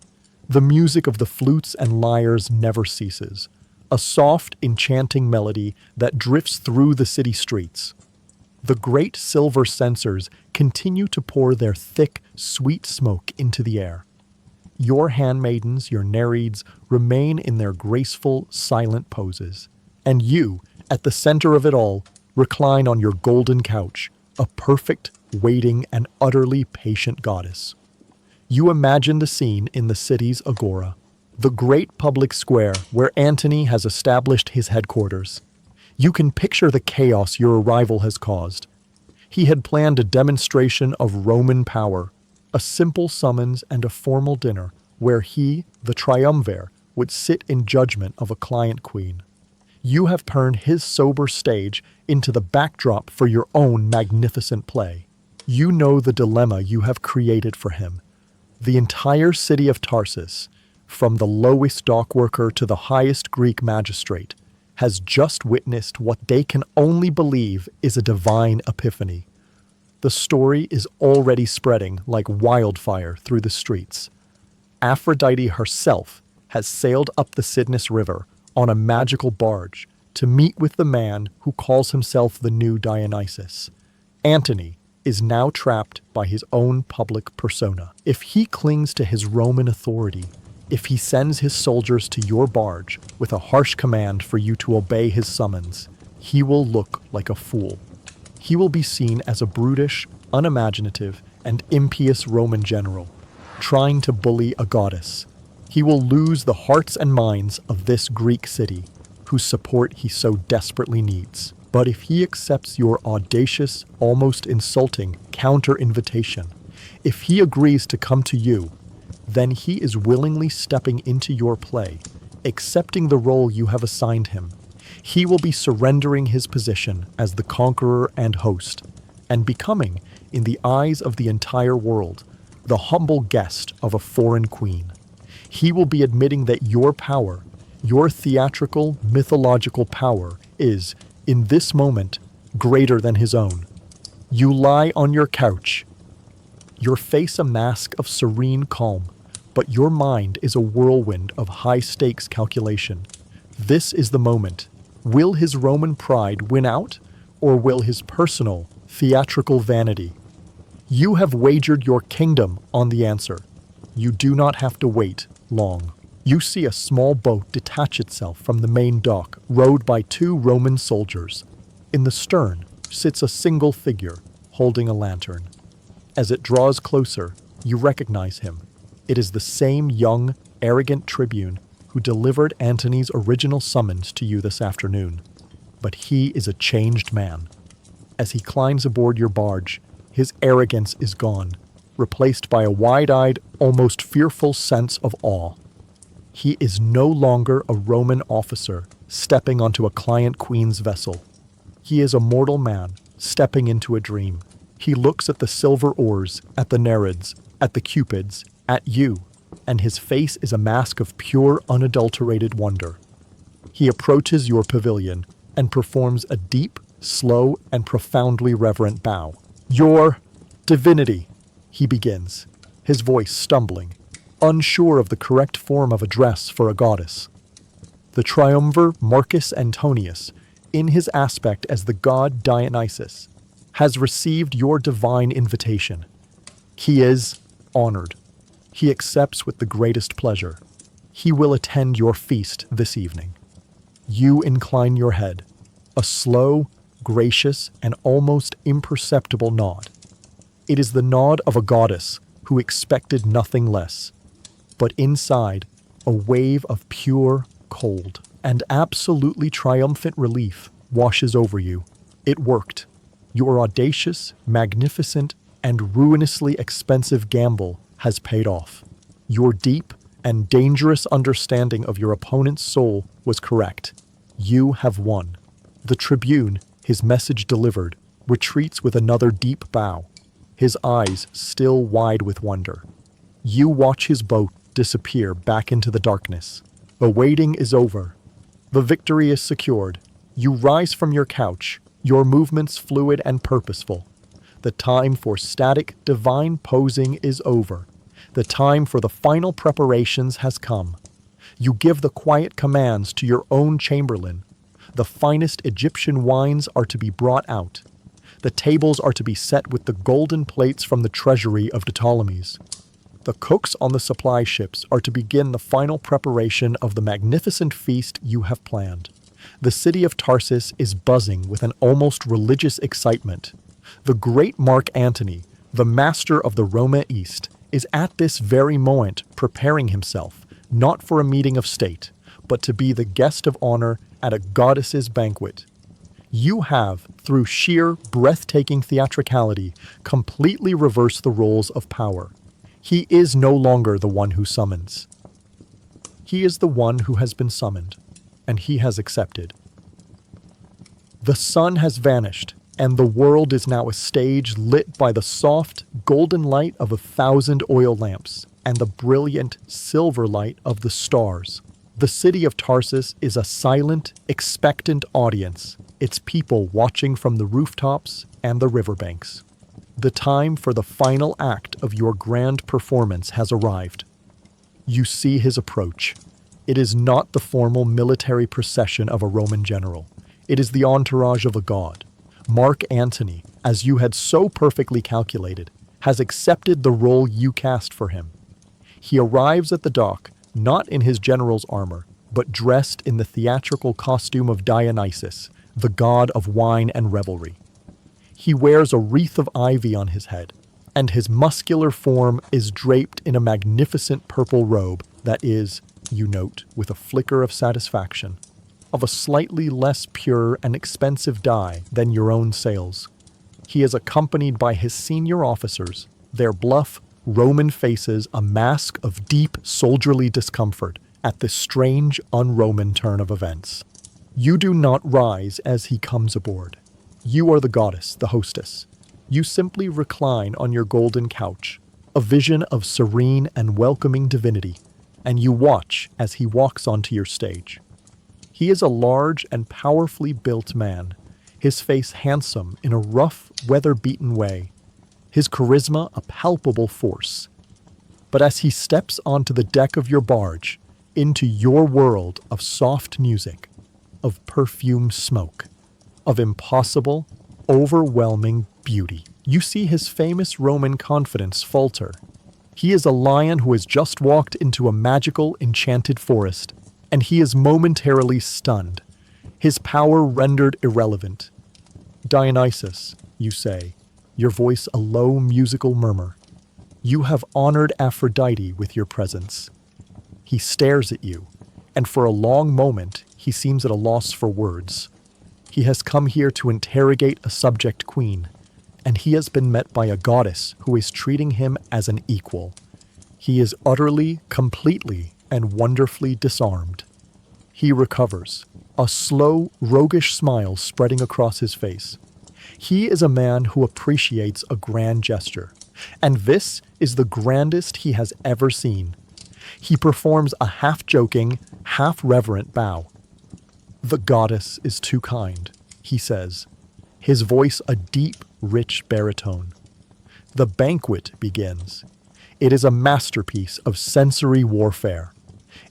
The music of the flutes and lyres never ceases, a soft, enchanting melody that drifts through the city streets. The great silver censers continue to pour their thick, sweet smoke into the air. Your handmaidens, your nereids, remain in their graceful, silent poses. And you, at the center of it all, recline on your golden couch, a perfect, waiting, and utterly patient goddess. You imagine the scene in the city's agora, the great public square where Antony has established his headquarters. You can picture the chaos your arrival has caused. He had planned a demonstration of Roman power, a simple summons and a formal dinner where he, the triumvir, would sit in judgment of a client queen. You have turned his sober stage into the backdrop for your own magnificent play. You know the dilemma you have created for him. The entire city of Tarsus, from the lowest dockworker to the highest Greek magistrate, has just witnessed what they can only believe is a divine epiphany. The story is already spreading like wildfire through the streets. Aphrodite herself has sailed up the Cydnus River on a magical barge to meet with the man who calls himself the new Dionysus. Antony is now trapped by his own public persona. If he clings to his Roman authority, if he sends his soldiers to your barge with a harsh command for you to obey his summons, he will look like a fool. He will be seen as a brutish, unimaginative, and impious Roman general, trying to bully a goddess. He will lose the hearts and minds of this Greek city, whose support he so desperately needs. But if he accepts your audacious, almost insulting counter-invitation, if he agrees to come to you, then he is willingly stepping into your play, accepting the role you have assigned him. He will be surrendering his position as the conqueror and host, and becoming, in the eyes of the entire world, the humble guest of a foreign queen. He will be admitting that your power, your theatrical, mythological power, is, in this moment, greater than his own. You lie on your couch, your face a mask of serene calm, but your mind is a whirlwind of high-stakes calculation. This is the moment. Will his Roman pride win out, or will his personal, theatrical vanity? You have wagered your kingdom on the answer. You do not have to wait long. You see a small boat detach itself from the main dock, rowed by 2 Roman soldiers. In the stern sits a single figure, holding a lantern. As it draws closer, you recognize him. It is the same young, arrogant tribune who delivered Antony's original summons to you this afternoon. But he is a changed man. As he climbs aboard your barge, his arrogance is gone, replaced by a wide-eyed, almost fearful sense of awe. He is no longer a Roman officer stepping onto a client queen's vessel. He is a mortal man stepping into a dream. He looks at the silver oars, at the Nereids, at the Cupids, at you, and his face is a mask of pure, unadulterated wonder. He approaches your pavilion and performs a deep, slow, and profoundly reverent bow. Your divinity, he begins, his voice stumbling, unsure of the correct form of address for a goddess. The triumvir Marcus Antonius, in his aspect as the god Dionysus, has received your divine invitation. He is honored. He accepts with the greatest pleasure. He will attend your feast this evening. You incline your head, a slow, gracious, and almost imperceptible nod. It is the nod of a goddess who expected nothing less. But inside, a wave of pure, cold, and absolutely triumphant relief washes over you. It worked. Your audacious, magnificent, and ruinously expensive gamble has paid off. Your deep and dangerous understanding of your opponent's soul was correct. You have won. The tribune, his message delivered, retreats with another deep bow, his eyes still wide with wonder. You watch his boat disappear back into the darkness. The waiting is over. The victory is secured. You rise from your couch, your movements fluid and purposeful. The time for static, divine posing is over. The time for the final preparations has come. You give the quiet commands to your own chamberlain. The finest Egyptian wines are to be brought out. The tables are to be set with the golden plates from the treasury of the Ptolemies. The cooks on the supply ships are to begin the final preparation of the magnificent feast you have planned. The city of Tarsus is buzzing with an almost religious excitement. The great Mark Antony, the master of the Roma East, is at this very moment preparing himself, not for a meeting of state, but to be the guest of honor at a goddess's banquet. You have, through sheer, breathtaking theatricality, completely reversed the roles of power. He is no longer the one who summons. He is the one who has been summoned, and he has accepted. The sun has vanished, and the world is now a stage lit by the soft, golden light of 1,000 oil lamps and the brilliant silver light of the stars. The city of Tarsus is a silent, expectant audience, its people watching from the rooftops and the riverbanks. The time for the final act of your grand performance has arrived. You see his approach. It is not the formal military procession of a Roman general. It is the entourage of a god. Mark Antony, as you had so perfectly calculated, has accepted the role you cast for him. He arrives at the dock, not in his general's armor, but dressed in the theatrical costume of Dionysus, the god of wine and revelry. He wears a wreath of ivy on his head, and his muscular form is draped in a magnificent purple robe that is, you note, with a flicker of satisfaction, of a slightly less pure and expensive dye than your own sails. He is accompanied by his senior officers, their bluff, Roman faces a mask of deep, soldierly discomfort at this strange, un-Roman turn of events. You do not rise as he comes aboard. You are the goddess, the hostess. You simply recline on your golden couch, a vision of serene and welcoming divinity, and you watch as he walks onto your stage. He is a large and powerfully built man, his face handsome in a rough, weather-beaten way, his charisma a palpable force. But as he steps onto the deck of your barge, into your world of soft music, of perfumed smoke, of impossible, overwhelming beauty, you see his famous Roman confidence falter. He is a lion who has just walked into a magical, enchanted forest, and he is momentarily stunned, his power rendered irrelevant. Dionysus, you say, your voice a low musical murmur. You have honored Aphrodite with your presence. He stares at you, and for a long moment he seems at a loss for words. He has come here to interrogate a subject queen, and he has been met by a goddess who is treating him as an equal. He is utterly, completely, and wonderfully disarmed. He recovers, a slow, roguish smile spreading across his face. He is a man who appreciates a grand gesture, and this is the grandest he has ever seen. He performs a half-joking, half-reverent bow. The goddess is too kind, he says, his voice a deep, rich baritone. The banquet begins. It is a masterpiece of sensory warfare,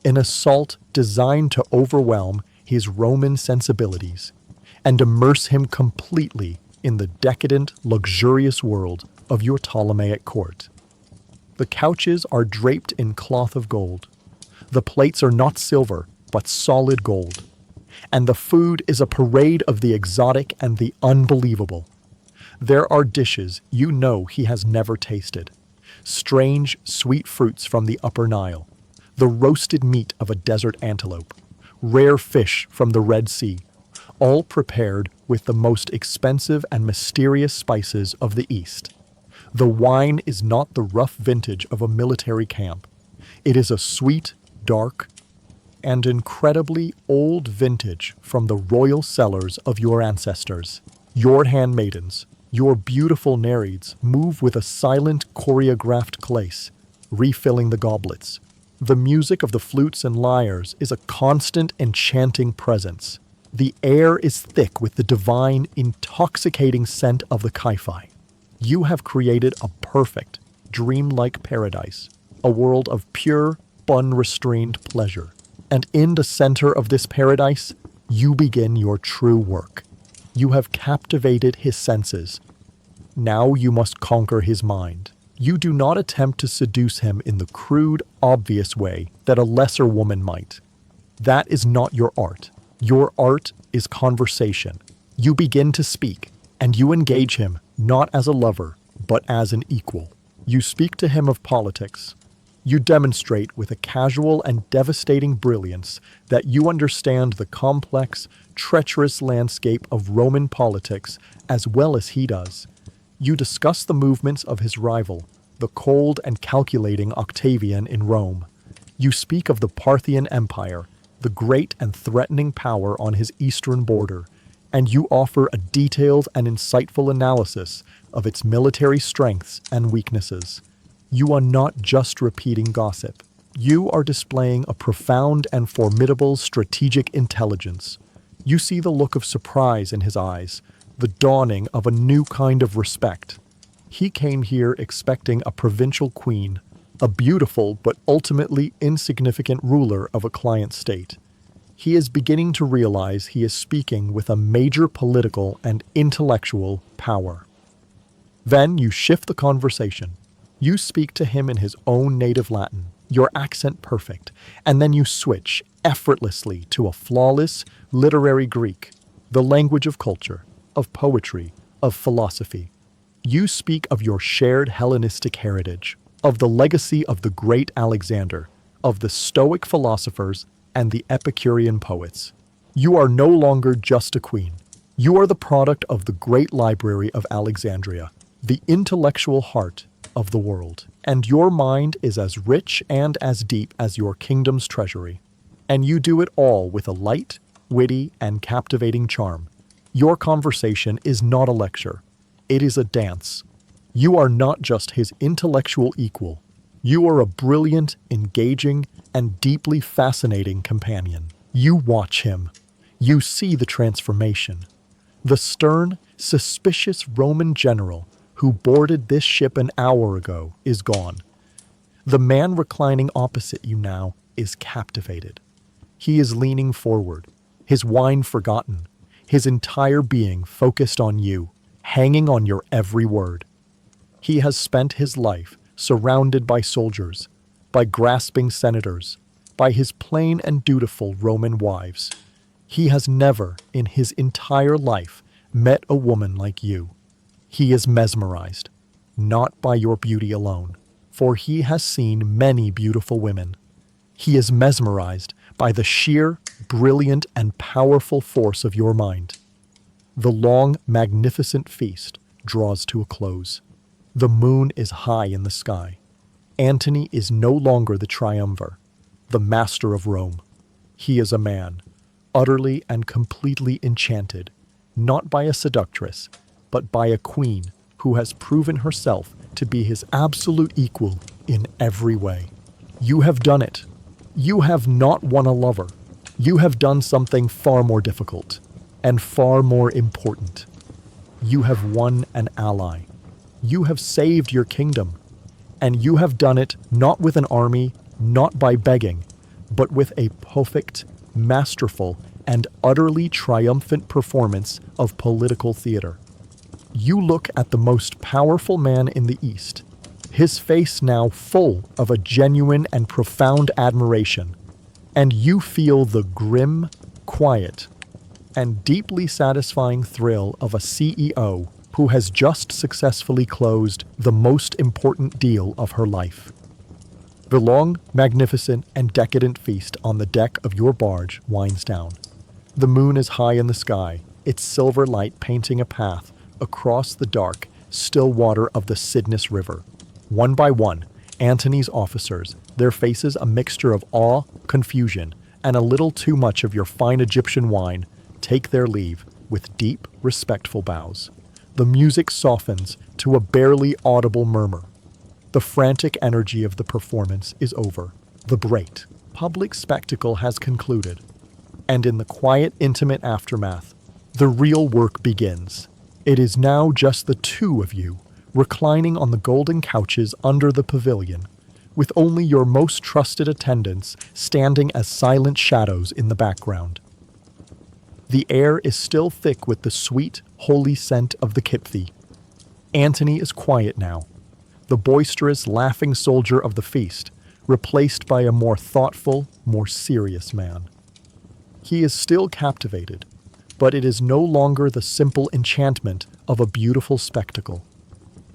an assault designed to overwhelm his Roman sensibilities and immerse him completely in the decadent, luxurious world of your Ptolemaic court. The couches are draped in cloth of gold. The plates are not silver, but solid gold. And the food is a parade of the exotic and the unbelievable. There are dishes you know he has never tasted. Strange, sweet fruits from the Upper Nile, the roasted meat of a desert antelope, rare fish from the Red Sea, all prepared with the most expensive and mysterious spices of the East. The wine is not the rough vintage of a military camp. It is a sweet, dark, and incredibly old vintage from the royal cellars of your ancestors. Your handmaidens, your beautiful nereids, move with a silent, choreographed place, refilling the goblets. The music of the flutes and lyres is a constant, enchanting presence. The air is thick with the divine, intoxicating scent of the Kai-Fi. You have created a perfect, dreamlike paradise, a world of pure, unrestrained pleasure. And in the center of this paradise, you begin your true work. You have captivated his senses. Now you must conquer his mind. You do not attempt to seduce him in the crude, obvious way that a lesser woman might. That is not your art. Your art is conversation. You begin to speak, and you engage him not as a lover, but as an equal. You speak to him of politics. You demonstrate with a casual and devastating brilliance that you understand the complex, treacherous landscape of Roman politics as well as he does. You discuss the movements of his rival, the cold and calculating Octavian in Rome. You speak of the Parthian Empire, the great and threatening power on his eastern border, and you offer a detailed and insightful analysis of its military strengths and weaknesses. You are not just repeating gossip. You are displaying a profound and formidable strategic intelligence. You see the look of surprise in his eyes, the dawning of a new kind of respect. He came here expecting a provincial queen, a beautiful but ultimately insignificant ruler of a client state. He is beginning to realize he is speaking with a major political and intellectual power. Then you shift the conversation. You speak to him in his own native Latin, your accent perfect, and then you switch effortlessly to a flawless, literary Greek, the language of culture, of poetry, of philosophy. You speak of your shared Hellenistic heritage, of the legacy of the great Alexander, of the Stoic philosophers and the Epicurean poets. You are no longer just a queen. You are the product of the great library of Alexandria, the intellectual heart of the world. And your mind is as rich and as deep as your kingdom's treasury. And you do it all with a light, witty, and captivating charm. Your conversation is not a lecture. It is a dance. You are not just his intellectual equal. You are a brilliant, engaging, and deeply fascinating companion. You watch him. You see the transformation. The stern, suspicious Roman general who boarded this ship an hour ago is gone. The man reclining opposite you now is captivated. He is leaning forward, his wine forgotten, his entire being focused on you, hanging on your every word. He has spent his life surrounded by soldiers, by grasping senators, by his plain and dutiful Roman wives. He has never, in his entire life, met a woman like you. He is mesmerized, not by your beauty alone, for he has seen many beautiful women. He is mesmerized by the sheer, brilliant, and powerful force of your mind. The long, magnificent feast draws to a close. The moon is high in the sky. Antony is no longer the triumvir, the master of Rome. He is a man, utterly and completely enchanted, not by a seductress, but by a queen who has proven herself to be his absolute equal in every way. You have done it. You have not won a lover. You have done something far more difficult and far more important. You have won an ally. You have saved your kingdom. And you have done it not with an army, not by begging, but with a perfect, masterful, and utterly triumphant performance of political theater. You look at the most powerful man in the East, his face now full of a genuine and profound admiration, and you feel the grim, quiet, and deeply satisfying thrill of a CEO who has just successfully closed the most important deal of her life. The long, magnificent, and decadent feast on the deck of your barge winds down. The moon is high in the sky, its silver light painting a path across the dark, still water of the Cydnus River. One by one, Antony's officers, their faces a mixture of awe, confusion, and a little too much of your fine Egyptian wine, take their leave with deep, respectful bows. The music softens to a barely audible murmur. The frantic energy of the performance is over. The great, public spectacle has concluded. And in the quiet, intimate aftermath, the real work begins. It is now just the two of you, reclining on the golden couches under the pavilion, with only your most trusted attendants standing as silent shadows in the background. The air is still thick with the sweet, holy scent of the Kipthi. Antony is quiet now, the boisterous, laughing soldier of the feast, replaced by a more thoughtful, more serious man. He is still captivated, but it is no longer the simple enchantment of a beautiful spectacle.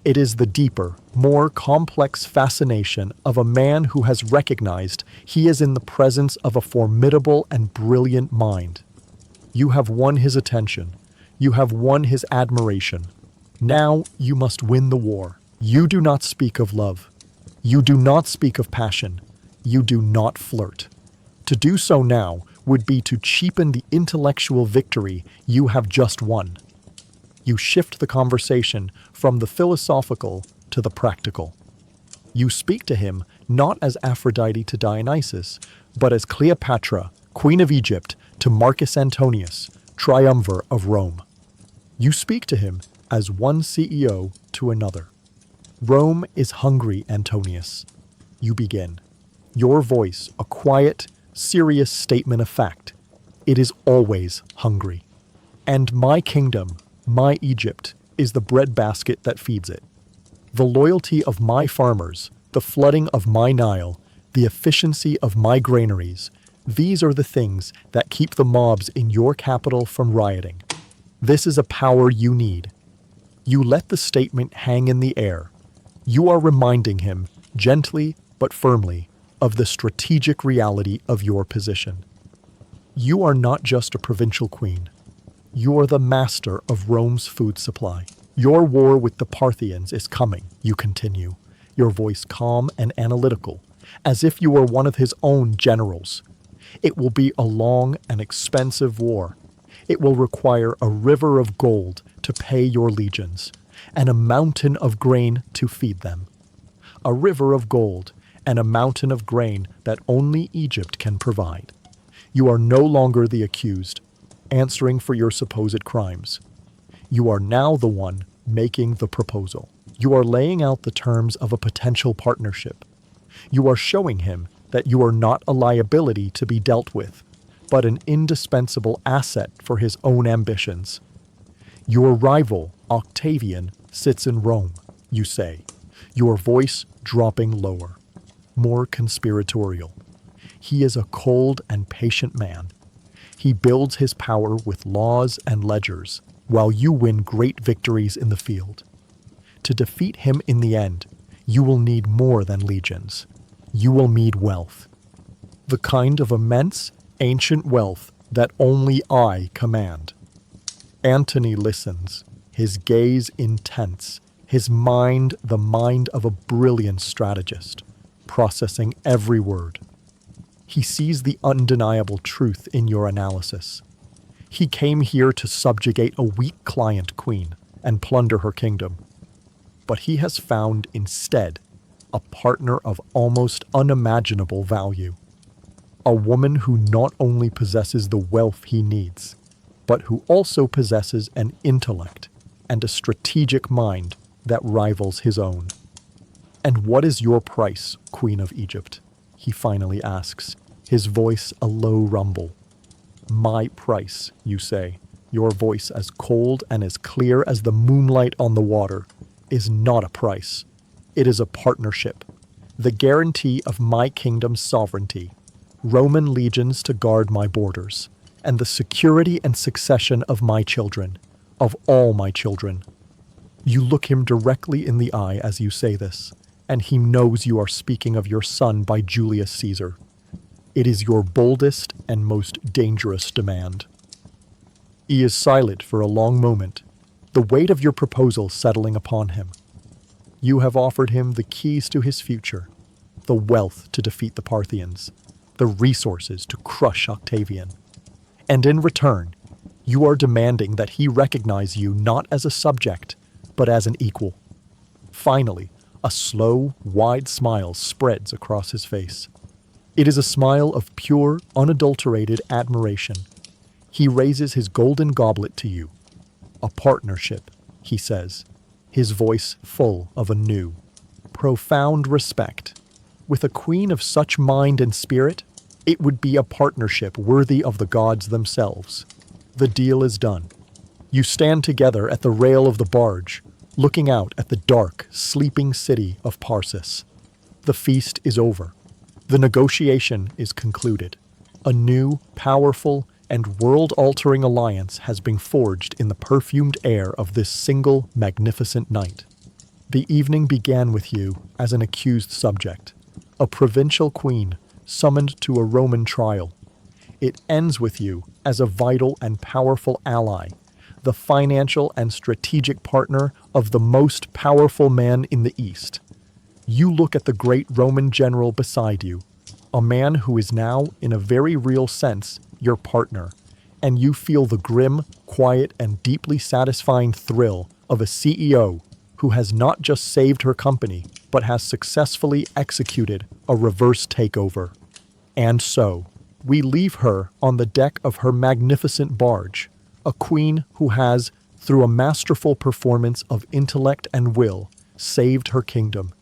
It is the deeper, more complex fascination of a man who has recognized he is in the presence of a formidable and brilliant mind. You have won his attention. You have won his admiration. Now you must win the war. You do not speak of love. You do not speak of passion. You do not flirt. To do so now would be to cheapen the intellectual victory you have just won. You shift the conversation from the philosophical to the practical. You speak to him not as Aphrodite to Dionysus, but as Cleopatra, Queen of Egypt, to Marcus Antonius, triumvir of Rome. You speak to him as one CEO to another. Rome is hungry, Antonius. You begin. Your voice, a quiet, serious statement of fact. It is always hungry. And my kingdom, my Egypt, is the breadbasket that feeds it. The loyalty of my farmers, the flooding of my Nile, the efficiency of my granaries, these are the things that keep the mobs in your capital from rioting. This is a power you need. You let the statement hang in the air. You are reminding him, gently but firmly, of the strategic reality of your position. You are not just a provincial queen. You are the master of Rome's food supply. Your war with the Parthians is coming, you continue, your voice calm and analytical, as if you were one of his own generals. It will be a long and expensive war. It will require a river of gold to pay your legions, and a mountain of grain to feed them. A river of gold and a mountain of grain that only Egypt can provide. You are no longer the accused, answering for your supposed crimes. You are now the one making the proposal. You are laying out the terms of a potential partnership. You are showing him that you are not a liability to be dealt with, but an indispensable asset for his own ambitions. Your rival, Octavian, sits in Rome, you say, your voice dropping lower, more conspiratorial. He is a cold and patient man. He builds his power with laws and ledgers, while you win great victories in the field. To defeat him in the end, you will need more than legions. You will need wealth. The kind of immense, ancient wealth that only I command. Antony listens, his gaze intense, his mind the mind of a brilliant strategist, processing every word. He sees the undeniable truth in your analysis. He came here to subjugate a weak client queen and plunder her kingdom. But he has found instead a partner of almost unimaginable value. A woman who not only possesses the wealth he needs, but who also possesses an intellect and a strategic mind that rivals his own. "And what is your price, Queen of Egypt?" he finally asks, his voice a low rumble. "My price," you say, your voice as cold and as clear as the moonlight on the water, is not a price. It is a partnership, the guarantee of my kingdom's sovereignty, Roman legions to guard my borders, and the security and succession of my children, of all my children. You look him directly in the eye as you say this, and he knows you are speaking of your son by Julius Caesar. It is your boldest and most dangerous demand. He is silent for a long moment, the weight of your proposal settling upon him. You have offered him the keys to his future, the wealth to defeat the Parthians, the resources to crush Octavian. And in return, you are demanding that he recognize you not as a subject, but as an equal. Finally, a slow, wide smile spreads across his face. It is a smile of pure, unadulterated admiration. He raises his golden goblet to you. "A partnership," he says, his voice full of a new, profound respect. With a queen of such mind and spirit, it would be a partnership worthy of the gods themselves. The deal is done. You stand together at the rail of the barge, looking out at the dark, sleeping city of Parsis. The feast is over. The negotiation is concluded. A new, powerful, and world-altering alliance has been forged in the perfumed air of this single, magnificent night. The evening began with you as an accused subject, a provincial queen summoned to a Roman trial. It ends with you as a vital and powerful ally, the financial and strategic partner of the most powerful man in the East. You look at the great Roman general beside you, a man who is now, in a very real sense, your partner, and you feel the grim, quiet, and deeply satisfying thrill of a CEO who has not just saved her company, but has successfully executed a reverse takeover. And so, we leave her on the deck of her magnificent barge, a queen who has, through a masterful performance of intellect and will, saved her kingdom.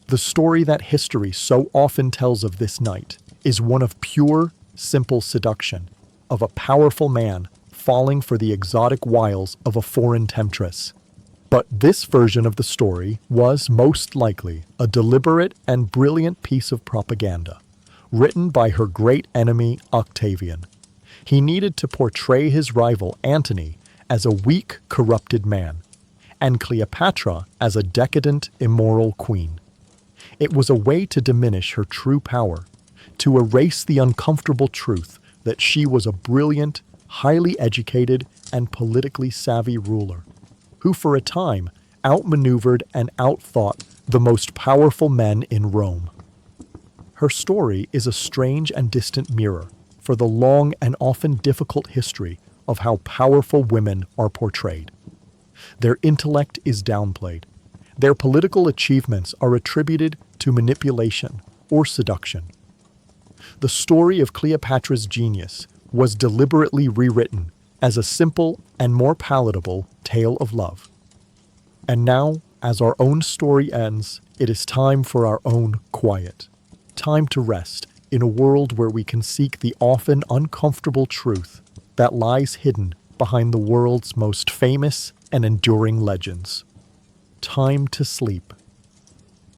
The story that history so often tells of this night is one of pure, simple seduction, of a powerful man falling for the exotic wiles of a foreign temptress. But this version of the story was most likely a deliberate and brilliant piece of propaganda, written by her great enemy Octavian. He needed to portray his rival Antony as a weak, corrupted man, and Cleopatra as a decadent, immoral queen. It was a way to diminish her true power, to erase the uncomfortable truth that she was a brilliant, highly educated, and politically savvy ruler, who for a time outmaneuvered and outthought the most powerful men in Rome. Her story is a strange and distant mirror for the long and often difficult history of how powerful women are portrayed. Their intellect is downplayed. Their political achievements are attributed to manipulation or seduction. The story of Cleopatra's genius was deliberately rewritten as a simple and more palatable tale of love. And now, as our own story ends, it is time for our own quiet. Time to rest in a world where we can seek the often uncomfortable truth that lies hidden behind the world's most famous and enduring legends. Time to sleep.